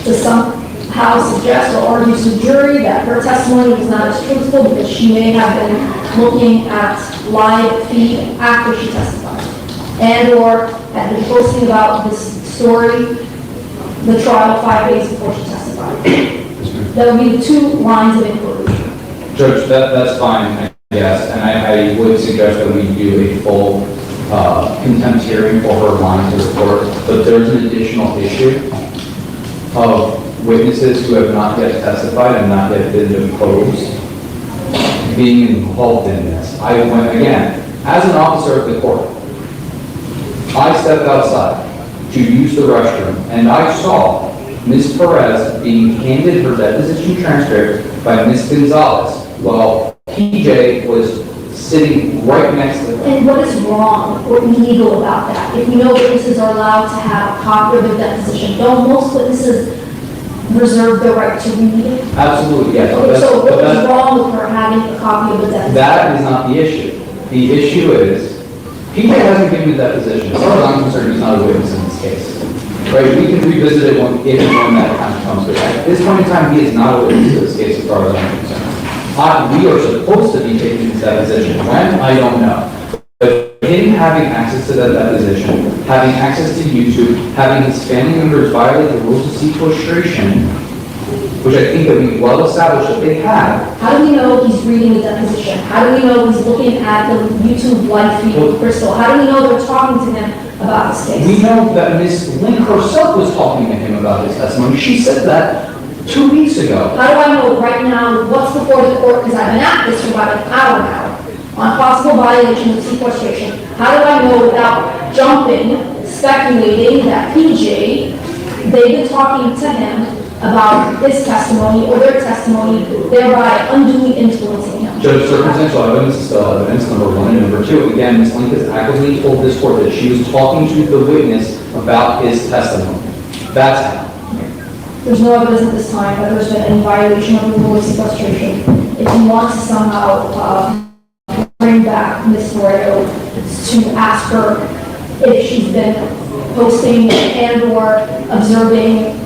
to somehow suggest or argue to the jury that her testimony was not as truthful because she may have been looking at live feed after she testified, and/or had been posting about this story, the trial 5 days before she testified. That would be the two lines of inquiry. Judge, that's fine, yes, and I would suggest that we do a full contempt hearing for her lying to the court, but there's an additional issue of witnesses who have not yet testified and not yet been deposed being involved in this. I went, again, as an officer of the court, I stepped outside to use the restroom, and I saw Ms. Perez being handed her deposition transcript by Ms. Gonzalez, while PJ was sitting right next to her. And what is wrong or illegal about that? If we know witnesses are allowed to have a copy of their deposition, don't most witnesses reserve the right to read it? Absolutely, yes. Okay, so what is wrong with her having a copy of the deposition? That is not the issue. The issue is, PJ hasn't given a deposition. As far as I'm concerned, he's not a witness in this case. Right? We can revisit it if and when that time comes. But at this point in time, he is not a witness to this case as far as I'm concerned. We are supposed to be taking his deposition. When? I don't know. But him having access to that deposition, having access to YouTube, having his family members violate the rules of sequestration, which I think that we well established that they have. How do we know he's reading the deposition? How do we know he's looking at the YouTube live feed with Crystal? How do we know they're talking to him about this case? We know that Ms. Lynn herself was talking to him about his testimony. She said that 2 weeks ago. How do I know right now what's before the court? Because I've been at this for about an hour now on possible violation of sequestration. How do I know without jumping, speculating that PJ, they've been talking to him about his testimony or their testimony, thereby unduly influencing him? Judge, circumstantial evidence is still evidence, number one. And number two, again, Ms. Lynn has actively told this court that she was talking to the witness about his testimony. That's how. There's no evidence at this time that there's been any violation of the rule of sequestration. If you want to somehow bring back Ms. Borrego to ask her if she's been posting and/or observing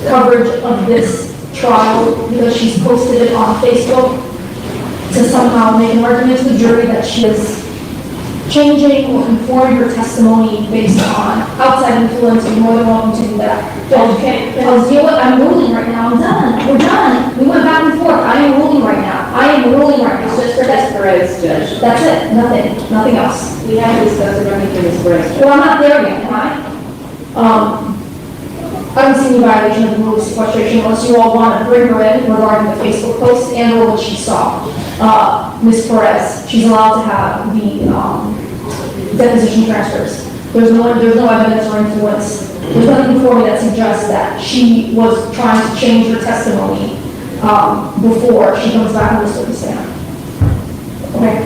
coverage of this trial because she's posted it on Facebook, to somehow make an argument to the jury that she is changing or conforming her testimony based on outside influence, you're more than welcome to do that. Okay, because you know what, I'm ruling right now, I'm done, we're done. We went back and forth, I am ruling right now. nothing else. We haven't discussed the remedy for Ms. Perez. Well, I'm not there yet, am I? I don't see any violation of the rule of sequestration unless you all want to bring her in regarding the Facebook post and or what she saw. Ms. Perez, she's allowed to have the deposition transfers. There's no evidence or influence. There's nothing before me that suggests that she was trying to change her testimony before she comes back on the witness stand. Okay.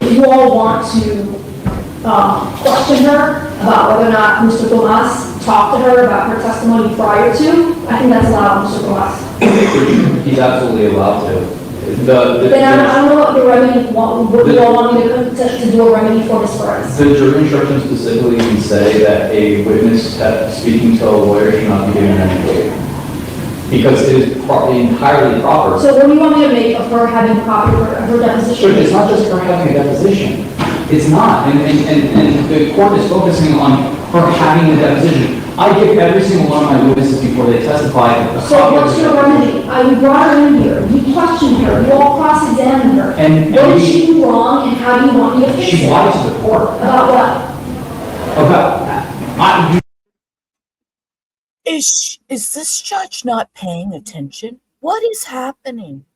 If you all want to question her about whether or not Mr. Gomez talked to her about her testimony prior to, I think that's allowed, Mr. Gomez. He's absolutely allowed to. Then I don't know what the remedy, what you all want me to do a remedy for Ms. Perez. The jury instructions specifically can say that a witness speaking to a lawyer should not be given any weight, because it is entirely proper. So what do you want me to make of her having a copy of her deposition? Sure, it's not just her having a deposition. It's not, and the court is focusing on her having a deposition. I give every single one of my witnesses before they testify a So copy of what's the your deposition. remedy? You brought her in here, you questioned her, you all cross-examined her. And what did she do wrong, and how do you want me to fix it? She lied to the court. About what? About, Is this judge not paying attention? What is happening?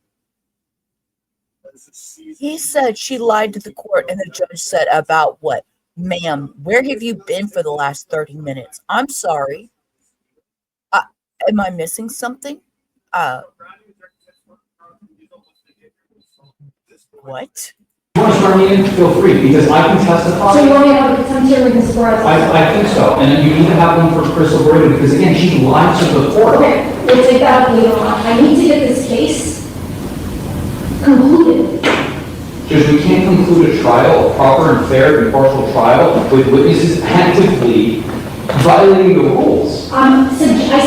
He said she lied to the court, and the judge said, about what? Ma'am, where have you been for the last 30 minutes? I'm sorry. Am I missing something? What? you want to swear me in, feel free, because I can testify. So you want me to have a contempt hearing Ms. Perez? I think so, and you need to have one for Crystal Brady, because again, she lied to the court. Okay, we'll take that up later on. I need to get this case concluded. Judge, we can't conclude a trial, a proper and fair and impartial trial, with witnesses actively violating the rules. I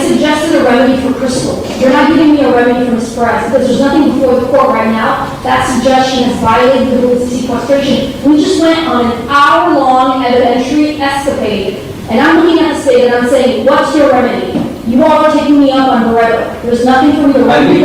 suggested a remedy for Crystal. You're not giving me a remedy for Ms. Perez, because there's nothing before the court right now. That suggestion has violated the rules of sequestration. We just went on an hour-long evidentiary escapade, and I'm looking at the state and I'm saying, what's your remedy? You all are taking me up on Barreto. There's nothing for me to remedy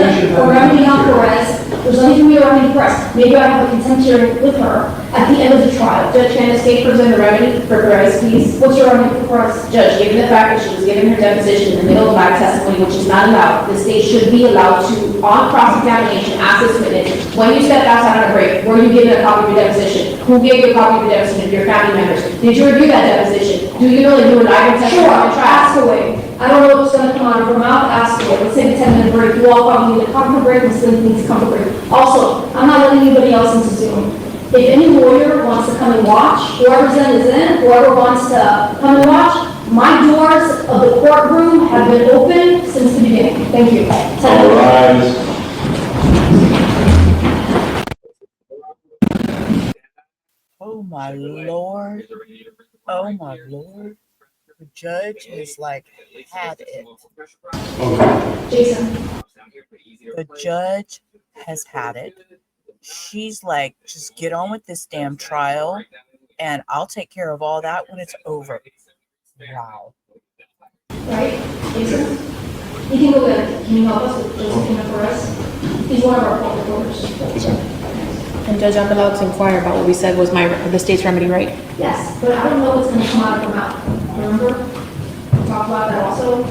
on Perez. There's nothing for me to remedy Perez. Maybe I have a contempt hearing with her at the end of the trial. Judge, can the state present a remedy for Perez, please? What's your remedy for Perez? Judge, given the fact that she was given her deposition in the middle of my testimony, which is not allowed, the state should be allowed to, on cross-examination, ask this witness, when you stepped outside on a break, were you given a copy of your deposition? Who gave you a copy of your deposition? Your family members. Did you review that deposition? Do you know that you were not even testifying on trial? Ask away. I don't know what's going to come out of her mouth. Ask away. Let's take a 10-minute break. You all probably need to come for a break and still need to come for a break. Also, I'm not letting anybody else into Zoom. If any lawyer wants to come and watch, whoever's is in, whoever wants to come and watch, my doors of the courtroom have been open since the beginning. Thank you. All rise. Oh my Lord. Oh my Lord. The judge has had it. Jason. The judge has had it. She's like, just get on with this damn trial and I'll take care of all that when it's over. Wow. Right? Jason? He can go there. Can you help us with Josephina Perez? He's one of our court reporters. And Judge, I'm allowed to inquire about what we said was the state's remedy, right? Yes, but I don't know what's going to come out of her mouth. Remember? We talked about that also.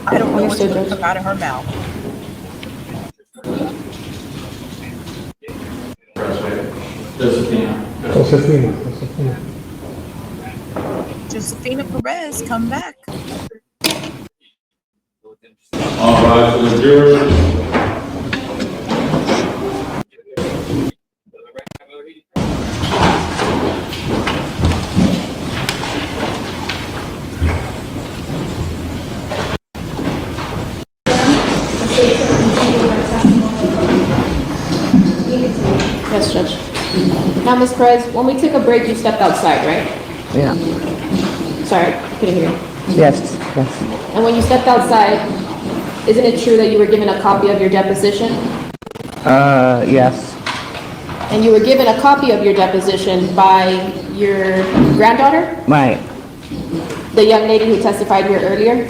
I don't know what's going to come out of her mouth. Josephina Perez, come back. All rise for the jury. Yes, Judge. Now, Ms. Perez, when we took a break, you stepped outside, right? Yeah. Sorry, couldn't hear you. Yes, yes. And when you stepped outside, isn't it true that you were given a copy of your deposition? Yes. And you were given a copy of your deposition by your granddaughter? Right. The young lady who testified here earlier?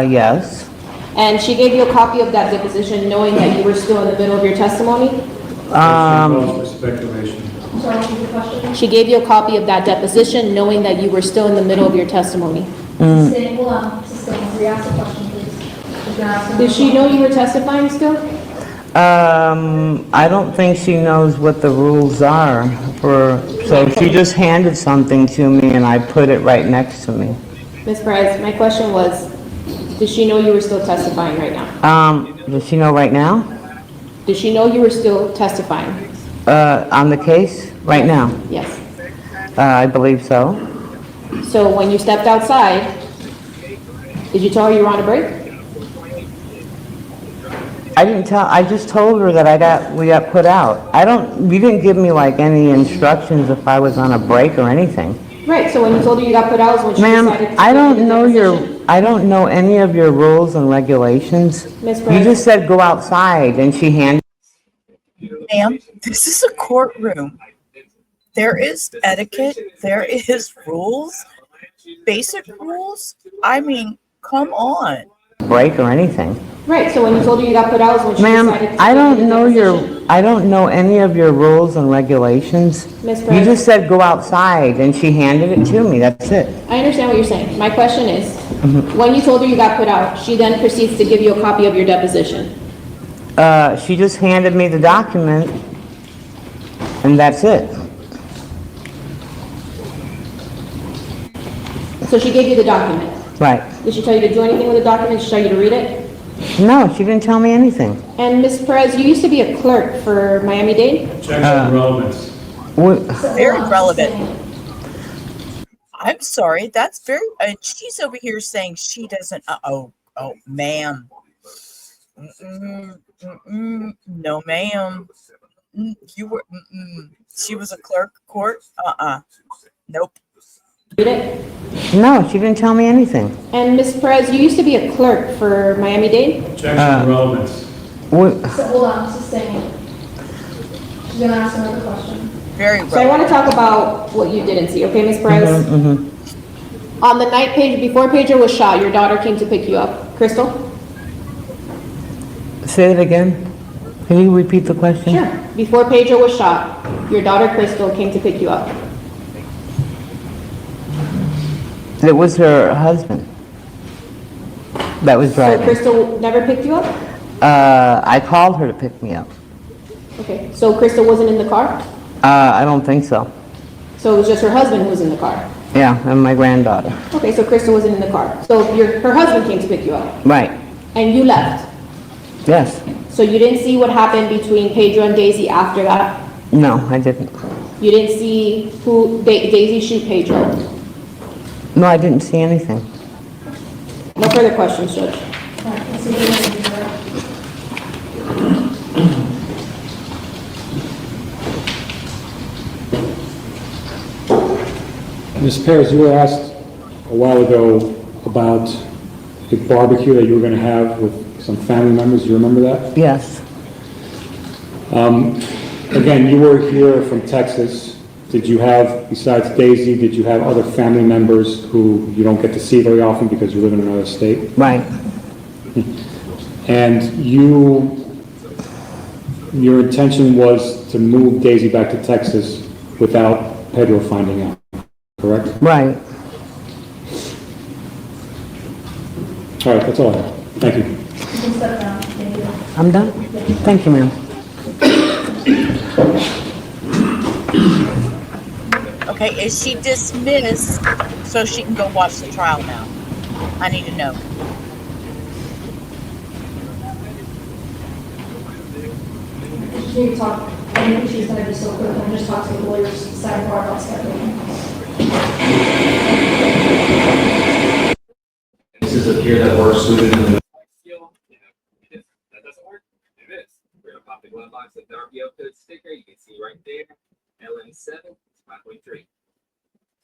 Yes. And she gave you a copy of that deposition knowing that you were still in the middle of your testimony? Speculation. Sorry, what was your question? She gave you a copy of that deposition knowing that you were still in the middle of your testimony. Sustain, hold on, sustain, re-ask the question, please. She's gonna ask Did she know you were testifying still? I don't think she knows what the rules are so she just handed something to me and I put it right next to me. Ms. Perez, my question was, did she know you were still testifying right now? Does she know right now? Did she know you were still testifying? On the case, right now? Yes. I believe so. So when you stepped outside, did you tell her you were on a break? I just told her that we got put out. You didn't give me like any instructions if I was on a break or anything. Right, so when you told her you got put out is when she Ma'am, decided to I give you don't the know deposition? I don't know any of your rules and regulations. Ms. You Perez. just said go outside and she handed. Ma'am, this is a courtroom. There is etiquette. There is rules. Basic rules. I mean, come on. Break or anything. Right, so when you told her you got put out is when she Ma'am, decided to I give you don't the know deposition? I don't know any of your rules and regulations. Ms. You Perez. just said go outside and she handed it to me, that's it. I understand what you're saying. My question is, when you told her you got put out, she then proceeds to give you a copy of your deposition. She just handed me the document and that's it. So she gave you the document. Right. Did she tell you to do anything with the document? Did she tell you to read it? No, she didn't tell me anything. And Ms. Perez, you used to be a clerk for Miami-Dade? Objection to relevance. Very relevant. I'm sorry. That's very. She's over here saying she doesn't. Ma'am. No, ma'am. You were. She was a clerk of court. Nope. Read it? No, she didn't tell me anything. And Ms. Perez, you used to be a clerk for Miami-Dade? Objection to relevance. So hold on, sustain. She's gonna ask another question. Very So I relevant. want to talk about what you didn't see, okay, Ms. Perez? On the night before Pedro was shot, your daughter came to pick you up. Crystal? Say it again. Can you repeat the question? Sure. Before Pedro was shot, your daughter Crystal came to pick you up. It was her husband that was So driving. Crystal never picked you up? I called her to pick me up. Okay, so Crystal wasn't in the car? I don't think so. So it was just her husband who was in the car? Yeah, and my granddaughter. Okay, so Crystal wasn't in the car. So her husband came to pick you up, Right. and you left. Yes. So you didn't see what happened between Pedro and Daisy after that? No, I didn't. You didn't see Daisy shoot Pedro? No, I didn't see anything. No further questions, Judge. All right, let's see if we can do that. Ms. Perez, you were asked a while ago about a barbecue that you were going to have with some family members. Do you remember that? Yes. Again, you were here from Texas. Did you have, besides Daisy, did you have other family members who you don't get to see very often because you live in another state? Right. And your intention was to move Daisy back to Texas without Pedro finding out, correct? Right. All right, that's all I have. Thank you. You can step down, thank you. I'm done? Thank you, ma'am. Okay, is she dismissed so she can go watch the trial now? I need to know. Just need to talk, I think she's gonna be so quick, and just talk to the lawyers, sidebar about scheduling. Cases appear that were excluded in the That doesn't work. It is. We're gonna pop the glove box with the RPO code sticker. You can see right there, LN7, 5.3.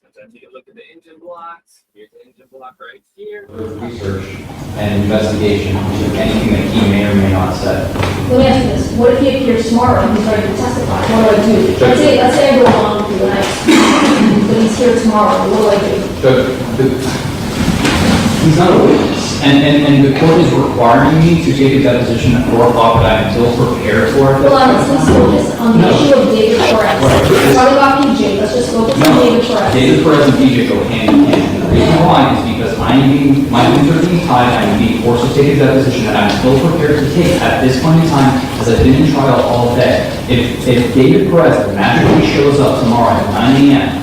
Sometimes you can look at the engine blocks. Here's the engine block right here. Research and investigation into anything that he may or may not say. Let me ask you this, what if he appears tomorrow and he's ready to testify, what do I do? Let's say I go along with you and but he's here tomorrow, what do I do? He's not a witness, And the court is requiring me to take a deposition at 4 o'clock, but I'm still prepared for it. Well, let's focus on the issue of David Perez. We're talking about PJ, let's just focus on David Perez. David Perez and PJ go hand in hand. And the reason why is because my hands are being tied, I'm being forced to take a deposition that I'm still prepared to take at this point in time, as I've been in trial all day. If David Perez magically shows up tomorrow at 9 a.m.,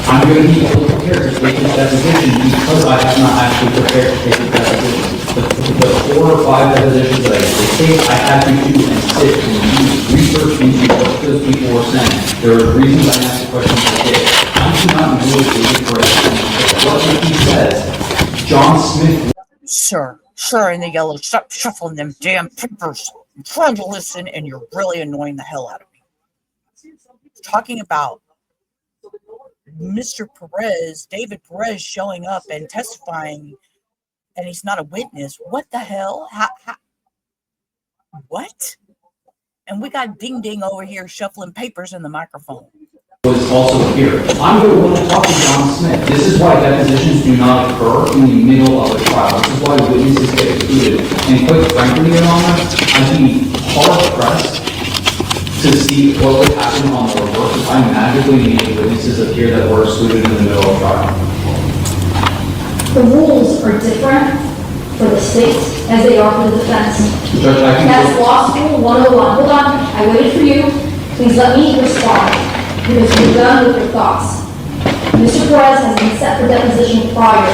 I'm going to be able to prepare to take this deposition because I have not actually prepared to take the deposition. The 4 or 5 depositions that I did take, I had to do and sit and use research into what those people were saying. There are reasons I asked the questions I did. I do not know what David Perez is. What he says, John Smith. Sure, and the yellow, stop shuffling them damn papers. I'm trying to listen, and you're really annoying the hell out of me. Talking about Mr. Perez, David Perez, showing up and testifying, and he's not a witness. What the hell? What? And we got Ding Ding over here shuffling papers in the microphone. Was also here. I'm going to want to talk to John Smith. This is why depositions do not occur in the middle of a trial. This is why witnesses get excluded. And quite frankly, Your Honor, I'd be hard-pressed to see what would happen on the reverse if I magically made witnesses appear that were excluded in the middle of trial. The rules are different for the state as they are for the defense. Judge, I can That's law school 101. Hold on, I waited for you. Please let me respond because you're done with your thoughts. Mr. Perez has been set for deposition prior.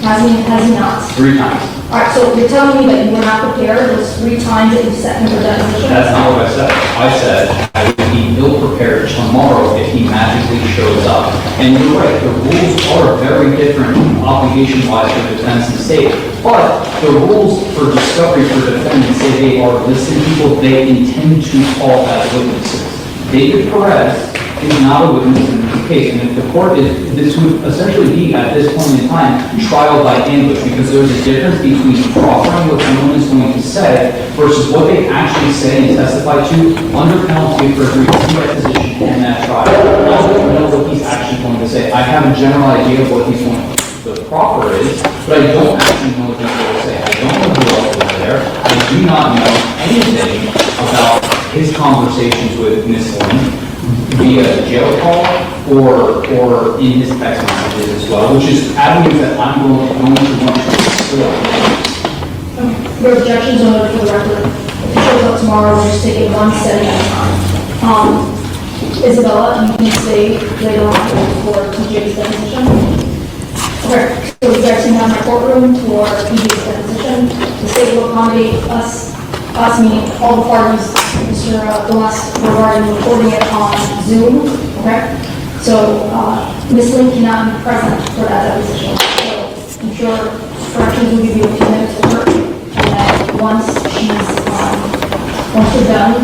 Has he not? 3 times. All right, so you're telling me that you were not prepared those 3 times that you set him for deposition? That's not what I said. I said I would be ill-prepared tomorrow if he magically shows up. And you're right, the rules are very different obligation-wise for defense and state. But the rules for discovery for defendants say they are listed people they intend to call as witnesses. David Perez is not a witness in this case, and if the court this would essentially be, at this point in time, trial by ambush, because there's a difference between proffering what someone is going to say versus what they actually say and testify to under penalty for agreeing to that position in that trial. I don't know what he's actually going to say. I have a general idea of what he's going to the proffer is, but I don't actually know what he's going to say. I don't know who else was there. I do not know anything about his conversations with Ms. Lynn via jail call or in his text messages as well, which is avenues that I'm going to want to explore. Your objections are noted for the record. If it shows up tomorrow, we'll just take it one setting at a time. Isabella, you can stay later on for TJ's deposition. Okay, so we actually have my courtroom for TJ's deposition. The state will accommodate us meaning all the parties, Mr. Glass, regarding recording it on Zoom, okay? So, Ms. Lynn cannot be present for that deposition. So, I'm sure corrections will give you a few minutes to work, and then once we're done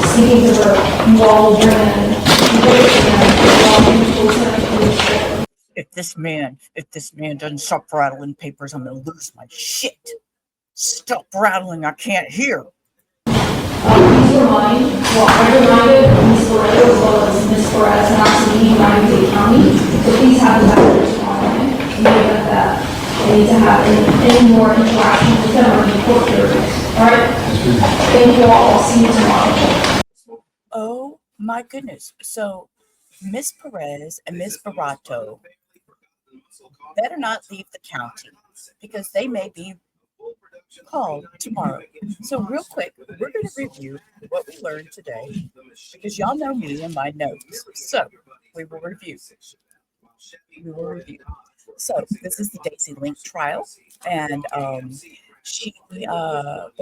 speaking to her, you all will bring in If this man doesn't stop rattling papers, I'm gonna lose my shit. Stop rattling, I can't hear. Please remind, I reminded Ms. Barreto as well as Ms. Perez not to be in Miami-Dade County, so please have the matter tomorrow morning. In the event that they need to have any more interaction with them or any court hearings. All right? Thank you all. I'll see you tomorrow. Oh my goodness. So Ms. Perez and Ms. Barreto better not leave the county because they may be called tomorrow. So real quick, we're going to review what we learned today because y'all know me and my notes. So we will review. So this is the Daisy Link trial, and the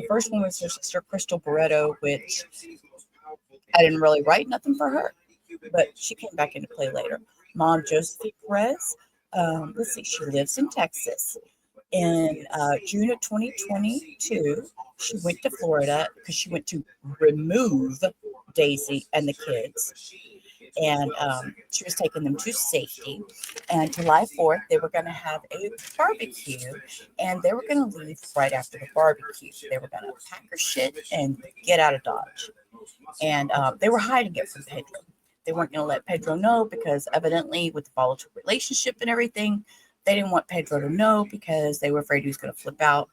first one was her sister Crystal Barreto, which I didn't really write nothing for her, but she came back into play later. Mom Josephine Perez, let's see, she lives in Texas. In June of 2022, she went to Florida because she went to remove Daisy and the kids. And she was taking them to safety. And July 4th, they were going to have a barbecue. And they were going to leave right after the barbecue. They were going to pack her shit and get out of Dodge. And they were hiding it from Pedro. They weren't going to let Pedro know because evidently with the volatile relationship and everything, They didn't want Pedro to know because they were afraid he was going to flip out.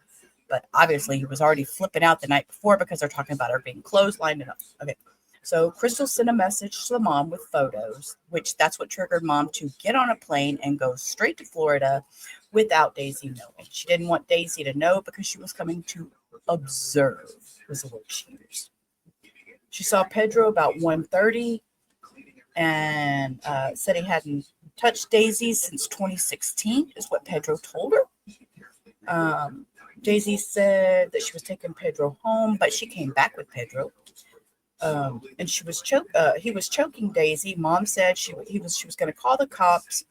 But obviously, he was already flipping out the night before because they're talking about her being clotheslined and okay. So Crystal sent a message to the mom with photos, which that's what triggered mom to get on a plane and go straight to Florida without Daisy knowing. She didn't want Daisy to know because she was coming to observe, was the word she used. She saw Pedro about 1:30 and said he hadn't touched Daisy since 2016, is what Pedro told her. Daisy said that she was taking Pedro home, but she came back with Pedro. And he was choking Daisy. Mom said she was going to call the cops,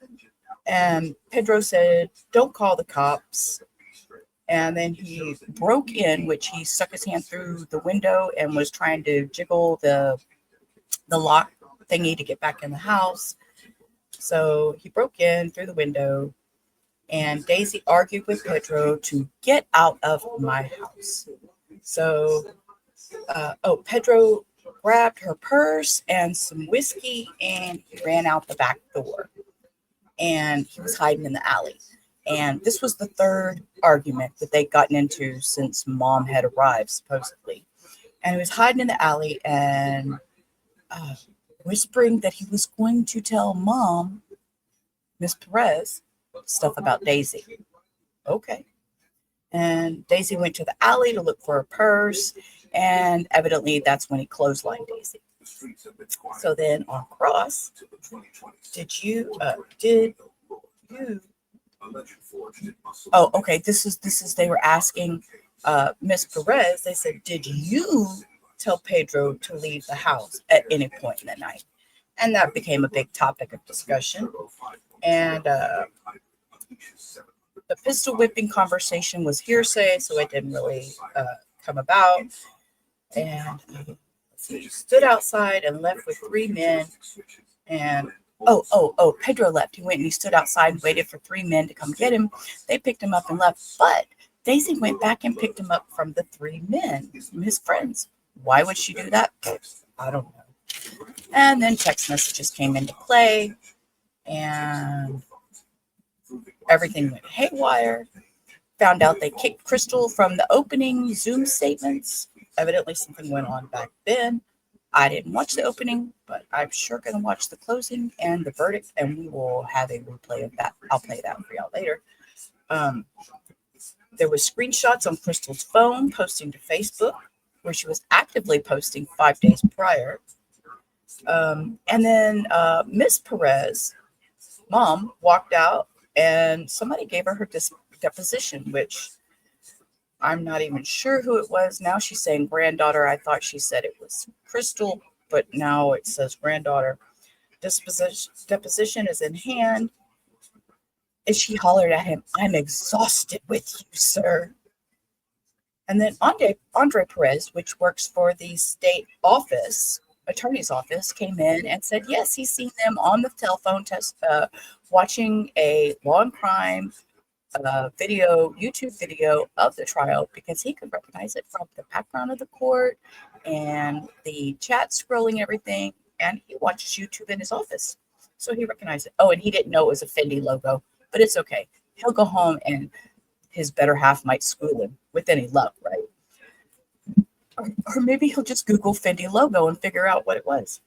and Pedro said, "Don't call the cops." And then he broke in, which he stuck his hand through the window and was trying to jiggle the lock thingy to get back in the house. So he broke in through the window, and Daisy argued with Pedro to get out of my house. So, Pedro grabbed her purse and some whiskey, and he ran out the back door. And he was hiding in the alley. And this was the third argument that they'd gotten into since mom had arrived, supposedly. And he was hiding in the alley and whispering that he was going to tell mom, Miss Perez, stuff about Daisy. Okay. And Daisy went to the alley to look for her purse, and evidently that's when he clotheslined Daisy. So then on cross, did you oh, okay, this is they were asking Miss Perez, they said, did you tell Pedro to leave the house at any point in the night? And that became a big topic of discussion. And the pistol whipping conversation was hearsay, so it didn't really come about. And he stood outside and left with 3 men. And Pedro left. He went and he stood outside and waited for 3 men to come get him. They picked him up and left. But Daisy went back and picked him up from the 3 men, his friends. Why would she do that? I don't know. And then text messages came into play, and everything went haywire. Found out they kicked Crystal from the opening Zoom statements. Evidently something went on back then. I didn't watch the opening, but I'm sure going to watch the closing and the verdict, and we will have a replay of that. I'll play that for y'all later. There was screenshots on Crystal's phone posting to Facebook, where she was actively posting 5 days prior. And then Miss Perez, mom, walked out, and somebody gave her deposition, which I'm not even sure who it was. Now she's saying granddaughter. I thought she said it was Crystal, but now it says granddaughter. Deposition is in hand. And she hollered at him, "I'm exhausted with you, sir." And then Andre Perez, which works for the state attorney's office, came in and said, yes, he's seen them on the telephone watching a law and crime YouTube video of the trial, because he could recognize it from the background of the court and the chat scrolling everything. And he watches YouTube in his office. So he recognized it. Oh, and he didn't know it was a Fendi logo, but it's okay. He'll go home and his better half might school him with any luck, right? Or maybe he'll just Google Fendi logo and figure out what it was.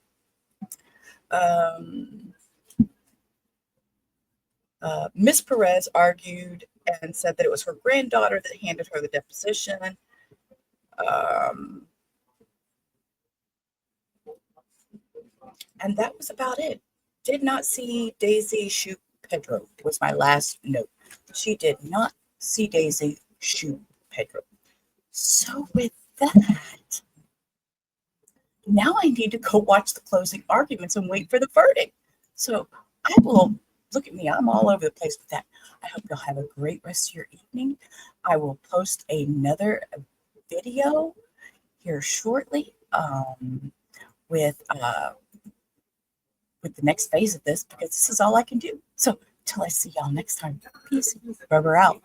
Miss Perez argued and said that it was her granddaughter that handed her the deposition. And that was about it. Did not see Daisy shoot Pedro, was my last note. She did not see Daisy shoot Pedro. So with that, now I need to go watch the closing arguments and wait for the verdict. So I will, look at me, I'm all over the place with that. I hope you'll have a great rest of your evening. I will post another video here shortly with the next phase of this, because this is all I can do. So till I see y'all next time, peace. Rubber out.